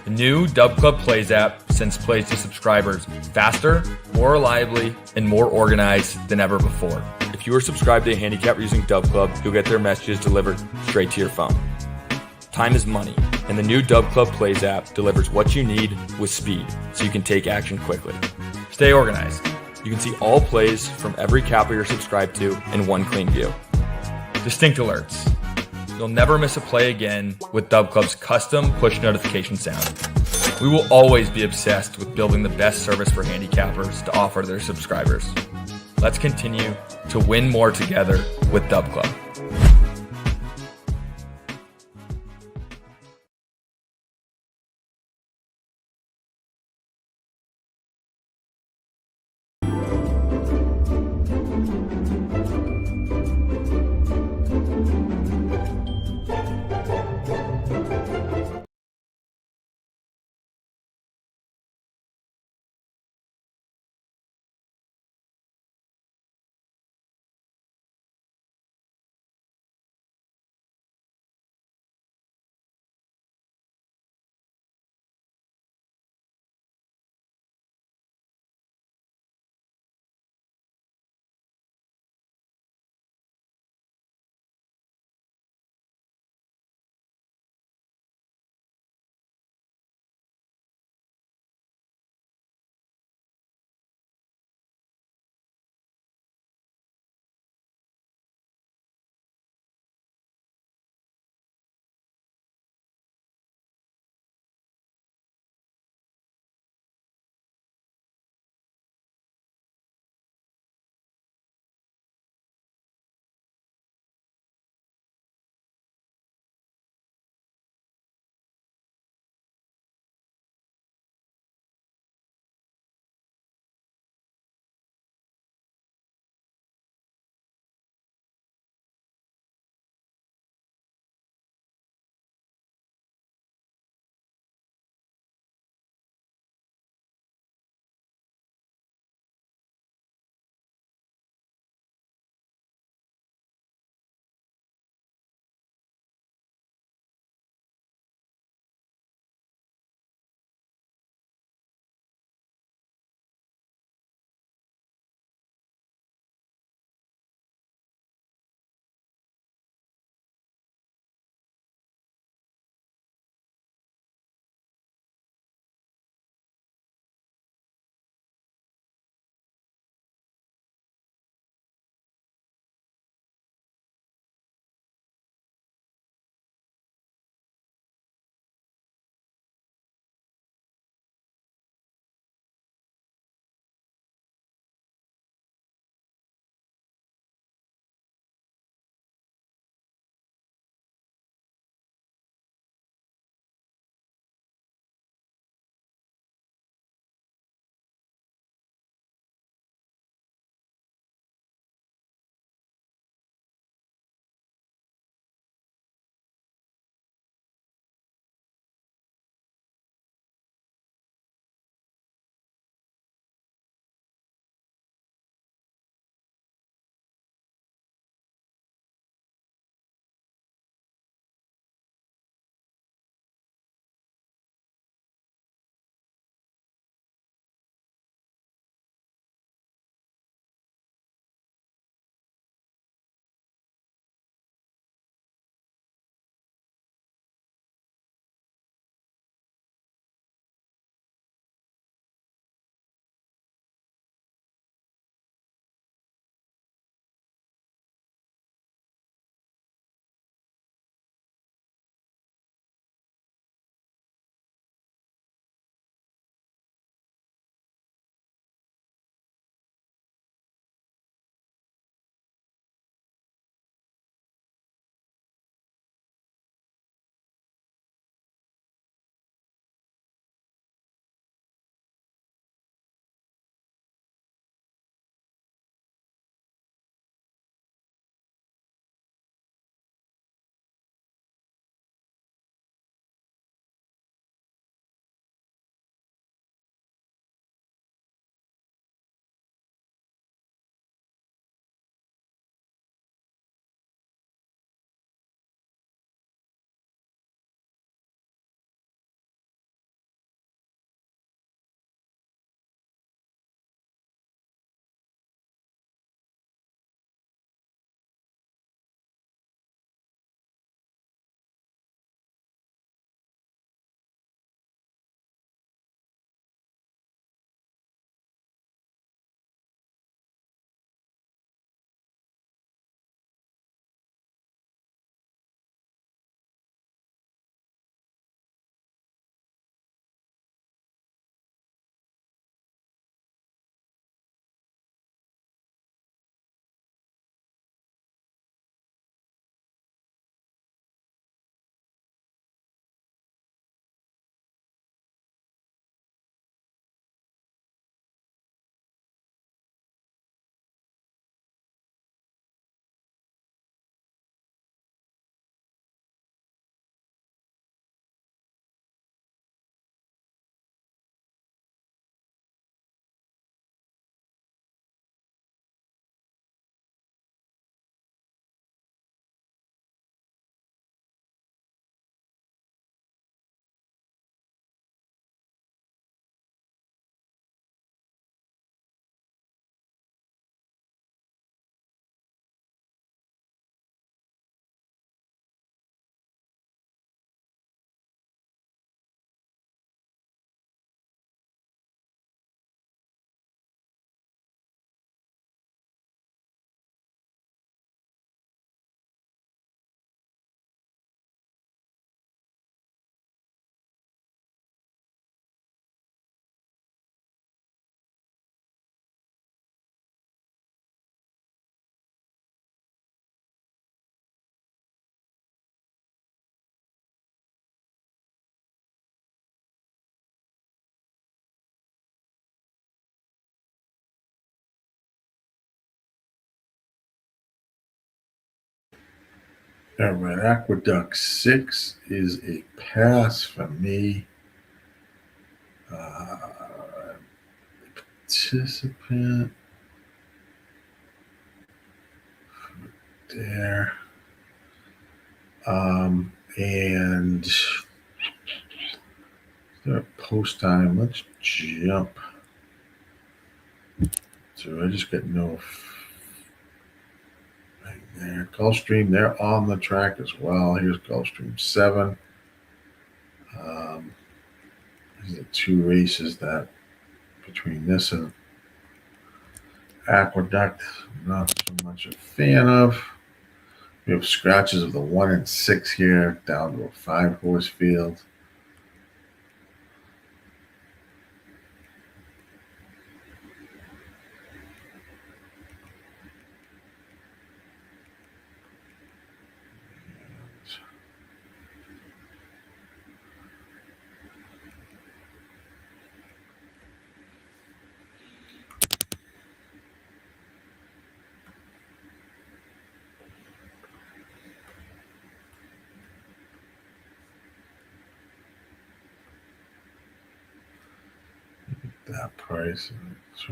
The new Dub Club Plays app sends plays to subscribers faster, more reliably, and more organized than ever before. If you are subscribed to a handicapper using Dub Club, you'll get their messages delivered straight to your phone. Time is money, and the new Dub Club Plays app delivers what you need with speed, so you can take action quickly. Stay organized. You can see all plays from every capper you're subscribed to in one clean view. Distinct alerts. You'll never miss a play again with Dub Club's custom push notification sound. We will always be obsessed with building the best service for handicappers to offer to their subscribers. Let's continue to win more together with Dub Club. All right, Aqueduct 6 is a pass for me. Participant there. And post time. Let's jump. So I just got no right there. Gulfstream, they're on the track as well. Here's Gulfstream 7. These are 2 races that between this and Aqueduct, not so much a fan of. We have scratches of the 1 and 6 here down to a 5-horse field. That price. I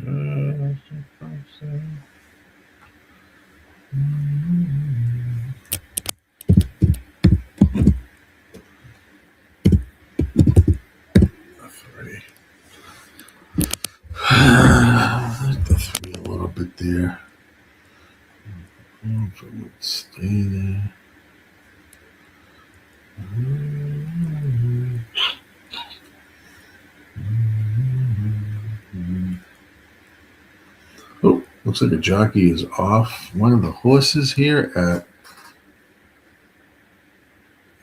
like the 3 a little bit there. If it would stay there. Oh, looks like a jockey is off one of the horses here at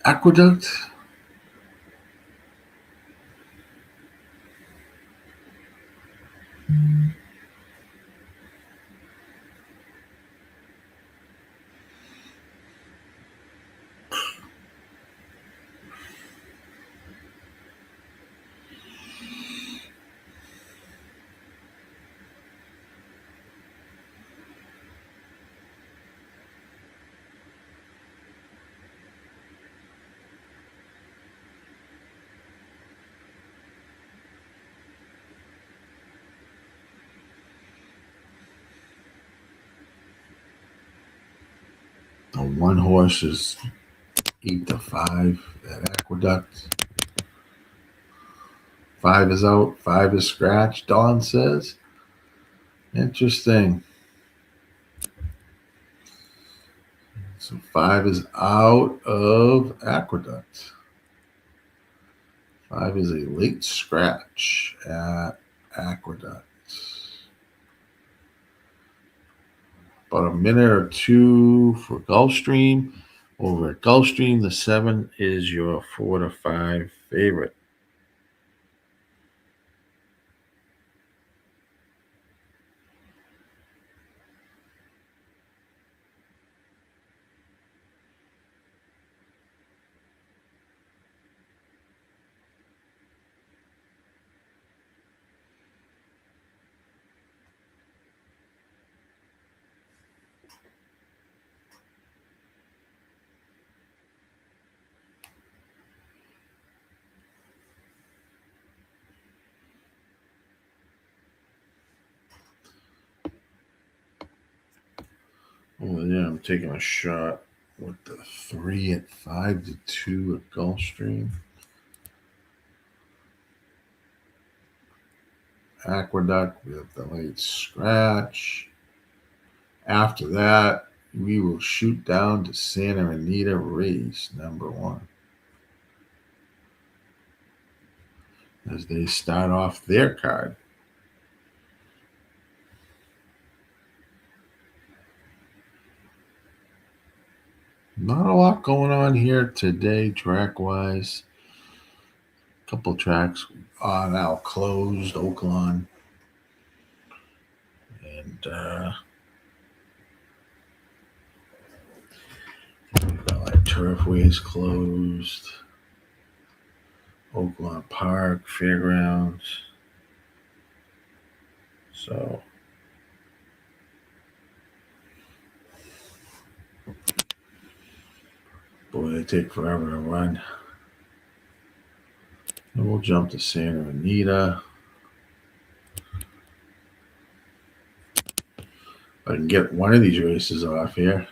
Aqueduct. The 1 horse is 8-5 at Aqueduct. 5 is out, 5 is scratched, Don says. Interesting. So 5 is out of Aqueduct. 5 is a late scratch at Aqueduct. About a minute or 2 for Gulfstream. Over at Gulfstream, the 7 is your 4-5 favorite. Oh, yeah, I'm taking a shot with the 3 at 5-2 at Gulfstream. Aqueduct, we have the late scratch. After that, we will shoot down to Santa Anita race number 1 as they start off their card. Not a lot going on here today, track-wise. A couple tracks are now closed, Oaklawn. And Turfway's closed. Oaklawn Park, Fairgrounds. So Boy, they take forever to run. And we'll jump to Santa Anita. I can get one of these races off here.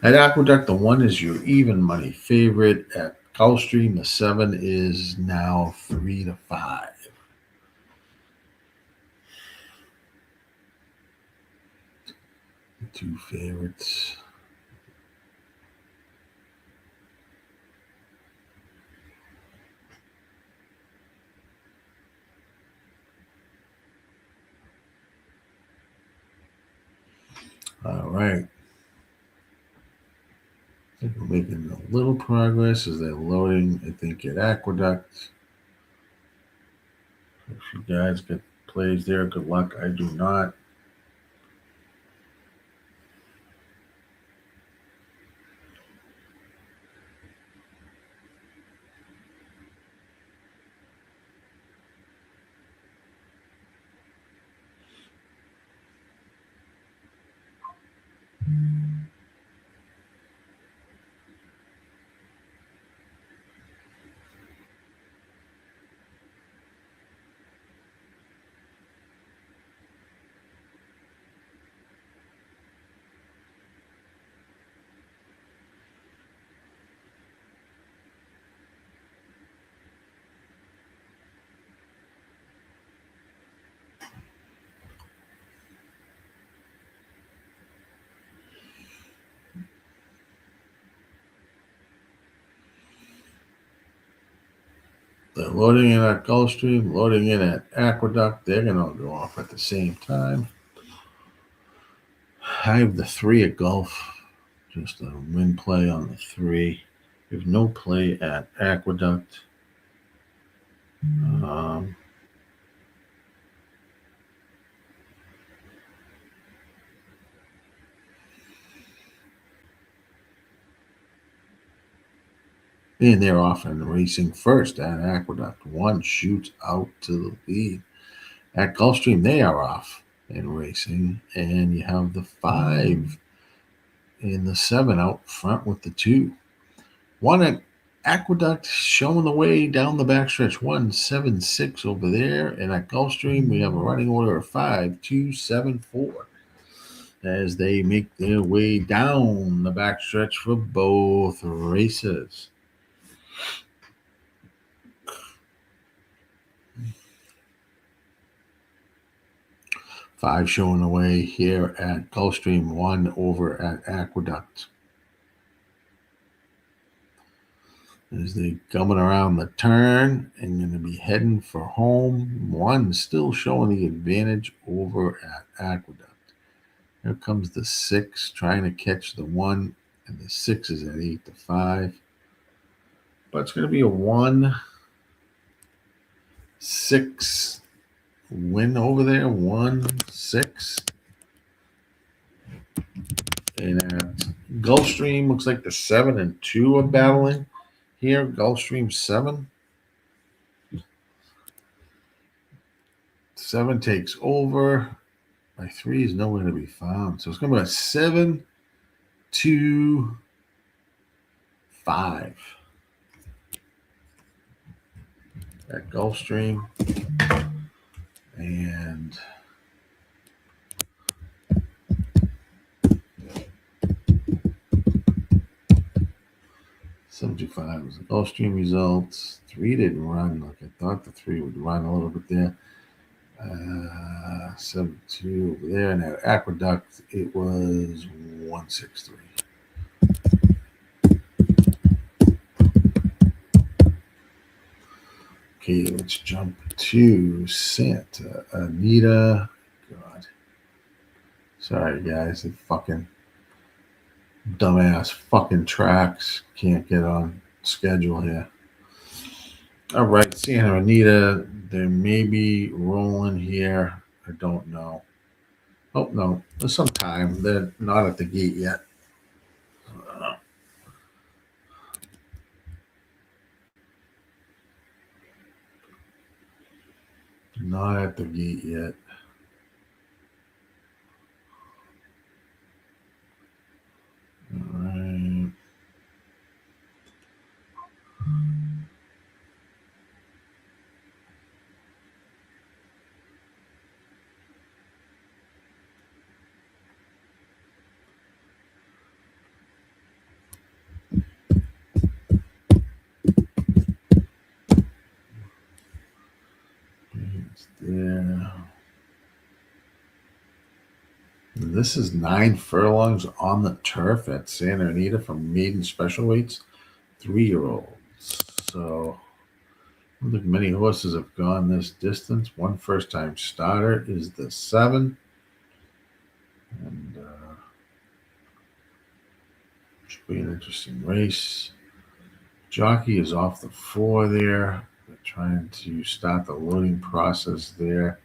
At Aqueduct, the 1 is your even money favorite. At Gulfstream, the 7 is now 3 to 5. The 2 favorites. All right. I think we're making a little progress as they're loading, I think, at Aqueduct. If you guys get plays there, good luck. I do not. They're loading in at Gulfstream, loading in at Aqueduct. They're going to go off at the same time. I have the 3 at Gulf. Just a win play on the 3. We have no play at Aqueduct. And they're off and racing first at Aqueduct. 1 shoots out to the lead. At Gulfstream, they are off and racing. And you have the 5 and the 7 out front with the 2. 1 at Aqueduct showing the way down the backstretch. 1-7-6 over there. And at Gulfstream, we have a running order of 5-2-7-4 as they make their way down the backstretch for both races. Five showing the way here at Gulfstream, 1 over at Aqueduct. As they coming around the turn and going to be heading for home. 1 still showing the advantage over at Aqueduct. Here comes the 6 trying to catch the 1, and the 6 is at 8-5. But it's going to be a 1-6 win over there. 1-6. And at Gulfstream, looks like the 7 and 2 are battling here. Gulfstream 7. 7 takes over. My 3 is nowhere to be found. So it's going to be a 7-2-5 at Gulfstream. And $75 was the Gulfstream results. 3 didn't run like I thought the 3 would run a little bit there. 7-2 over there. And at Aqueduct, it was 1-6-3. Okay, let's jump to Santa Anita. God. Sorry, guys. The fucking dumbass fucking tracks can't get on schedule here. All right, Santa Anita. They may be rolling here. I don't know. Oh, no. There's some time. They're not at the gate yet. Not at the gate yet. All right. It's there. This is 9 furlongs on the turf at Santa Anita from maiden special weights, 3-year-olds. So I don't think many horses have gone this distance. One first-time starter is the 7. And should be an interesting race. Jockey is off the 4 there. They're trying to start the loading process there.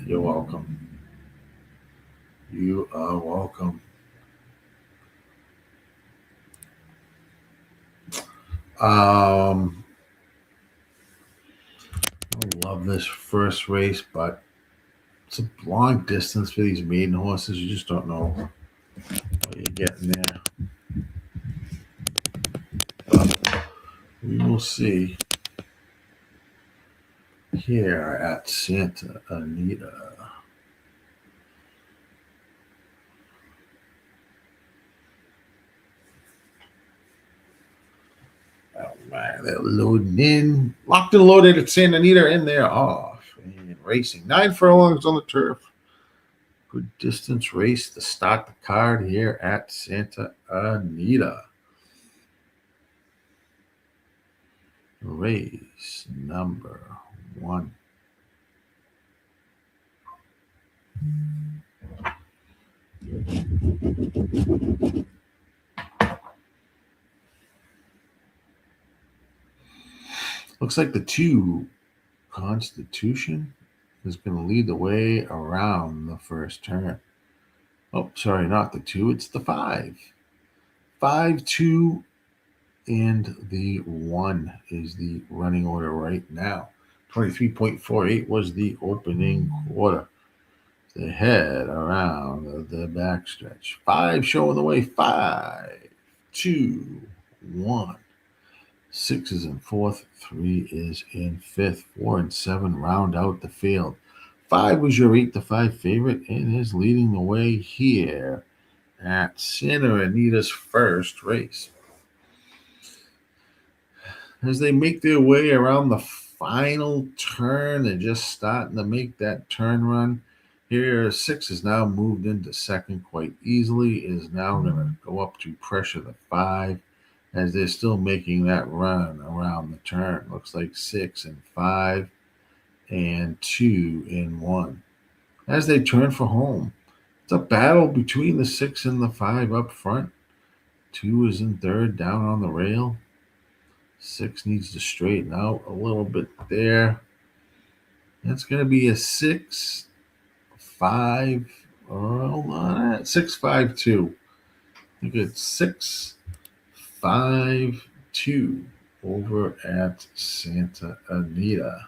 You're welcome. You are welcome. I love this first race, but it's a long distance for these maiden horses. You just don't know what you're getting there. But we will see here at Santa Anita. Oh man, they're loading in. Locked and loaded at Santa Anita, and they're off. And racing. 9 furlongs on the turf. Good distance race to start the card here at Santa Anita. Race number 1. Looks like the 2, Constitution, is going to lead the way around the first turn. Oh, sorry, not the 2. It's the 5. 5, 2, and the 1 is the running order right now. 23.48 was the opening quarter. They head around the backstretch. 5 showing the way. 5, 2, 1. 6 is in 4th. 3 is in 5th. 4 and 7 round out the field. 5 was your 8-5 favorite and is leading the way here at Santa Anita's first race. As they make their way around the final turn, they're just starting to make that turn run. Here, 6 is now moved into second quite easily, is now going to go up to pressure the 5 as they're still making that run around the turn. Looks like 6 and 5 and 2 and 1. As they turn for home, it's a battle between the 6 and the 5 up front. 2 is in third down on the rail. 6 needs to straighten out a little bit there. That's going to be a 6, 5. Hold on, 6, 5, 2. I think it's 6, 5, 2 over at Santa Anita.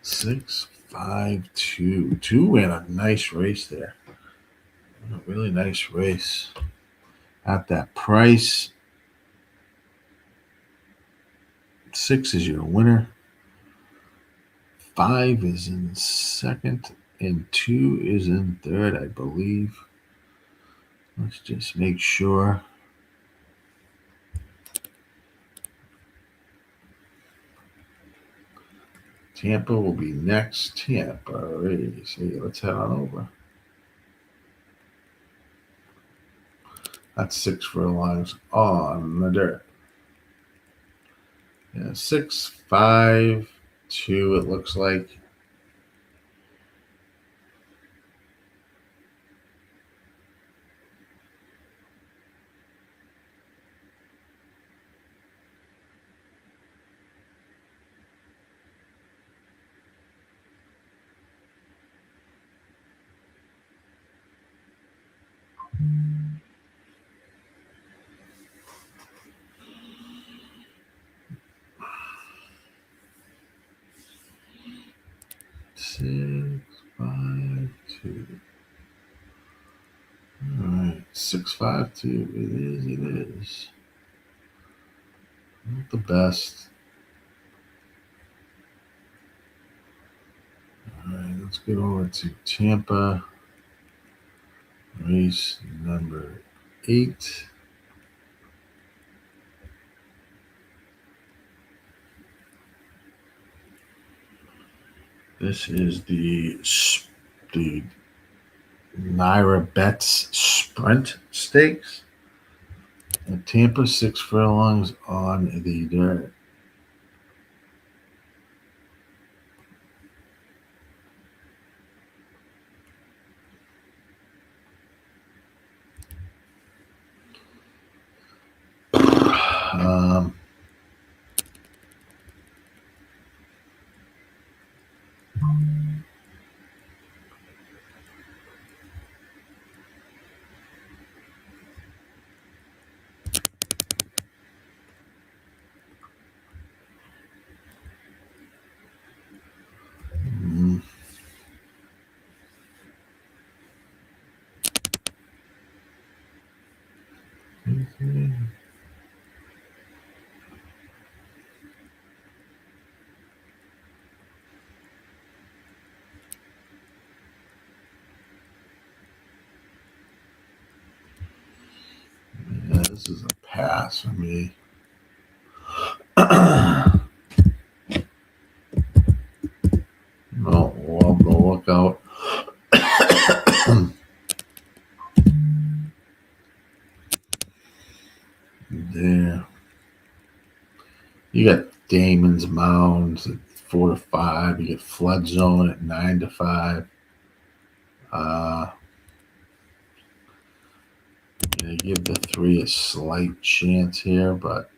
Six, 5, 2. 2 in a nice race there. A really nice race at that price. 6 is your winner. 5 is in second, and 2 is in third, I believe. Let's just make sure. Tampa will be next. Tampa race. Hey, let's head on over. That's 6 furlongs on the dirt. Yeah, 6, 5, 2, it looks like. 6, 5, 2. All right, 6, 5, 2. It is. Not the best. All right, let's get over to Tampa. Race number 8. This is the Naira Bets Sprint Stakes at Tampa, 6 furlongs on the dirt. Yeah, this is a pass for me. No, well, the lookout. There. You got Damon's Mounds at 4 to 5. You get Flood Zone at 9 to 5. I'm gonna give the 3 a slight chance here, but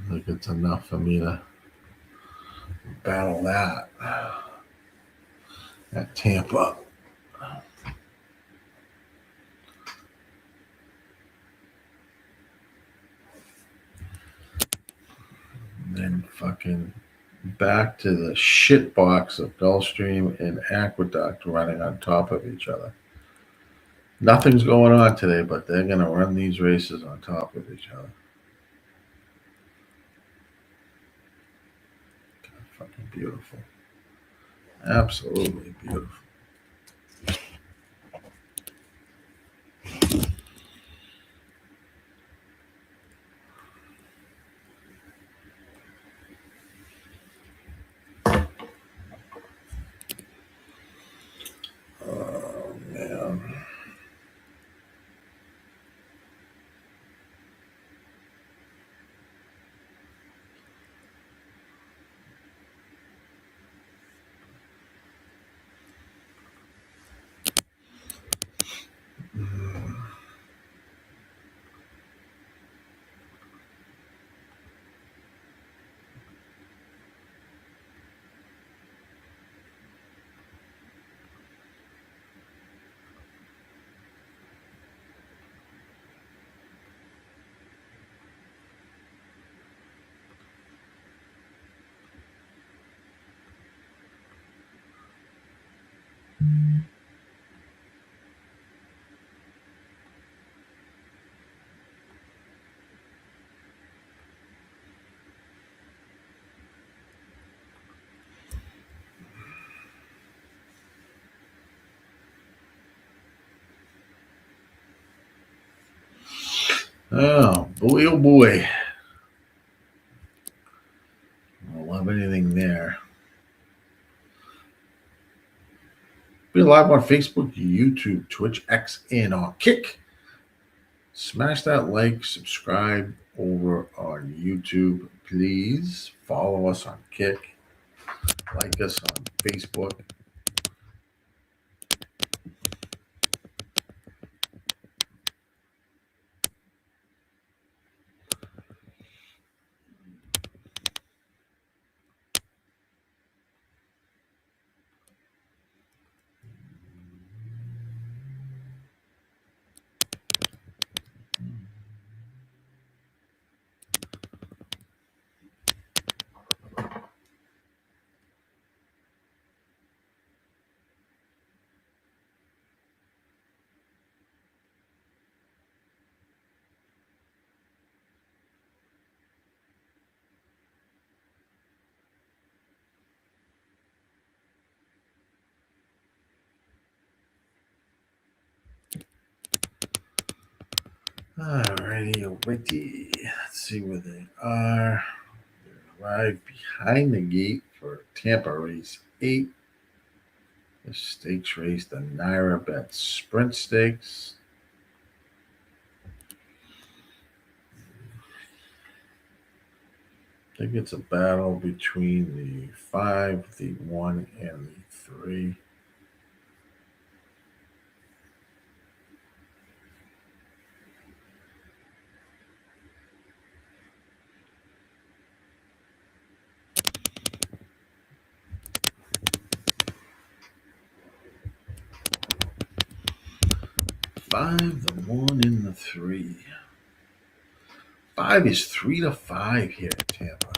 I think it's enough for me to battle that at Tampa. And then fucking back to the shit box of Gulfstream and Aqueduct running on top of each other. Nothing's going on today, but they're going to run these races on top of each other. Fucking beautiful. Absolutely beautiful. Oh, man. Oh, boy, oh, boy. I don't love anything there. Be live on Facebook, YouTube, Twitch, X, and on Kick. Smash that like, subscribe over on YouTube, please. Follow us on Kick. Like us on Facebook. Alrighty. Let's see where they are. They arrived behind the gate for Tampa race 8. The stakes race, the Naira Bet Sprint Stakes. I think it's a battle between the 5, the 1, and the 3. Five, the 1, and the 3. 5 is 3-5 here at Tampa.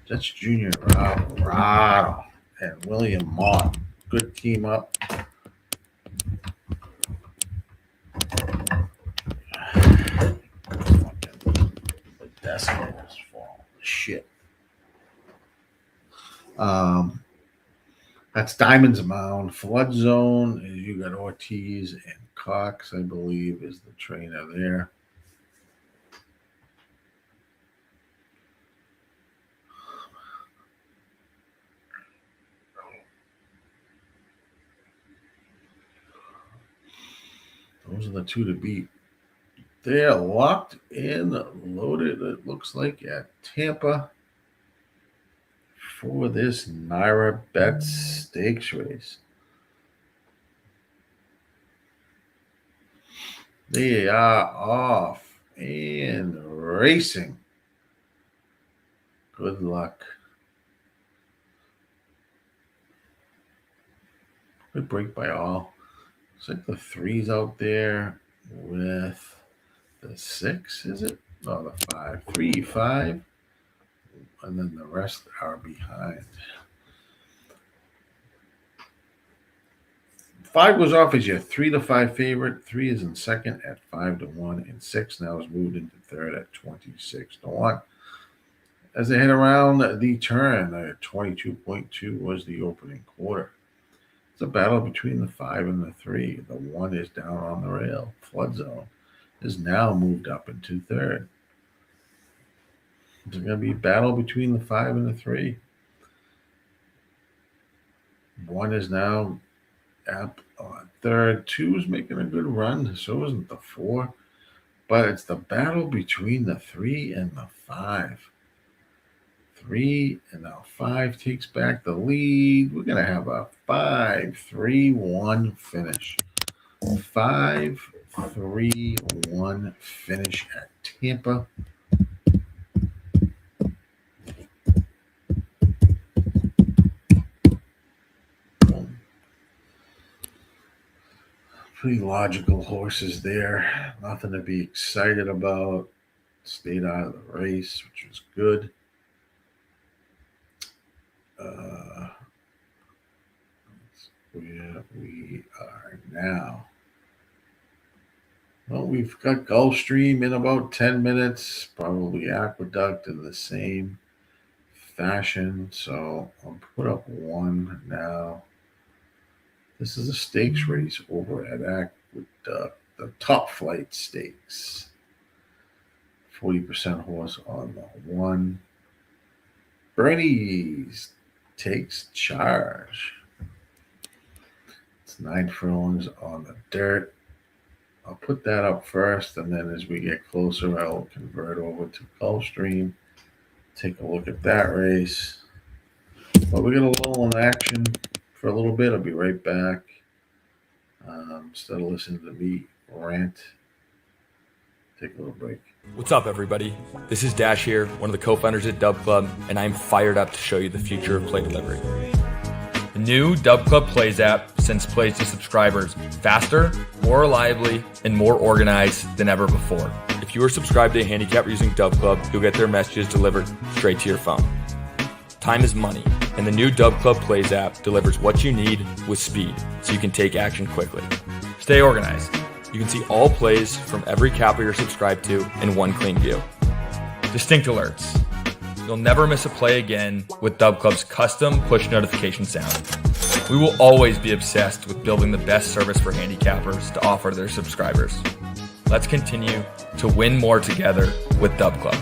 That's Junior Rado and William Mott. Good team up. The decimal is falling. Shit. That's Diamond's Mound. Flood Zone. You got Ortiz and Cox, I believe, is the trainer there. Those are the two to beat. They're locked in, loaded, it looks like, at Tampa for this Naira Bet Stakes race. They are off and racing. Good luck. Good break by all. Looks like the 3's out there with the 6, is it? No, the 5. 3, 5. And then the rest are behind. 5 goes off as your 3-5 favorite. 3 is in second at 5-1, and 6 now is moved into third at 26-1. As they head around the turn, 22.2 was the opening quarter. It's a battle between the 5 and the 3. The 1 is down on the rail. Flood Zone is now moved up into third. There's going to be a battle between the 5 and the 3. 1 is now up on third. 2 is making a good run. So isn't the 4. But it's the battle between the 3 and the 5. 3 and now 5 takes back the lead. We're going to have a 5-3-1 finish. 5-3-1 finish at Tampa. Pretty logical horses there. Nothing to be excited about. Stayed out of the race, which was good. That's where we are now. Well, we've got Gulfstream in about 10 minutes. Probably Aqueduct in the same fashion. So I'll put up 1 now. This is a stakes race over at Aqueduct, the Top Flight Stakes. 40% horse on the 1. Bernie's takes charge. It's 9 furlongs on the dirt. I'll put that up first, and then as we get closer, I'll convert over to Gulfstream. Take a look at that race. But we got a little in action for a little bit. I'll be right back. Instead of listening to me rant, take a little break. What's up, everybody? This is Dash here, one of the co-founders at Dub Club, and I'm fired up to show you the future of play delivery. The new Dub Club Plays app sends plays to subscribers faster, more reliably, and more organized than ever before. If you are subscribed to a handicapper using Dub Club, you'll get their messages delivered straight to your phone. Time is money, and the new Dub Club Plays app delivers what you need with speed, so you can take action quickly. Stay organized. You can see all plays from every capper you're subscribed to in one clean view. Distinct alerts. You'll never miss a play again with Dub Club's custom push notification sound. We will always be obsessed with building the best service for handicappers to offer to their subscribers. Let's continue to win more together with Dub Club.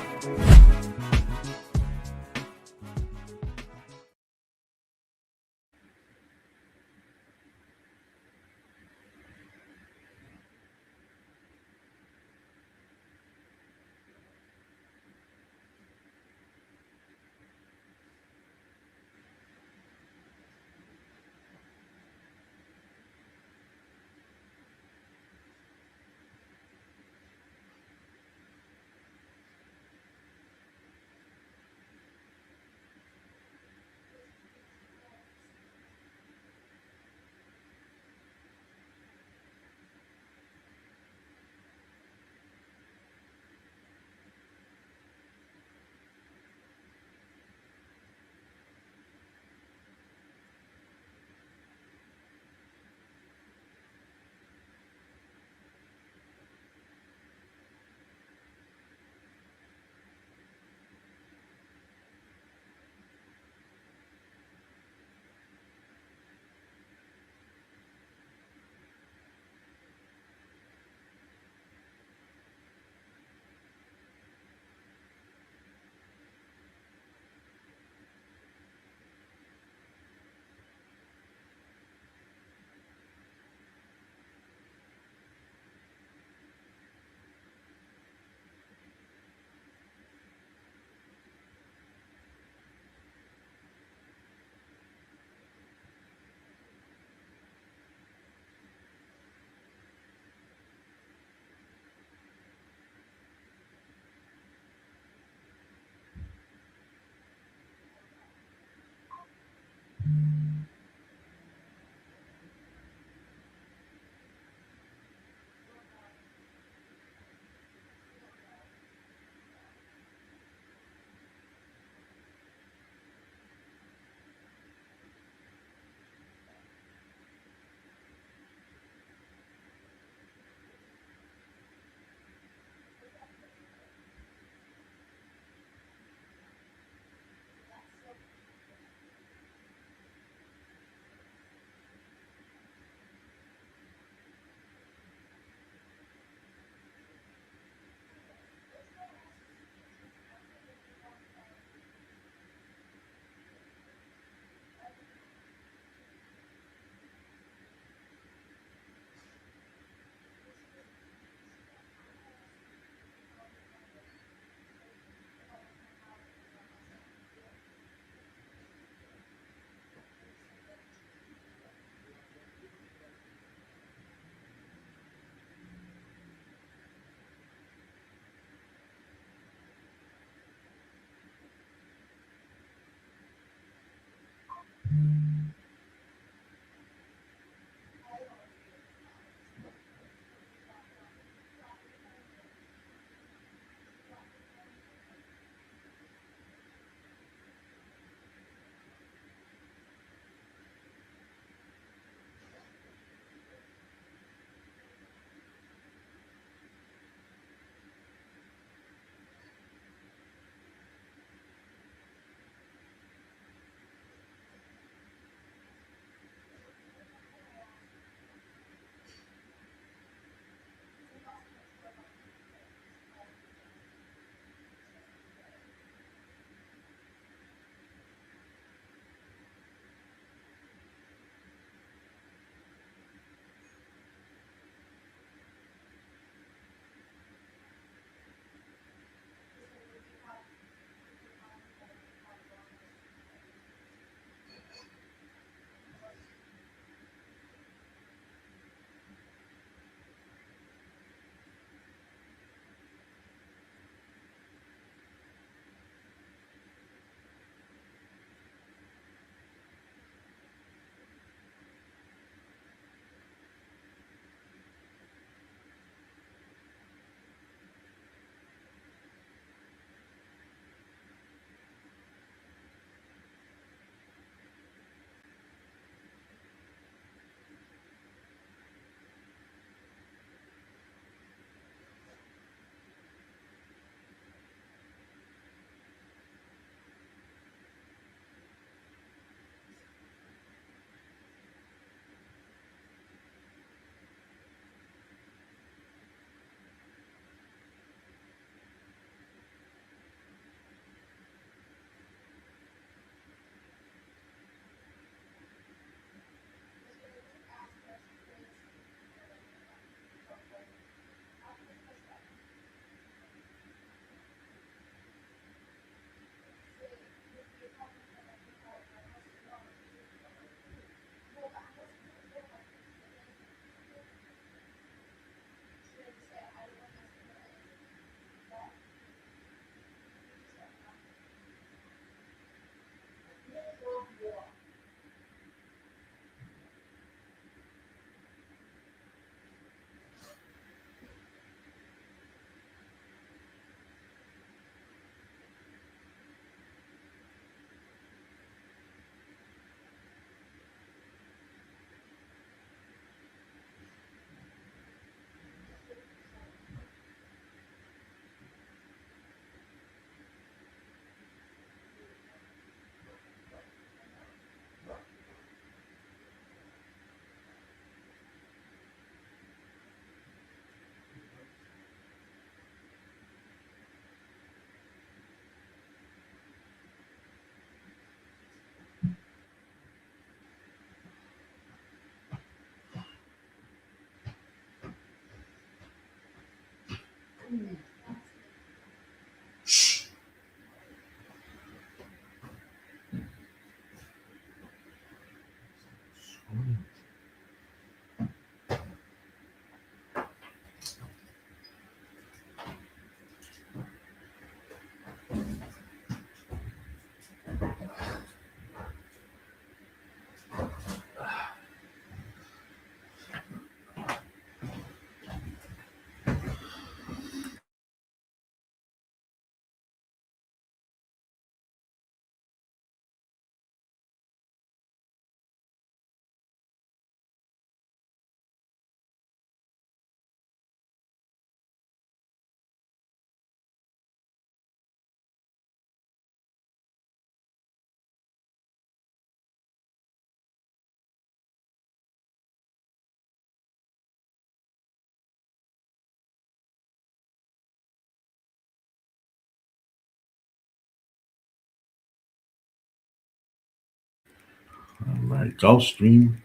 All right, Gulfstream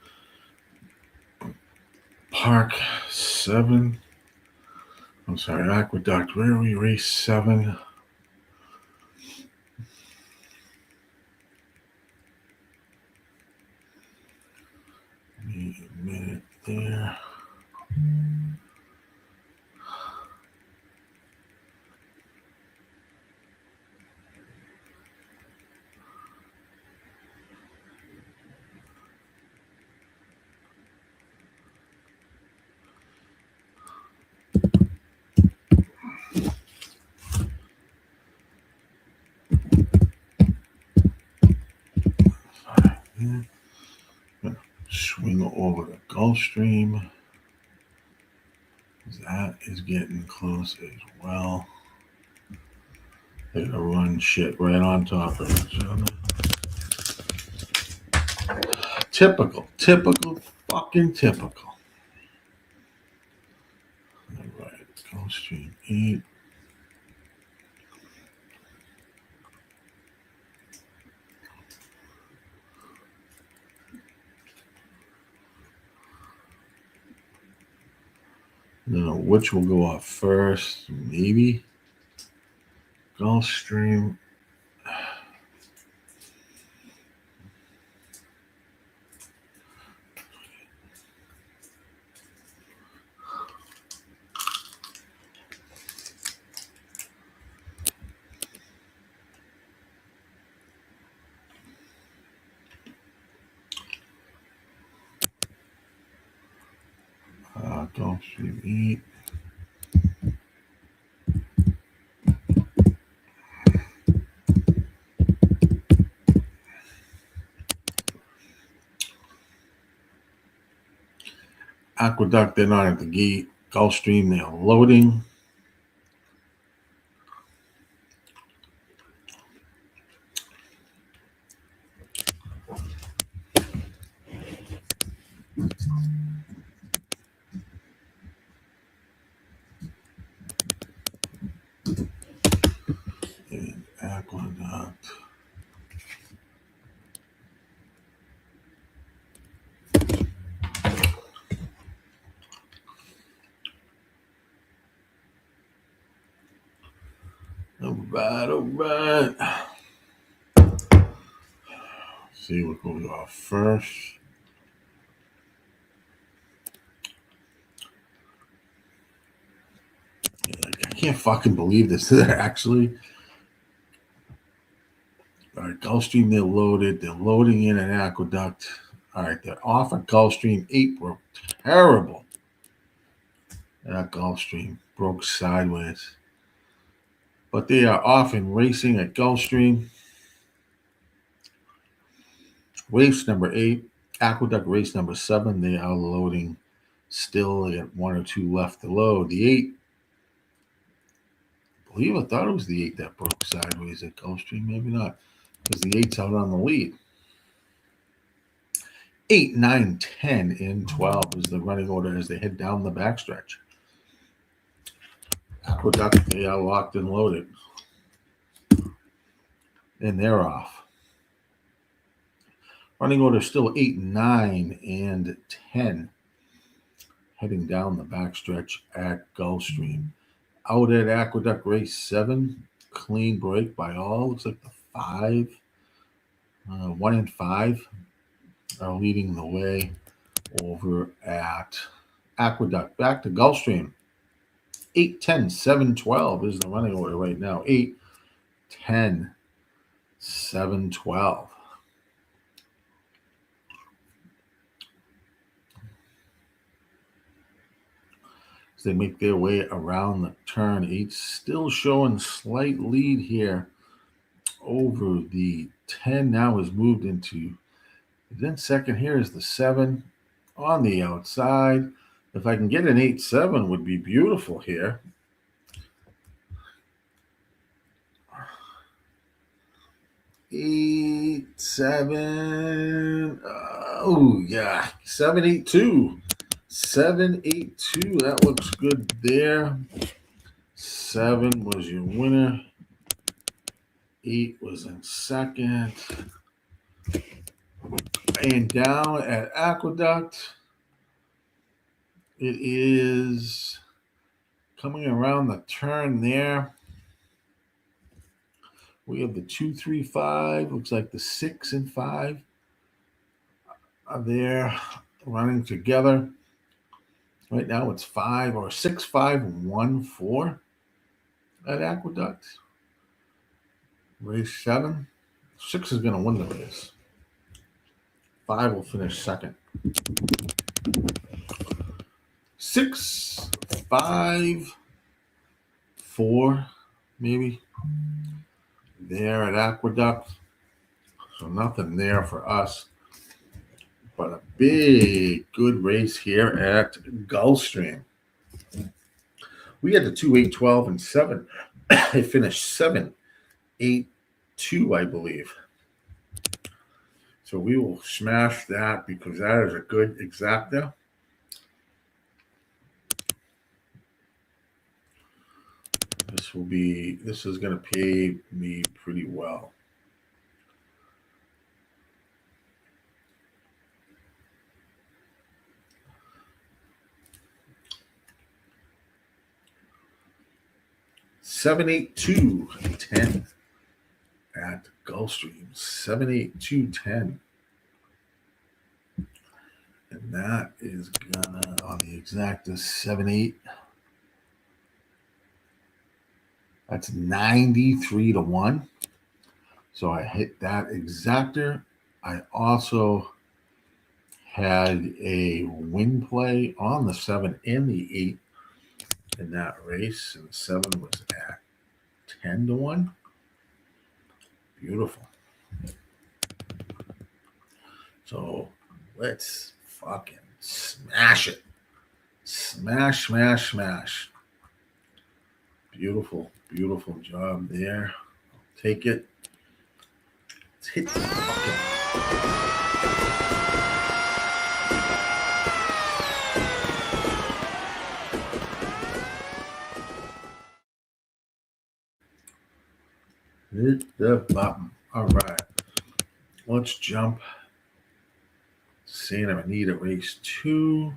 Park 7. I'm sorry, Aqueduct. Where are we? Race 7. Give me a minute there. Swing over the Gulfstream. That is getting close as well. They're gonna run shit right on top of each other. Typical, fucking typical. All right, Gulfstream 8. I don't know which will go off first. Maybe Gulfstream. Gulfstream 8. Aqueduct, they're not at the gate. Gulfstream, they're loading. And Aqueduct. All right. See what goes off first. I can't fucking believe this. They're actually. All right, Gulfstream, they're loaded. They're loading in an Aqueduct. All right, they're off at Gulfstream 8. Broke terrible. That Gulfstream broke sideways. But they are off and racing at Gulfstream. Race number 8. Aqueduct race number 7. They are loading still. They got 1 or 2 left to load. The 8. I thought it was the 8 that broke sideways at Gulfstream. Maybe not. Because the 8's out on the lead. 8, 9, 10, and 12 is the running order as they head down the backstretch. Aqueduct, they are locked and loaded. And they're off. Running order still 8, 9, and 10. Heading down the backstretch at Gulfstream. Out at Aqueduct race 7. Clean break by all. Looks like the 5. 1 and 5 are leading the way over at Aqueduct. Back to Gulfstream. 8, 10, 7, 12 is the running order right now. 8, 10, 7, 12. As they make their way around the turn, 8 still showing slight lead here over the 10. Now is moved into, then second here is the 7 on the outside. If I can get an 8-7 would be beautiful here. Eight, 7. Oh, yeah. 7-8-2. 7-8-2. That looks good there. 7 was your winner. 8 was in second. And down at Aqueduct, it is coming around the turn there. We have the 2, 3, 5. Looks like the 6 and 5 are there running together. Right now it's 5 or 6, 5, 1, 4 at Aqueduct. Race 7. 6 is going to win the race. 5 will finish second. 6, 5, 4, maybe. There at Aqueduct. So nothing there for us. But a big, good race here at Gulfstream. We had the 2, 8, 12, and 7. They finished 7, 8, 2, I believe. So we will smash that because that is a good exacta. This is going to pay me pretty well. Seven, 8, 2, 10 at Gulfstream. 7, 8, 2, 10. And that is gonna on the exacta 7, 8. That's 93 to 1. So I hit that exactor. I also had a win play on the 7 and the 8 in that race. And the 7 was at 10 to 1. Beautiful. So let's fucking smash it. Smash, smash, smash. Beautiful, beautiful job there. I'll take it. Let's hit the fucking. Hit the button. All right. Let's jump. Santa Anita race 2.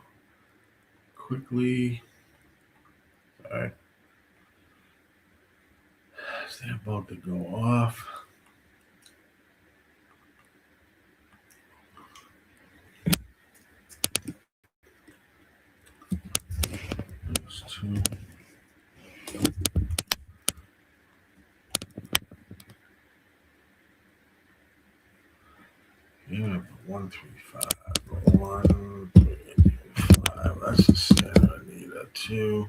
Quickly. All right. They're about to go off. Race 2. Yeah, 1, 3, 5. 1, 3, 5. That's the Santa Anita 2.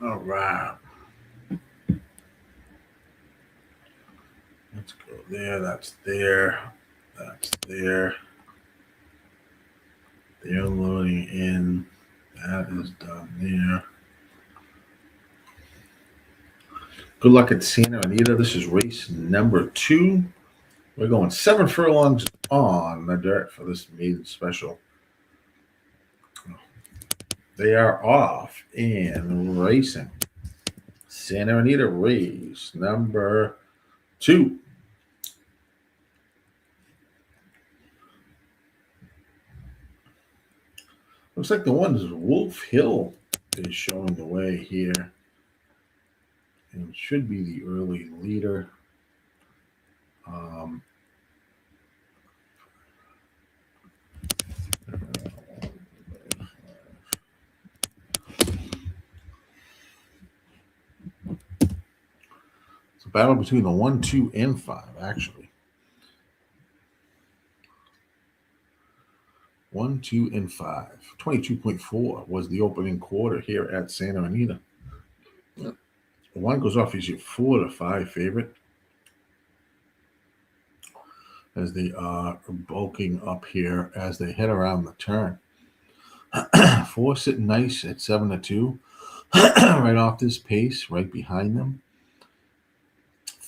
All right. Let's go there. That's there. That's there. They're loading in. That is done there. Good luck at Santa Anita. This is race number 2. We're going 7 furlongs on the dirt for this maiden special. They are off and racing. Santa Anita race number 2. Looks like the one is Wolf Hill is showing the way here. And should be the early leader. It's a battle between the 1, 2, and 5, actually. 1, 2, and 5. 22.4 was the opening quarter here at Santa Anita. One goes off as your 4 to 5 favorite, as they are bulking up here as they head around the turn. 4 sitting nice at 7 to 2, right off this pace, right behind them.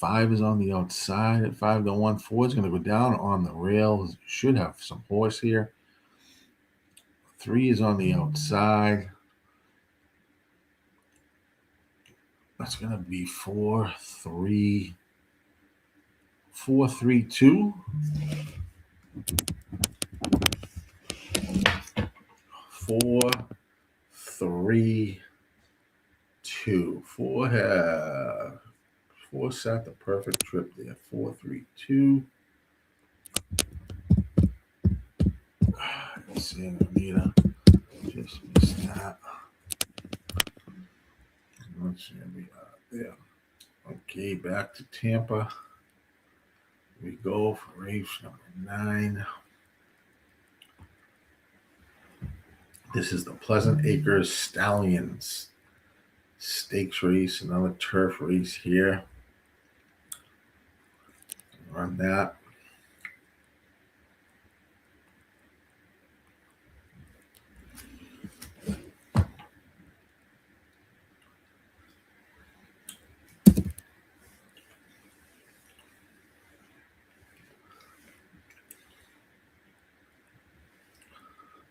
5 is on the outside at 5 to 1. 4 is going to go down on the rails. Should have some horse here. 3 is on the outside. That's going to be 4, 3, 4, 3, 2. 4, 3, 2. 4 set the perfect trip there. 4, 3, 2. Let's see, Anita. Just missed that. Let's see, we are there. Okay, back to Tampa. We go for race number 9. This is the Pleasant Acres Stallions Stakes race, another turf race here. Run that.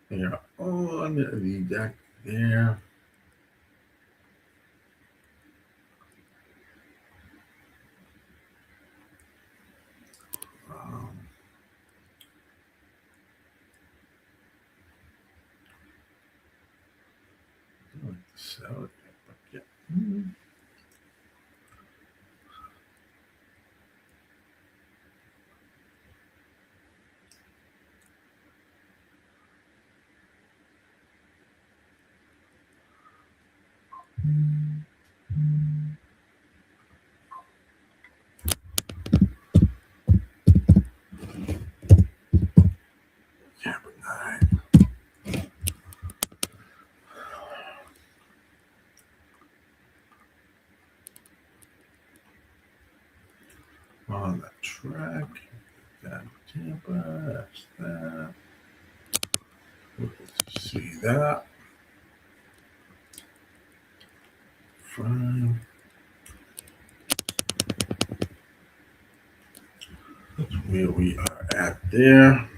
They're on the deck there. So, yeah. Number 9. On the track. Got Tampa. That's that. Let's see that. 5. That's where we are at there.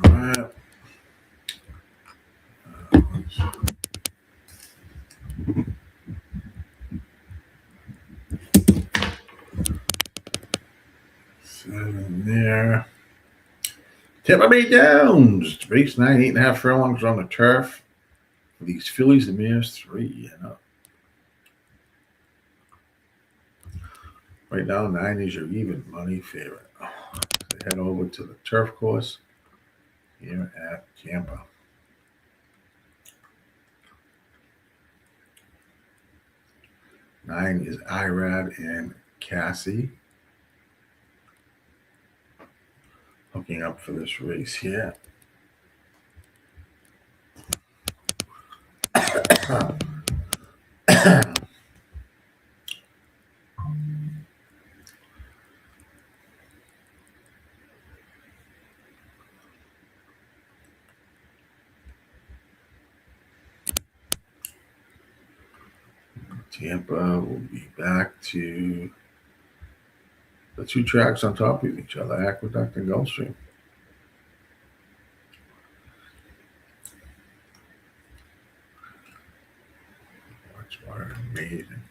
Alright. Seven there. Tampa Bay Downs. Race 9, 8.5 furlongs on the turf. For these fillies, the mares 3. Right now, 9 is your even money favorite. So head over to the turf course here at Tampa. 9 is Irad and Cassie. Hooking up for this race here. Tampa will be back to The two tracks on top of each other, Aqueduct and Gulfstream. Watch water, amazing.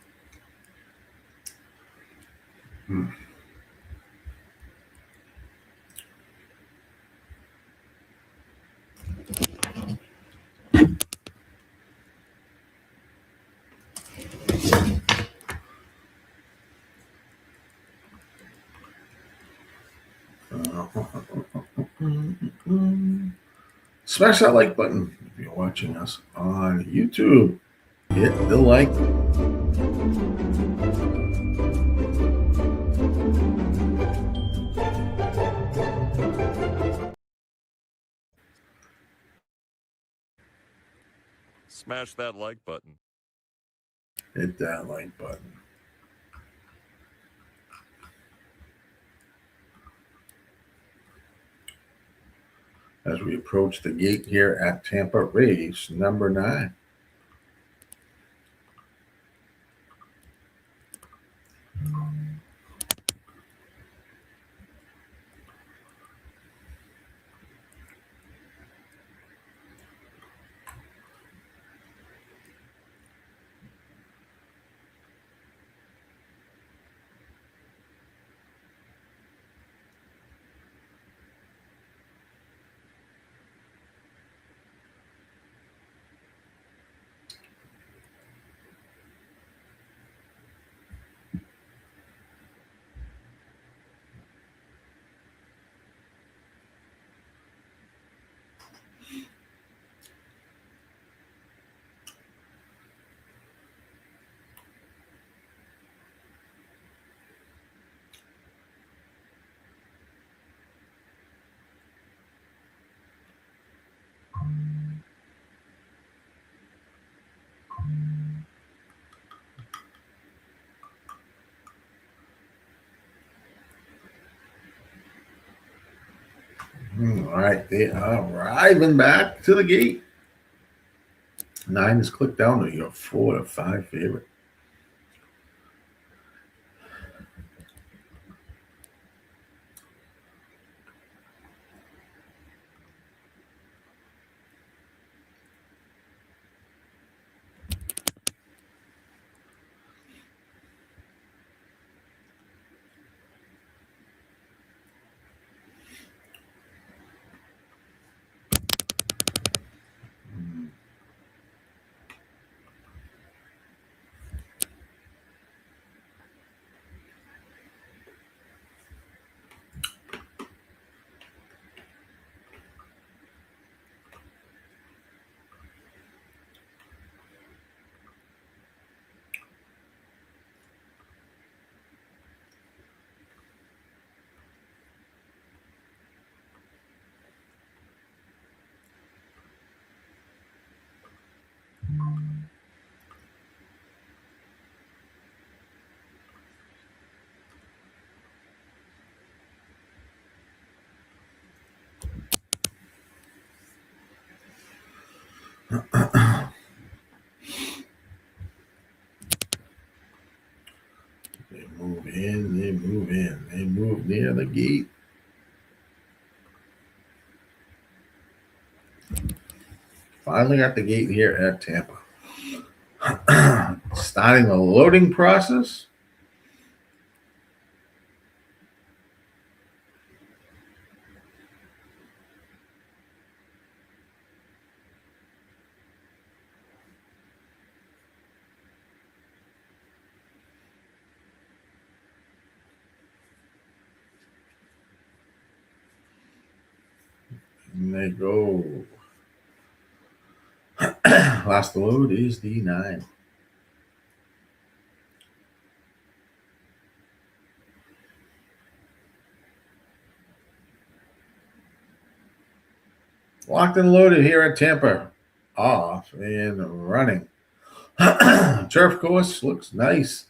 Smash that like button if you're watching us on YouTube. Hit the like. Smash that like button. Hit that like button. As we approach the gate here at Tampa, race number 9. All right, they are arriving back to the gate. 9 is clicked down to your 4 to 5 favorite. They move in, they move in, they move near the gate. Finally at the gate here at Tampa. Starting the loading process. And they go. Last load is the 9. Locked and loaded here at Tampa. Off and running. Turf course looks nice.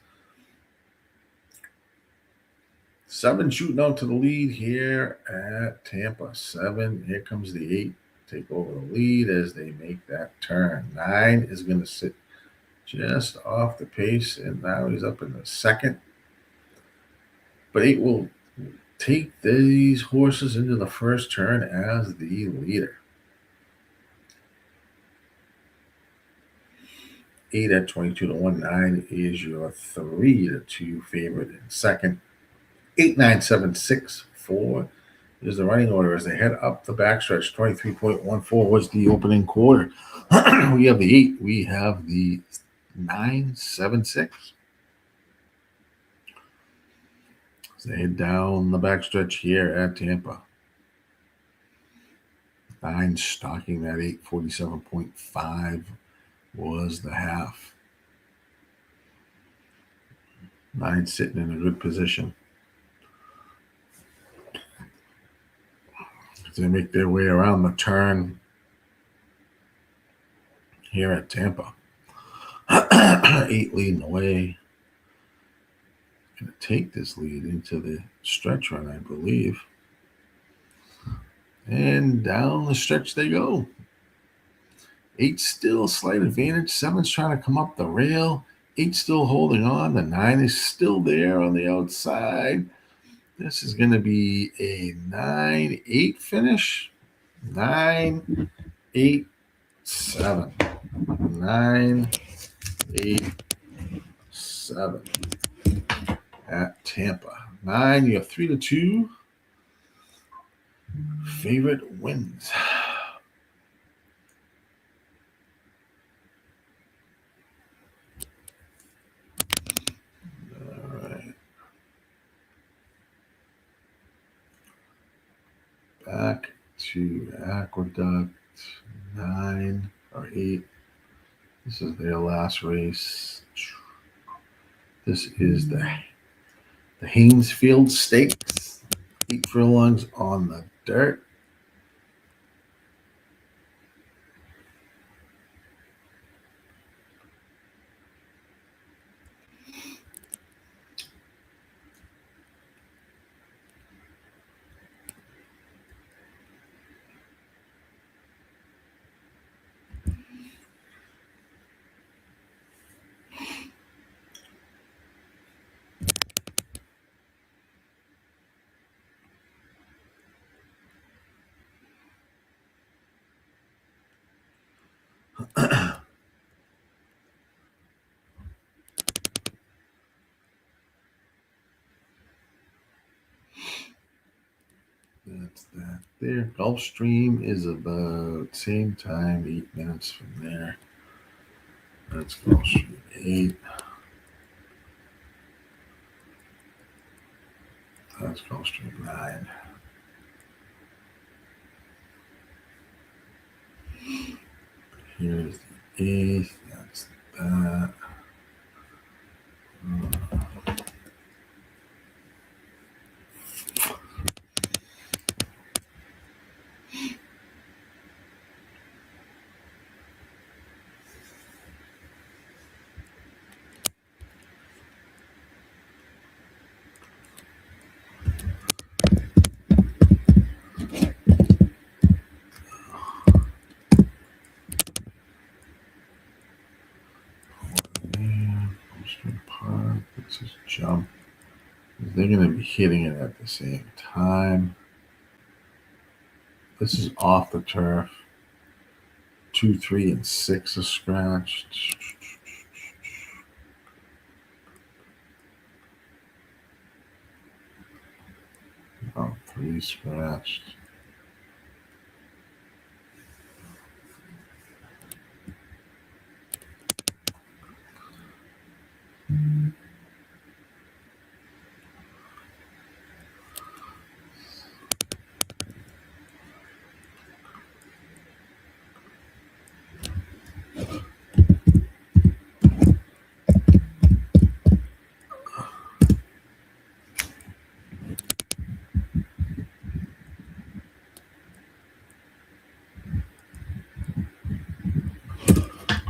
7 shooting out to the lead here at Tampa. 7. Here comes the 8. Take over the lead as they make that turn. 9 is going to sit just off the pace, and now he's up in the second. But 8 will take these horses into the first turn as the leader. 8 at 22 to 1. 9 is your 3 to 2 favorite in second. 8, 9, 7, 6, 4 is the running order as they head up the backstretch. 23.14 was the opening quarter. We have the 8. We have the 9, 7, 6. As they head down the backstretch here at Tampa. 9 stocking that 8, 47.5 was the half. 9 sitting in a good position. As they make their way around the turn here at Tampa. 8 leading the way. Going to take this lead into the stretch run, I believe. And down the stretch they go. 8 still slight advantage. 7's trying to come up the rail. 8 still holding on. The 9 is still there on the outside. This is going to be a 9-8 finish. 9, 8, 7. 9, 8, 7 at Tampa. 9, you have 3 to 2. Favorite wins. All right. Back to Aqueduct. 9 or 8. This is their last race. This is the Haynesfield Stakes. 8 furlongs on the dirt. That's that there. Gulfstream is about same time, 8 minutes from there. That's Gulfstream 8. That's Gulfstream 9. Here's the 8th. That's that. Gulfstream Park. Let's just jump. They're going to be hitting it at the same time. This is off the turf. 2, 3, and 6 are scratched. Oh, 3 scratched.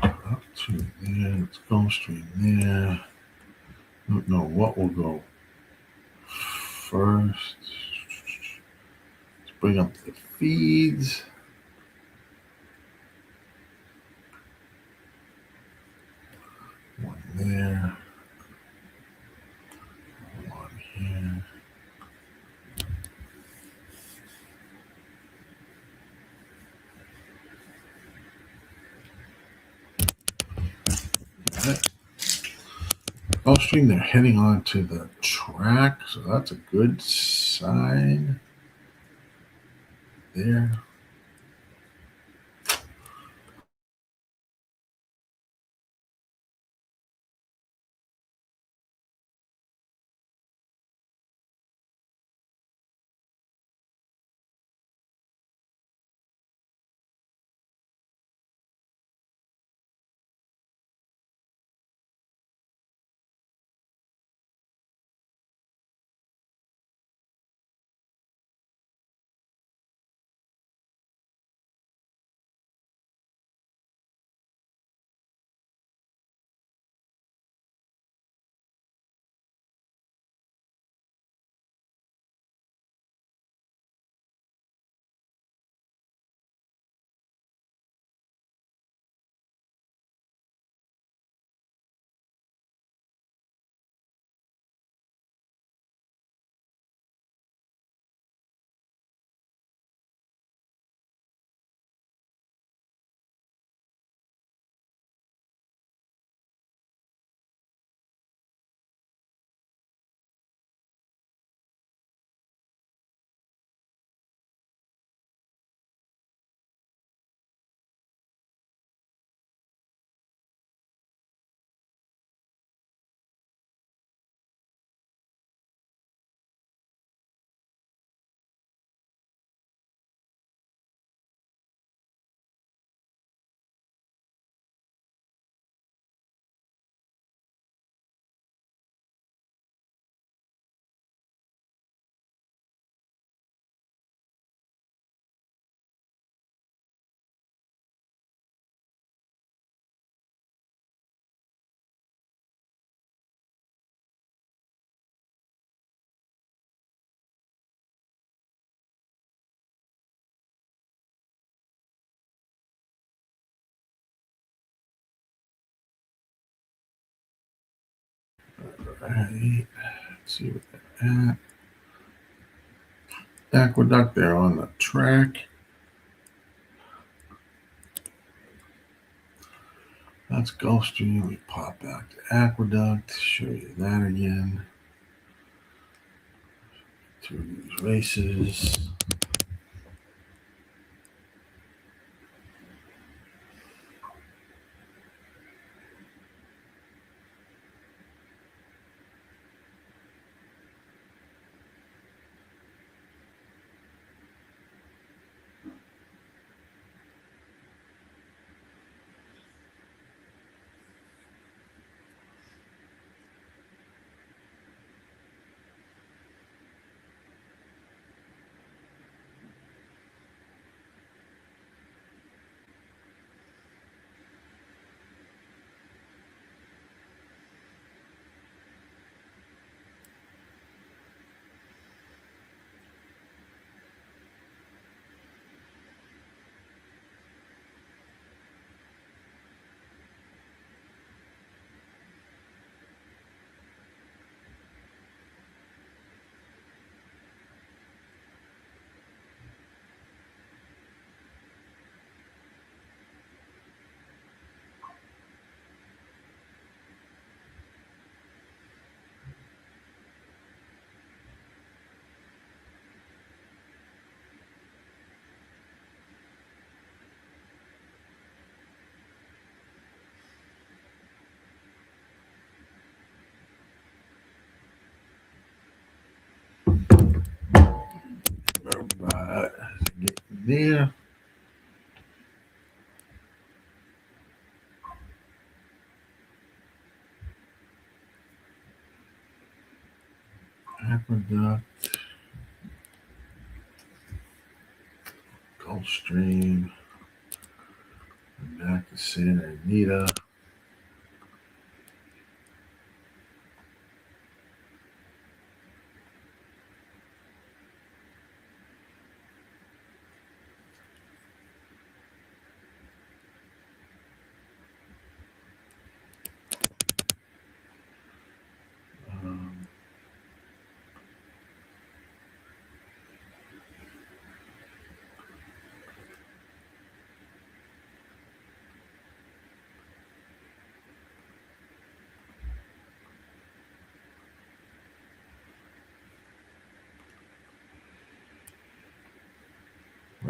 Up to there. Let's go straight there. Don't know what will go first. Let's bring up the feeds. One there. One here. Gulfstream, they're heading on to the track, so that's a good sign there. All right, let's see what they're at. Aqueduct, they're on the track. That's Gulfstream. We pop back to Aqueduct, show you that again. Through these races. Get there. Aqueduct. Gulfstream. Back to Santa Anita.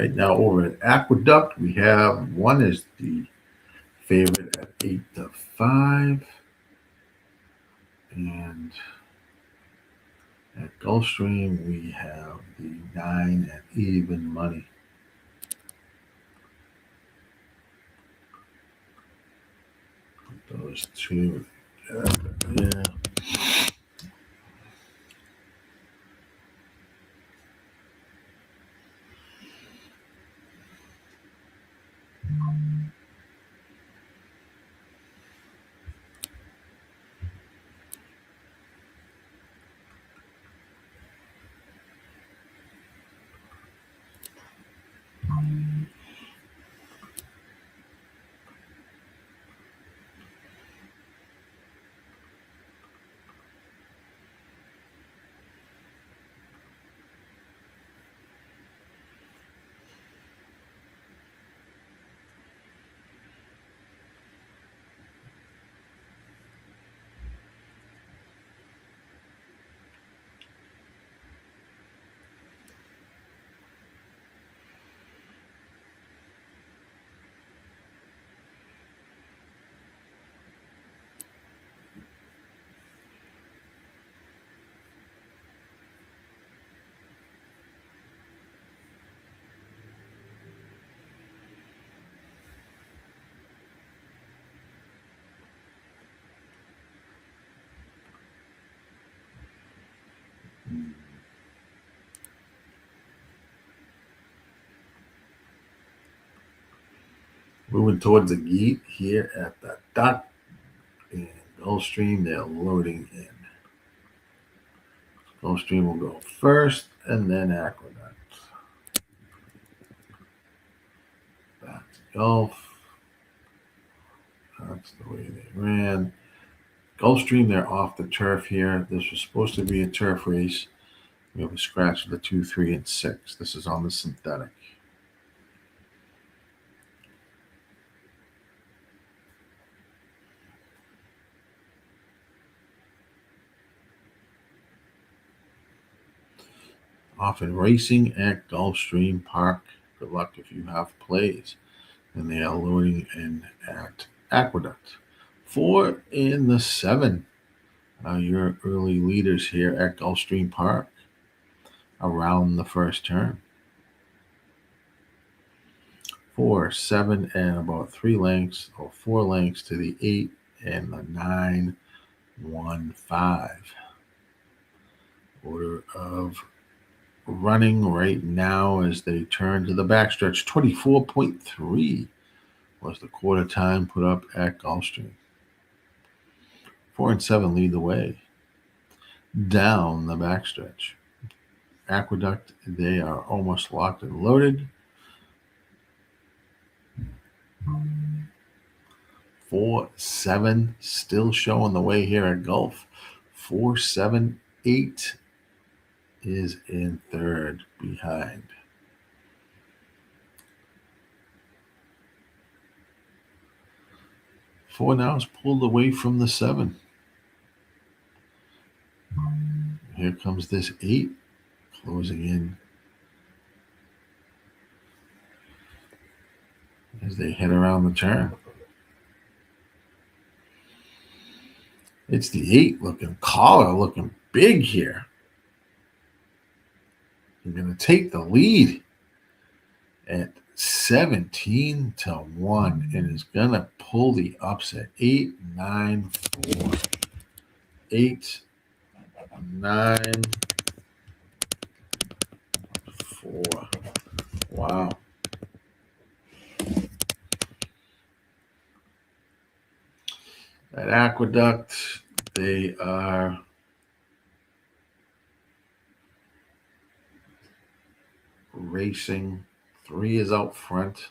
Right now over at Aqueduct, we have one is the favorite at 8-5. And at Gulfstream, we have the 9 at even money. Put those two together. Yeah. Moving towards the gate here at the dock and Gulfstream, they're loading in. Gulfstream will go first and then Aqueduct. Back to Gulf. That's the way they ran. Gulfstream, they're off the turf here. This was supposed to be a turf race. We have a scratch of the 2, 3, and 6. This is on the synthetic. Often racing at Gulfstream Park. Good luck if you have plays. And they are loading in at Aqueduct. 4 in the 7 are your early leaders here at Gulfstream Park around the first turn. 4, 7, and about 3 lengths or 4 lengths to the 8 and the 9, 1, 5. Order of running right now as they turn to the backstretch. 24.3 was the quarter time put up at Gulfstream. 4 and 7 lead the way down the backstretch. Aqueduct, they are almost locked and loaded. 4, 7 still showing the way here at Gulf. 4, 7, 8 is in third behind. Four now is pulled away from the 7. Here comes this 8 closing in as they head around the turn. It's the 8 looking collar, looking big here. You're going to take the lead at 17-1 and is going to pull the upset. 8, 9, 4. 8, 9, 4. Wow. At Aqueduct, they are racing. 3 is out front.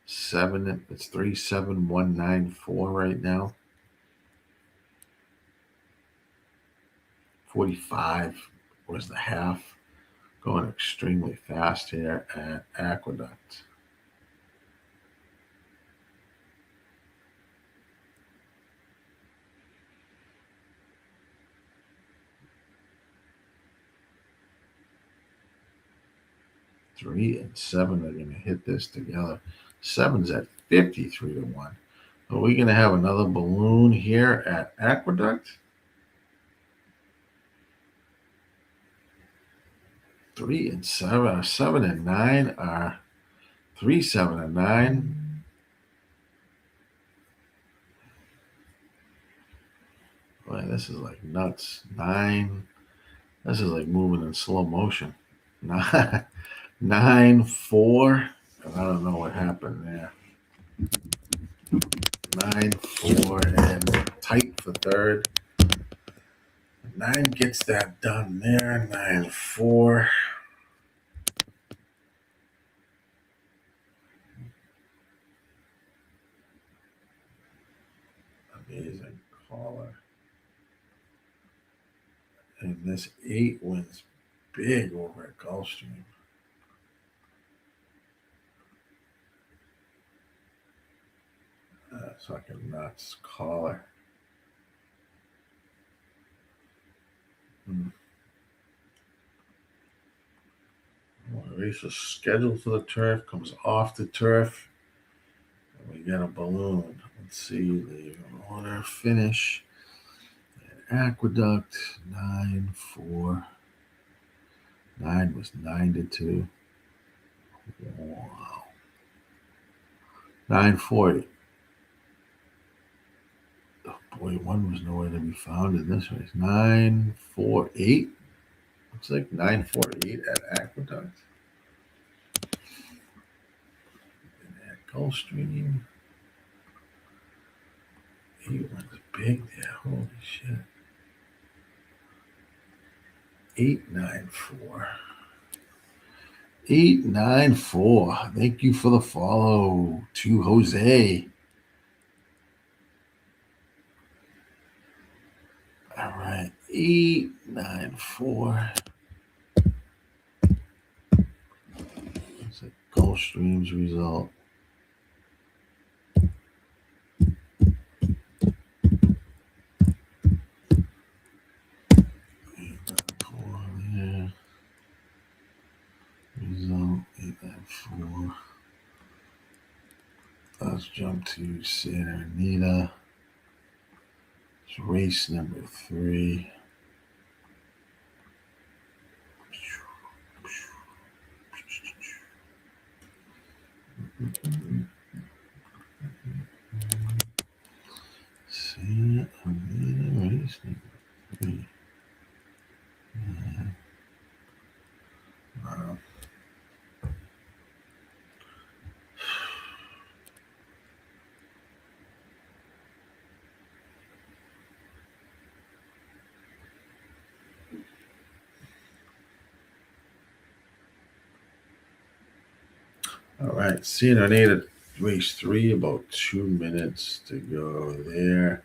7, it's 3, 7, 1, 9, 4 right now. 45 was the half. Going extremely fast here at Aqueduct. 3 and 7 are going to hit this together. 7's at 53 to 1. Are we going to have another balloon here at Aqueduct? 3 and 7, 7 and 9 are 3, 7 and 9. Boy, this is like nuts. 9. This is like moving in slow motion. 9, 9, 4. I don't know what happened there. 9, 4, and tight for third. 9 gets that done there. 9, 4. Amazing caller. And this 8 wins big over at Gulfstream. Fucking nuts caller. Race is scheduled for the turf, comes off the turf. And we got a balloon. Let's see the order finish. Aqueduct 9, 4. 9 was 9 to 2. Wow. 940. Oh boy, 1 was nowhere to be found in this race. 948. Looks like 948 at Aqueduct. And at Gulfstream. 8 wins big there. Holy shit. 894. 894. Thank you for the follow to Jose. All right. 894. That's a Gulfstream's result. Result 894. Let's jump to Santa Anita. It's race number 3. Santa Anita, race number 3. Wow. All right, Santa Anita, race 3, about 2 minutes to go there.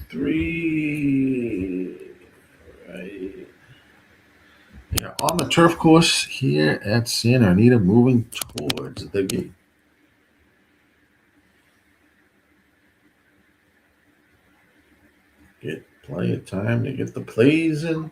Three. Right. Yeah, on the turf course here at Santa Anita, moving towards the gate. Get plenty of time to get the plays in.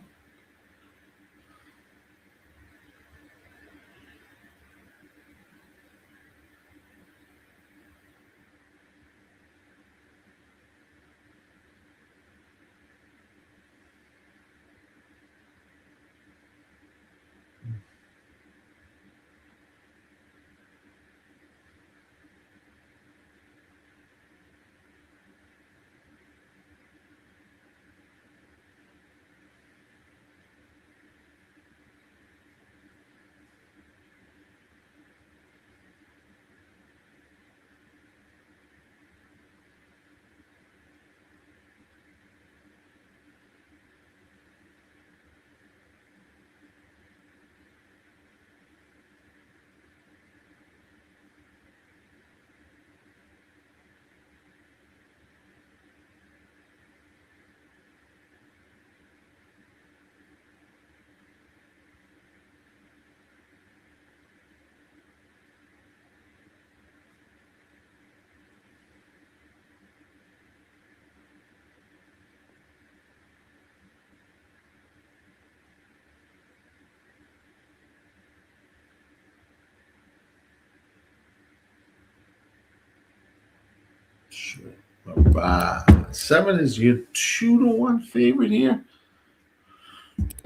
Sure. All right. 7 is your 2-1 favorite here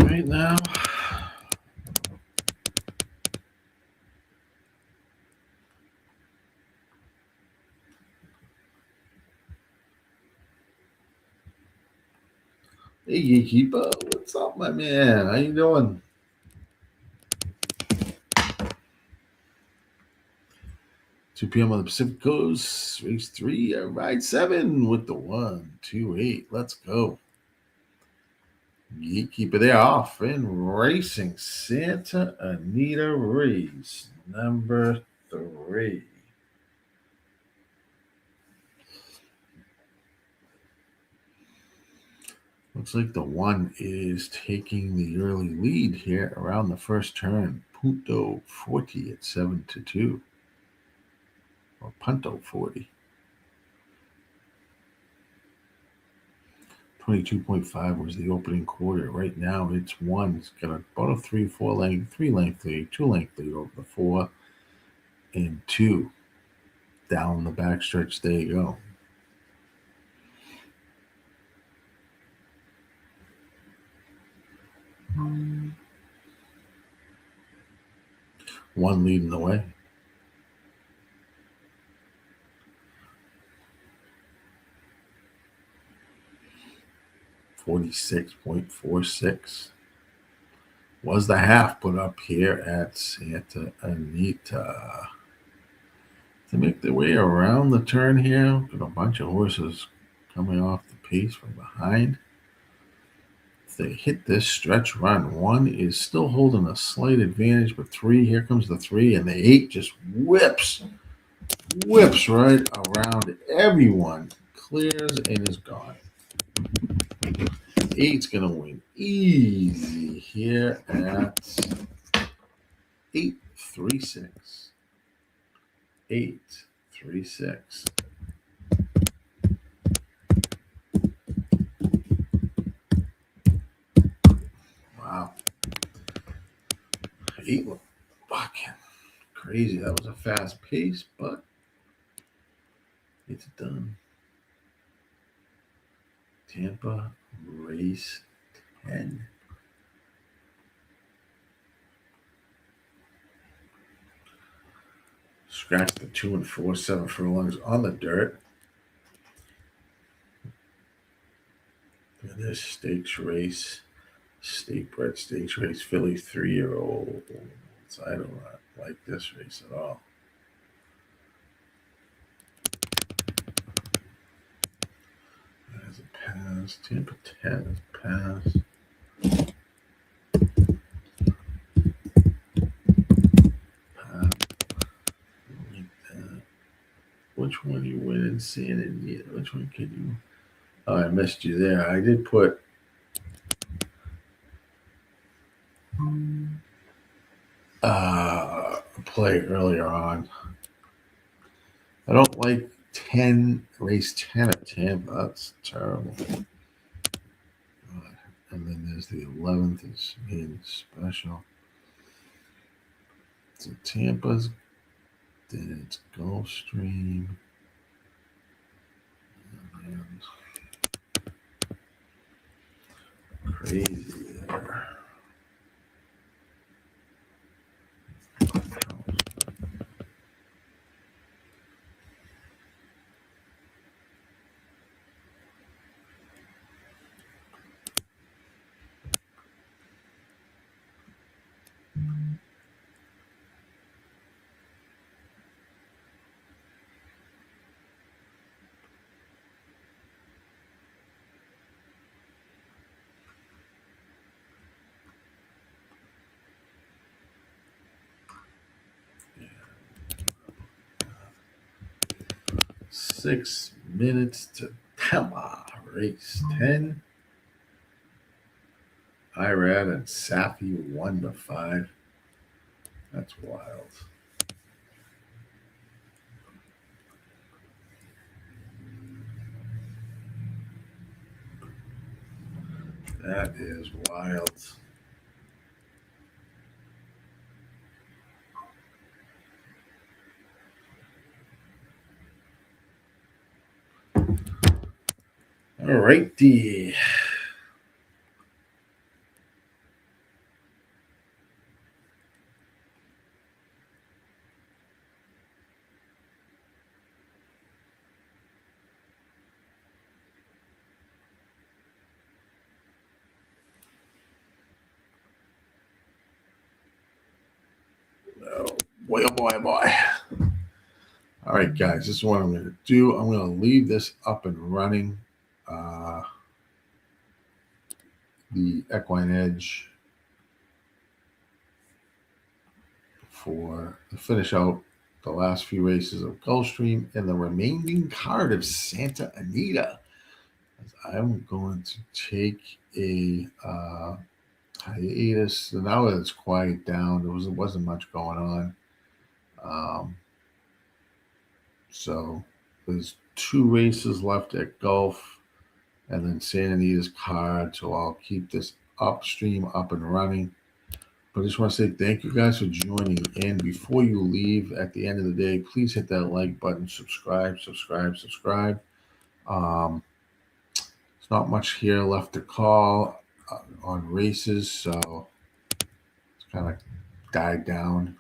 right now. Hey, Gatekeeper, what's up, my man? How you doing? Two p.m. on the Pacific Coast, race 3, ride 7 with the 1, 2, 8. Let's go. Gatekeeper, they're off and racing. Santa Anita race number 3. Looks like the 1 is taking the early lead here around the first turn. Punto 40 at 7-2. Or Punto 40. 22.5 was the opening quarter. Right now it's 1. It's got about a 3 length lead, 2 length lead over the 4 and 2. Down the backstretch, there you go. One leading the way. $46.46 was the half put up here at Santa Anita. To make their way around the turn here, got a bunch of horses coming off the pace from behind. If they hit this stretch run, 1 is still holding a slight advantage, but 3, here comes the 3, and the 8 just whips right around everyone, clears and is gone. 8's gonna win easy here at 836. 836. Wow. 8 look fucking crazy. That was a fast pace, but it's done. Tampa race 10. Scratch the 2 and 4, 7 furlongs on the dirt. And this stakes race, state bred stakes race, Philly 3-year-old. So I don't like this race at all. As a pass, Tampa 10 pass. Which one you win in San Anita? Which one can you? Oh, I missed you there. I did put a play earlier on. I don't like 10, race 10 at Tampa. That's terrible. And then there's the 11th is made special. So Tampa's, then it's Gulfstream. And crazy there. Six minutes to Tampa race 10. Irad and Safi 1-5. That's wild. That is wild. All righty. Oh boy, oh boy, oh boy. All right, guys, this is what I'm going to do. I'm going to leave this up and running. The equine edge for to finish out the last few races of Gulfstream and the remaining card of Santa Anita. I'm going to take a hiatus. So now that it's quiet down, there wasn't much going on. So there's 2 races left at Gulf, and then Santa Anita's card. So I'll keep this upstream up and running. But I just want to say thank you guys for joining in. Before you leave at the end of the day, please hit that like button, subscribe. There's not much here left to call on races, so it's kind of died down.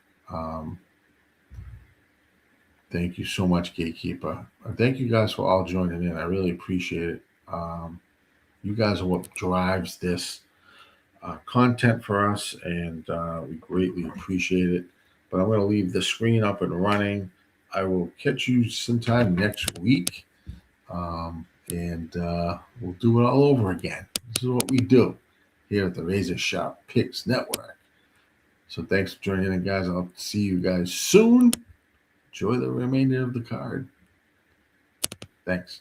Thank you so much, Gatekeeper. Thank you guys for all joining in. I really appreciate it. You guys are what drives this content for us, and we greatly appreciate it. But I'm going to leave the screen up and running. I will catch you sometime next week, and we'll do it all over again. This is what we do here at the RazorSharpPicks Network. So thanks for joining in, guys. I'll see you guys soon. Enjoy the remainder of the card. Thanks.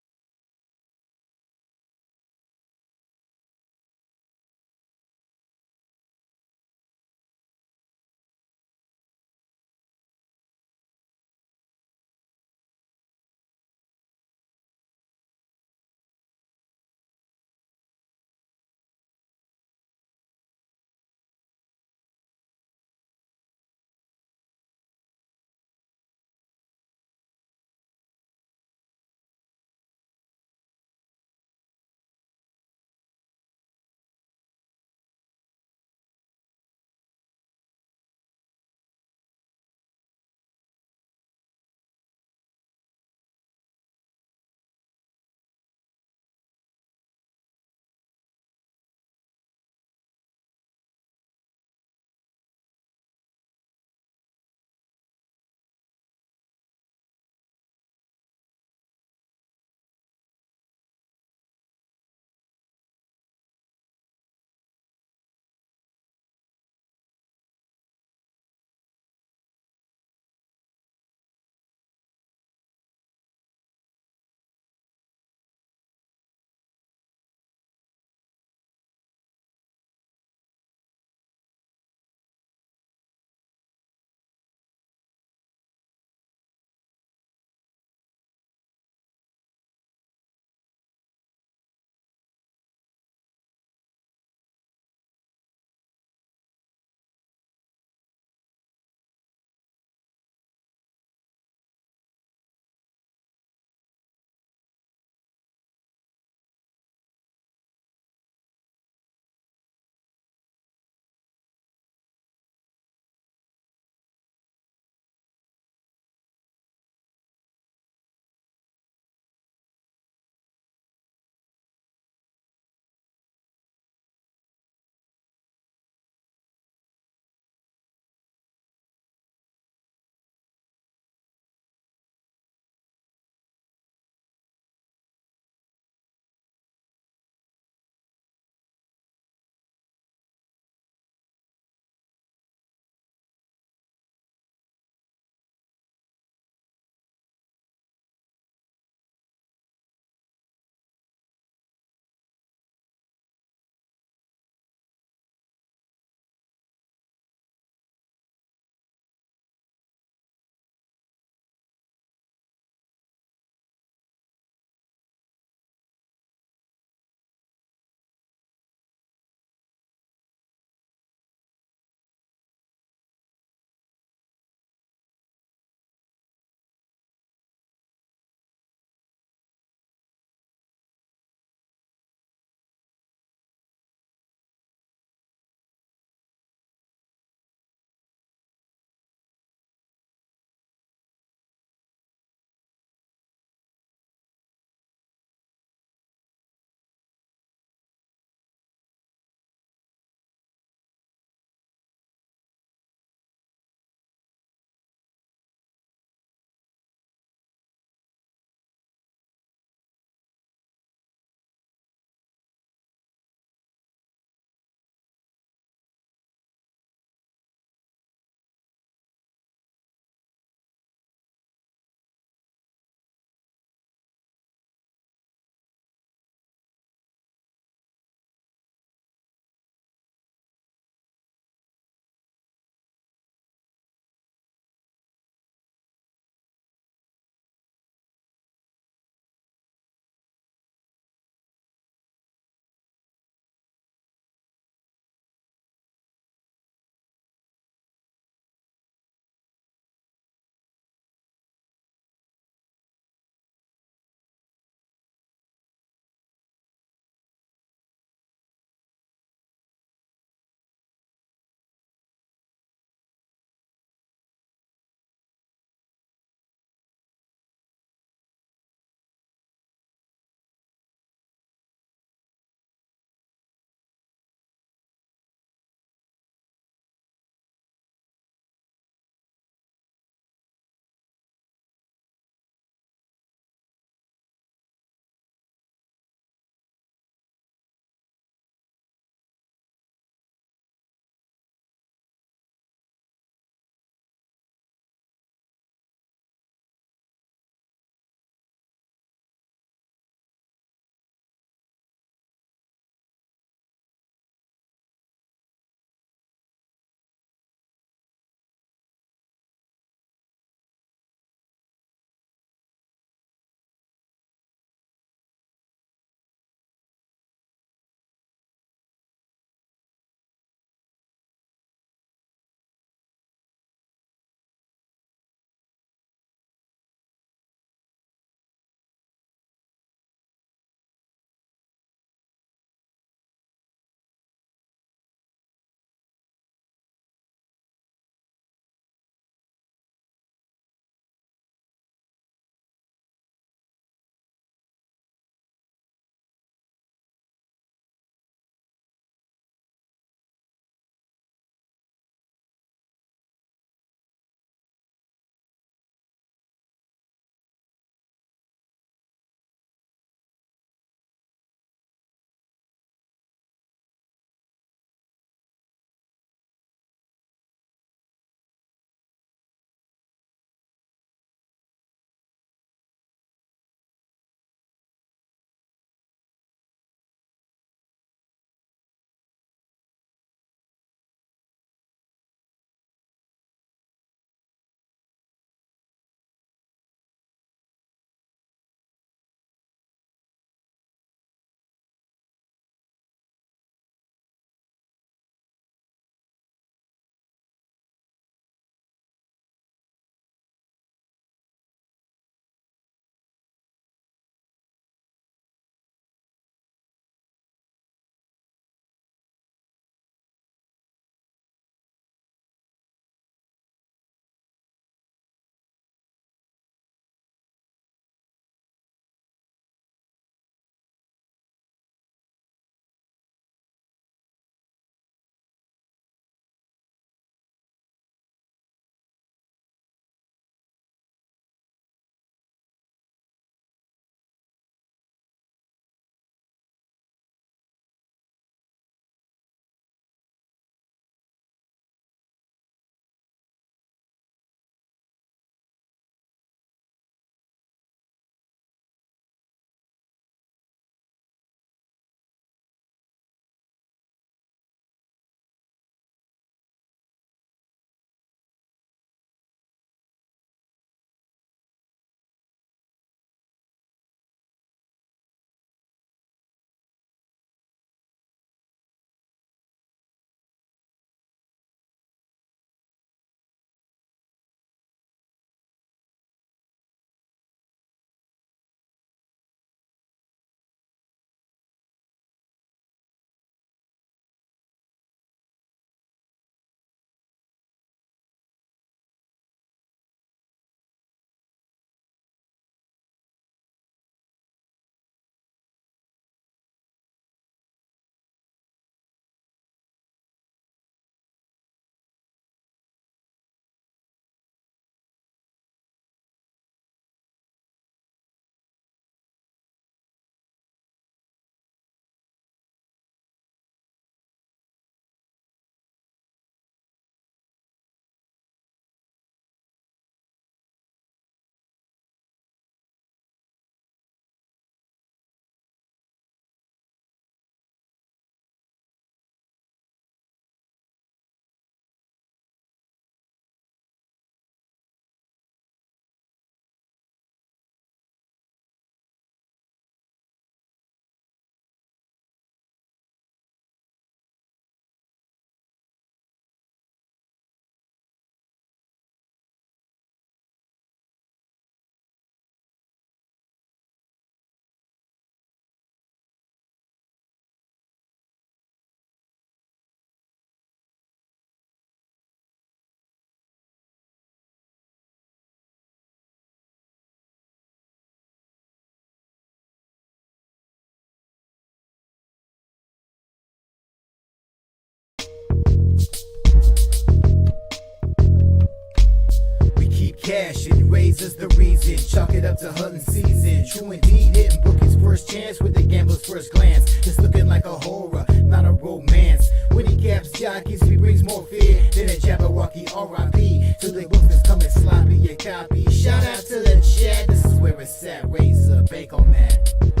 fashion. Razor's the reason, chalk it up to hunting season. True indeed, hitting Bookie's first chance with the gambler's first glance. It's looking like a horror, not a romance. When he caps jockeys, he brings more fear than a Jabberwocky R.I.P. To the books that's coming sloppy, your copy. Shout out to the chat, this is where it's at. Razor, bank on that.